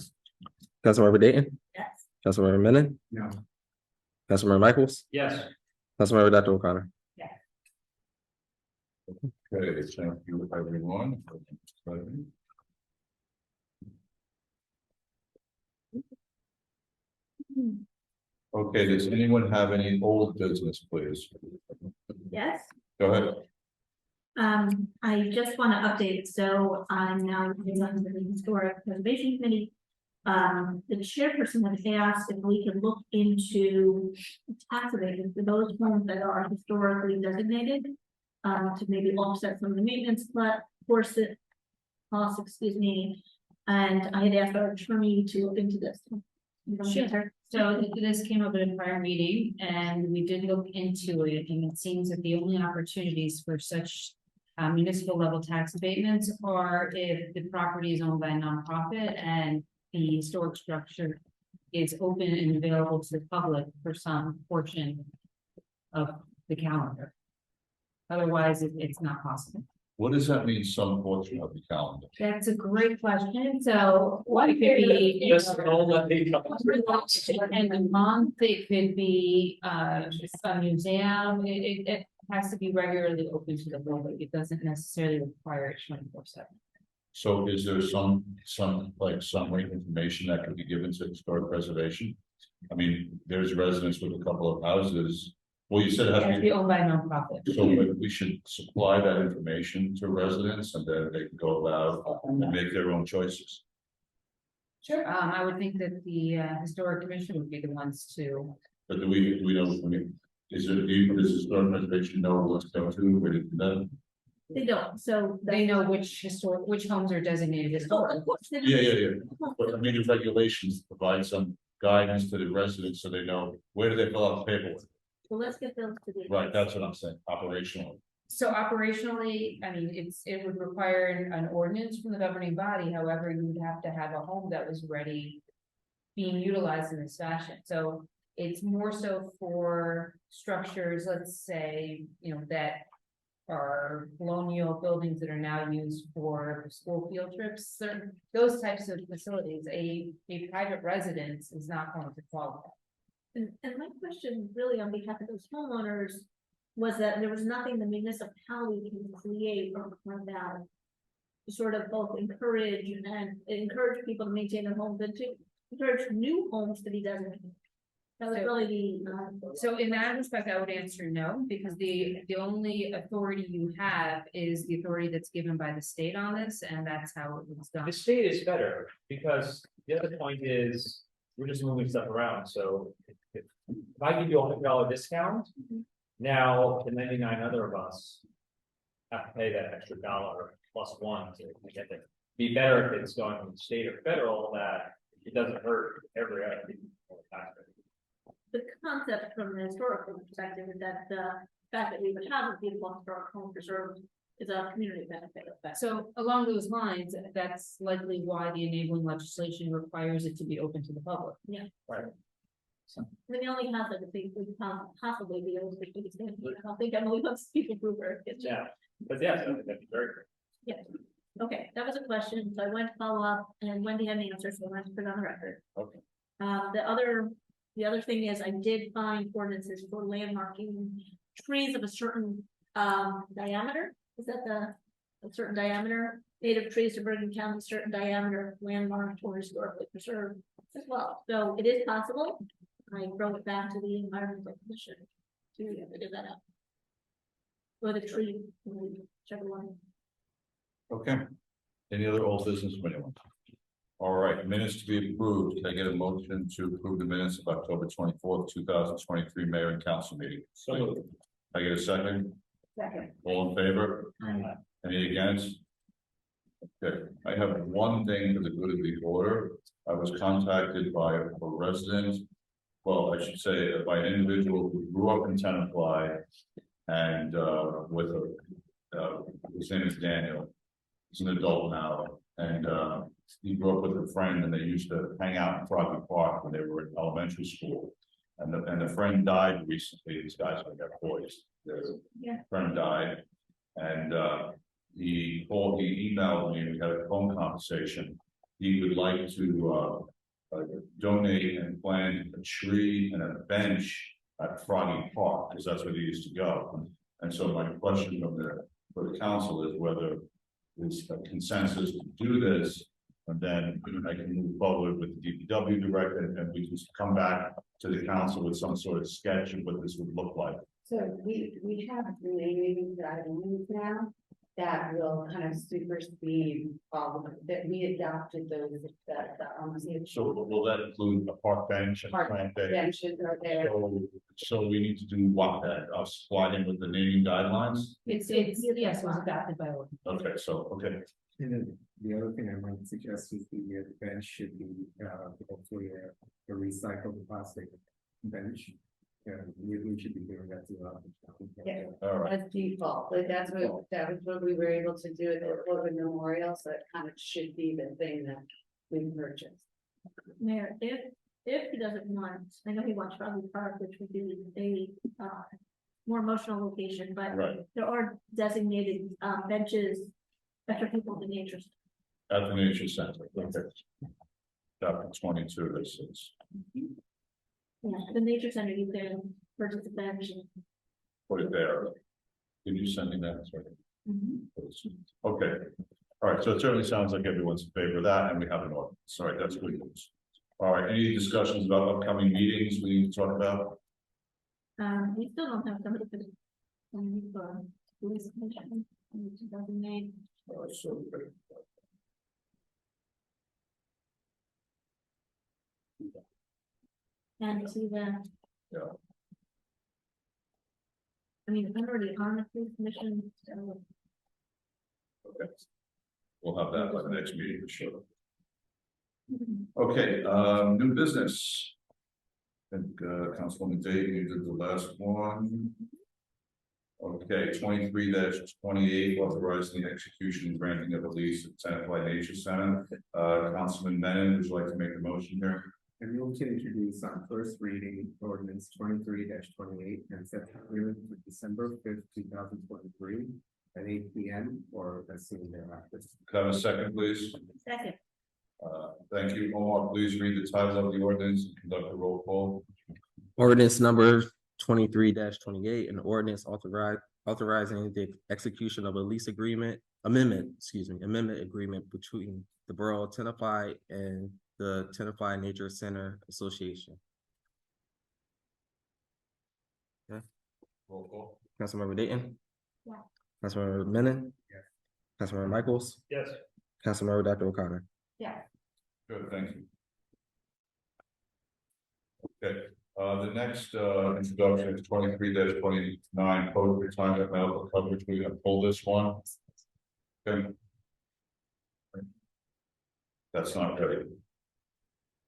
Councilmember Dayton, Yes. Councilmember Menon, No. Councilmember Michaels, Yes. Councilmember Dr. O'Connor. Okay, thank you, everyone. Okay, does anyone have any old business, please? Yes. Go ahead. I just want to update, so I'm now on the Historic Preservation Committee. The chairperson has asked if we can look into tax abatements for those homes that are historically designated. To maybe offset some of the maintenance, but course costs, excuse me. And I had asked our attorney to look into this. Sure. So this came up at a prior meeting and we did look into it, and it seems that the only opportunities for such municipal level tax abatements are if the property is owned by a nonprofit and the historic structure is open and available to the public for some portion of the calendar. Otherwise, it's not possible. What does that mean, some portion of the calendar? That's a great question. So what it could be. Just all that they come. And the month, it could be just a museum, it has to be regularly open to the public, it doesn't necessarily require it 24/7. So is there some summary information that could be given to historic preservation? I mean, there's residents with a couple of houses. Well, you said it It has has to to be. be owned by a nonprofit. So we should supply that information to residents and then they can go about and make their own choices. Sure. I would think that the historic commission would be the ones to. But do we know, I mean, does historic preservation know what's going to, where to then? They don't, so. They know which homes are designated as Oh, historic. of course. Yeah. But I mean, the regulations provide some guidance to the residents so they know where do they fill out the paperwork. So let's get those to the. Right, that's what I'm saying, operational. So operationally, I mean, it would require an ordinance from the governing body, however, you would have to have a home that was ready. Being utilized in this fashion, so it's more so for structures, let's say, that. Are colonial buildings that are now used for school field trips, certain, those types of facilities, a private residence is not going to qualify. And my question really on behalf of those homeowners was that there was nothing the municipality can create or find out. To sort of both encourage people to maintain their homes and to encourage new homes to be designated. That was really the. So in that respect, I would answer no, because the only authority you have is the authority that's given by the state on this, and that's how it was done. The state is better, because the other point is, we're just moving stuff around, so if I give you a $100 discount. Now, the 99 other of us have to pay that extra dollar plus one to get there. Be better if it's going from the state or federal, that it doesn't hurt every other taxpayer. The concept from the historical perspective is that the fact that we would have a beautiful historic home preserved is a community benefit of that. So along those lines, that's likely why the enabling legislation requires it to be open to the public. Yeah. Right. The only concept that we could possibly be able to do is, I don't think Emily wants to speak approver. Yeah, but yeah, that'd be very great. Yeah, okay, that was a question, so I went to follow up, and Wendy had an answer, so I went to put it on the record. Okay. The other The other thing is I did find ordinances for landmarking trees of a certain diameter. Is that a certain diameter? Native trees to Bergen County, certain diameter, landmarked or historically preserved as well. So it is possible. I throw it back to the environmental commission to figure that out. Or the tree, whichever one. Okay. Any other old business from anyone? All right, minutes to be approved. Can I get a motion to approve the minutes of October 24th, 2023 mayor and council meeting? So moved. Can I get a second? Second. All in favor? Any against? Okay, I have one thing for the good of the order. I was contacted by a resident, well, I should say by an individual who grew up in Tenafly and with a, his name is Daniel. He's an adult now, and he grew up with a friend, and they used to hang out in Froggy Park when they were in elementary school. And the friend died recently. These guys have got boys. Their friend died, and he emailed me, and we had a phone conversation. He would like to donate and plant a tree and a bench at Froggy Park, because that's where they used to go. And so my question for the council is whether there's a consensus to do this, and then I can move forward with the DPW director, and we just come back to the council with some sort of sketch of what this would look like. So we have remaining guidelines now that will kind of supersede all of that we adopted those that So will that include a park bench and Park plant day? benches are there. So we need to do what then? Supply him with the naming guidelines? It's, yes, it was adopted by ordinance. Okay, so, okay, And then the other thing I might suggest is the bench should be, hopefully a recycled plastic bench. We should be doing that throughout. Yeah. all right. As default, like that was what we were able to do at the Logan Memorial, so it kind of should be the thing that we purchased. Mayor, if he doesn't want, I know he wants Froggy Park, which would be a more emotional location, but Right. there are designated benches that are people in nature. At the nature center, okay. Chapter 22, this is, Yeah, the nature center, you can purchase a bench. put it there. Can you send me that? Sorry. Mhm. Okay, all right, so it certainly sounds like everyone's in favor of that, and we have an ordinance. Sorry, that's good news. All right, any discussions about upcoming meetings we need to talk about? We still don't have somebody for the police commission in 2008. All right, so, And see that. Yeah. I mean, I'm already on the police commission, so. okay. We'll have that by the next meeting for sure. Mhm. Okay, new business. I think, Councilwoman Dave, you did the last one. Okay, 23-28, authorizing the execution and granting of a lease at Tenafly Nature Center. Councilman Menon, would you like to make a motion here? And we'll introduce on first reading ordinance 23-28 and set the hearing for December 5th, 2023 at 8 p.m. or as soon thereafter. Could I have a second, please? Second, Thank you. Omar, please read the title of the ordinance and conduct a roll call. Ordinance number 23-28, an ordinance authorizing the execution of a lease amendment agreement between the Borough of Tenafly and the Tenafly Nature Center Association. Roll call. Councilmember Dayton. Yeah. Councilmember Menon. Yes. Councilmember Michaels. Yes. Councilmember Dr. O'Connor. yeah, Good, thank you. Okay, the next introduction is 23-29, post retirement medical coverage. We're gonna pull this one. Okay. That's not ready.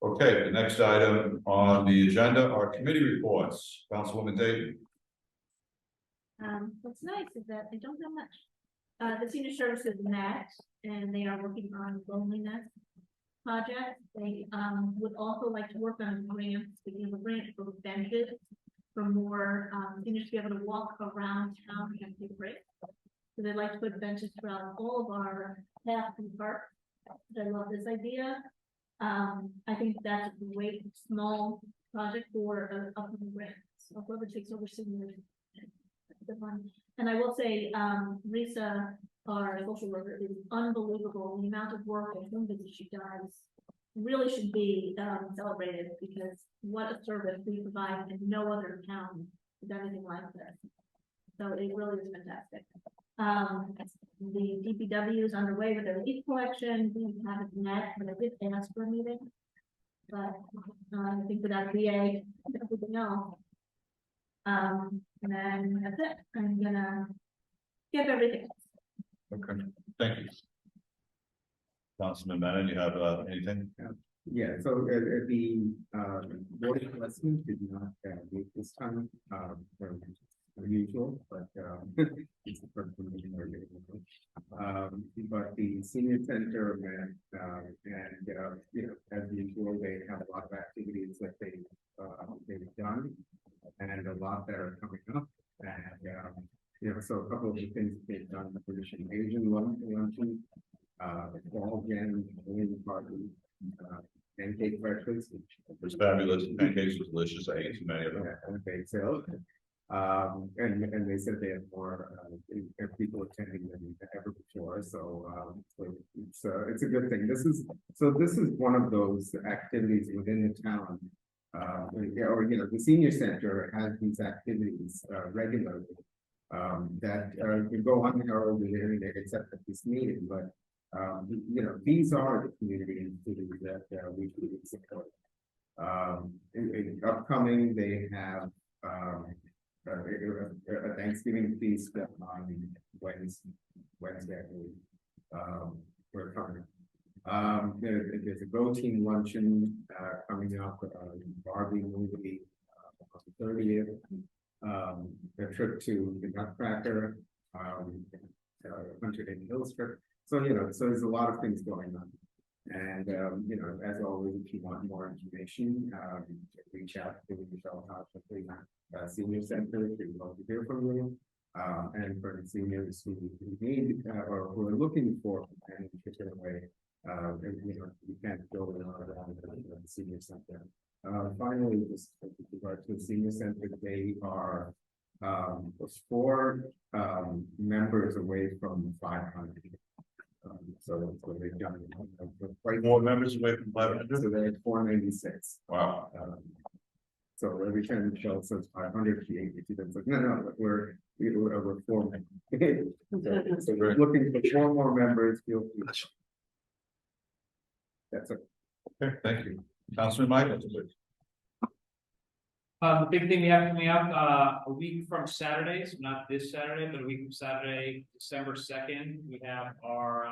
Okay, the next item on the agenda are committee reports. Councilwoman Dayton. what's nice is that I don't have much. The senior services met and they are working on loneliness project. They would also like to work on grants, to give a grant for benches for more seniors to be able to walk around town and take breaks. So they'd like to put benches throughout all of our paths and parks. I love this idea. I think that's a great small project for upcoming grants, so whoever takes over seniors. The fund. And I will say, Risa, our social worker, is unbelievable, the amount of work and home visits she does. Really should be celebrated, because what a service we provide, and no other town does anything like this. So it really is fantastic. The DPW is underway with their leaf collection. We haven't met, but I did ask for a meeting. But I think without VA, everything else. And then that's it. I'm gonna give everything. Okay, thank you. Councilman Menon, you have anything? Yeah, so the board of trustees did not meet this time, very unusual, but it's the first meeting we're getting. But the senior center and you know, as usual, they have a lot of activities that they've done, and a lot that are coming up, and you know, so a couple of the things they've done, the British Asian luncheon, fall jam, party, pancake breakfast. It was fabulous. Pancakes were delicious. I ate too many of them. And bake sale. And they said they had more people attending than ever before. So it's a good thing. This is one of those activities within the town. Or you know, the senior center has these activities regularly that can go unheralded every day except at this meeting, but you know, these are the community activities that we should support. Upcoming, they have a Thanksgiving feast on Wednesday. We're coming. There's a Go Team luncheon coming up. Barbie movie on the 30th. A trip to the Nutcracker. Hunter Hills trip. So, you know, so there's a lot of things going on. And, you know, as always, if you want more information, reach out to Michelle Hodge at the Senior Center. We'd love to hear from you. And for the seniors who need or who are looking for an particular way, you know, you can't go around the Senior Center. Finally, just with regard to the Senior Center, they are 4 members away from 500. So they've done quite More members away from 500. So they're at 496. Wow. So every time Michelle says 500, she does like, no, we're 4 members. So we're looking for 4 more members. Feel free. That's it. Okay, thank you. Councilman Michael, please. The big thing we have coming up, a week from Saturday, so not this Saturday, but a week from Saturday, December 2nd, we have our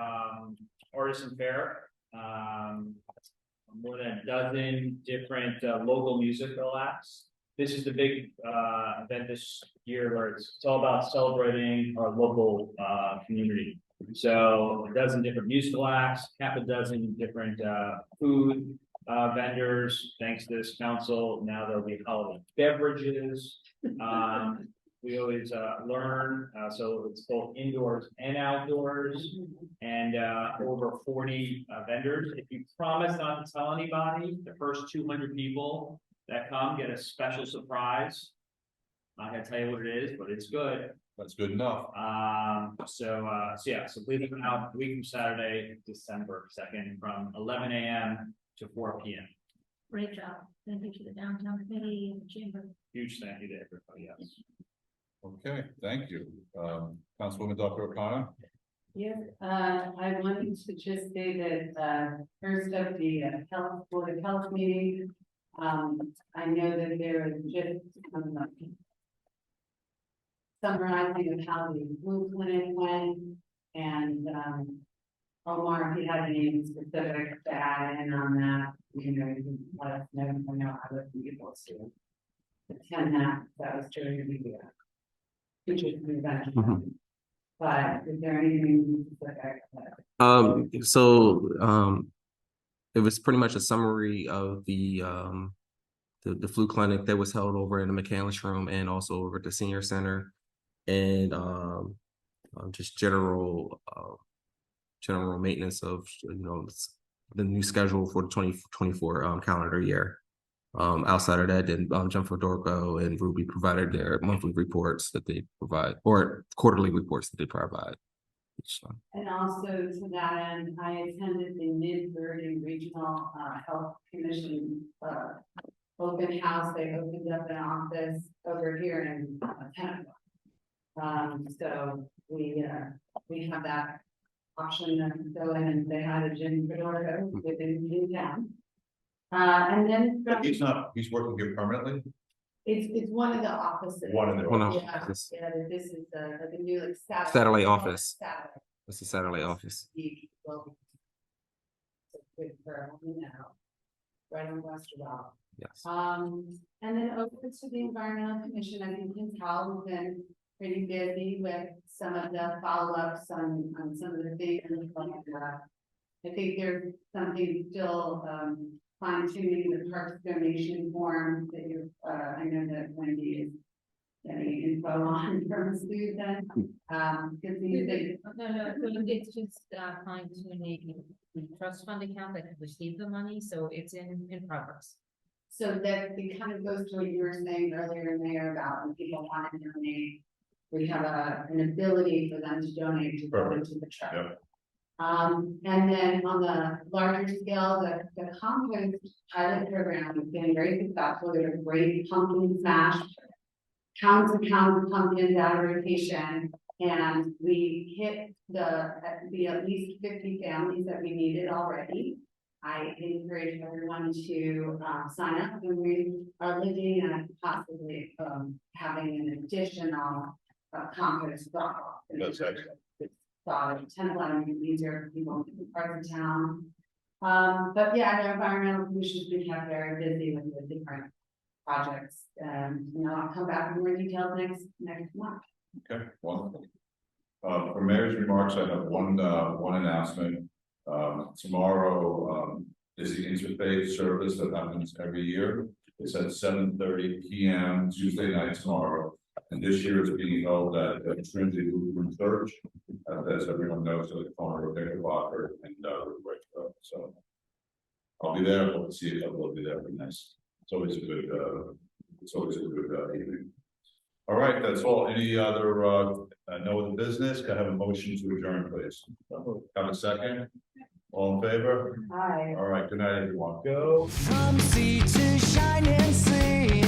artisan fair. More than a dozen different local musical acts. This is the big event this year where it's all about celebrating our local community. So a dozen different musical acts, half a dozen different food vendors. Thanks to this council, now there'll be holiday beverages. We always learn, so it's both indoors and outdoors, and over 40 vendors. If you promise not to tell anybody, the first 200 people that come get a special surprise. I'm not gonna tell you what it is, but it's good. That's good enough. So please come out a week from Saturday, December 2nd, from 11 a.m. to 4 p.m. Great job. Thank you to the downtown committee and the chamber. Huge thank you to everybody else. Okay, thank you. Councilwoman Dr. O'Connor. Yes, I wanted to just say that, first up, the health, Board of Health meeting. I know that there is just summarizing of how the flu clinic went, and Omar, if you have any specifics to add in on that, you know, you can let us know. I know I wasn't able to attend that. That was during the teachers convention. But is there anything specific? It was pretty much a summary of the flu clinic that was held over in the McCandless room and also over at the senior center, and just general maintenance of, you know, the new schedule for the 2024 calendar year. Outside of that, then Jennifer Dorco and Ruby provided their monthly reports that they provide, or quarterly reports that they provide. each time. And also to that end, I attended the Mid-Verde Regional Health Commission open house. They opened up an office over here in Tenafly. So we have that option to go in and say hi to Jim Fedorko within town. And then But he's working here permanently? it's one of the offices. One of the One of- Yeah, office. yeah, this is like a new like Satellite office. Satellite. It's a satellite office. Well, so good for, you know, right on Westerville. Yes. And then over to the Environmental Commission, I think you can tell we've been pretty busy with some of the follow-ups on some of the things. I think there's something still, fine tuning the parks donation form that you, I know that Wendy is getting info on from Susan. Because these things, No, it's just fine tuning the trust fund account that received the money, so it's in progress. so that it kind of goes to what you were saying earlier in there about when people want to donate. We have an ability for them to donate to go into the trust. Yep. And then on the larger scale, the compost pilot program has been very successful. There's a great pumpkin smash. Pounds and pounds of pumpkins out of rotation, and we hit the at least 50 families that we needed already. I encourage everyone to sign up, and we are looking at possibly having an additional compost drop. That's excellent. Thought of 10 easier for people in parts of town. But yeah, the environmental commission's been kept very busy with the different projects, and you know, I'll come back with more details next month. Okay, wonderful. For mayor's remarks, I have one announcement. Tomorrow, is the interfaith service that happens every year. It's at 7:30 p.m. Tuesday night tomorrow. And this year it's being held at Trinity Lutheran Church. As everyone knows, at the corner of Knickerbocker and so I'll be there. Hope to see you. We'll be there. It'll be nice. It's always a good evening. All right, that's all. Any other no other business? Can I have a motion to adjourn, please? Have a second? All in favor? Hi. All right, good night, everyone. Go. From sea to shining sea.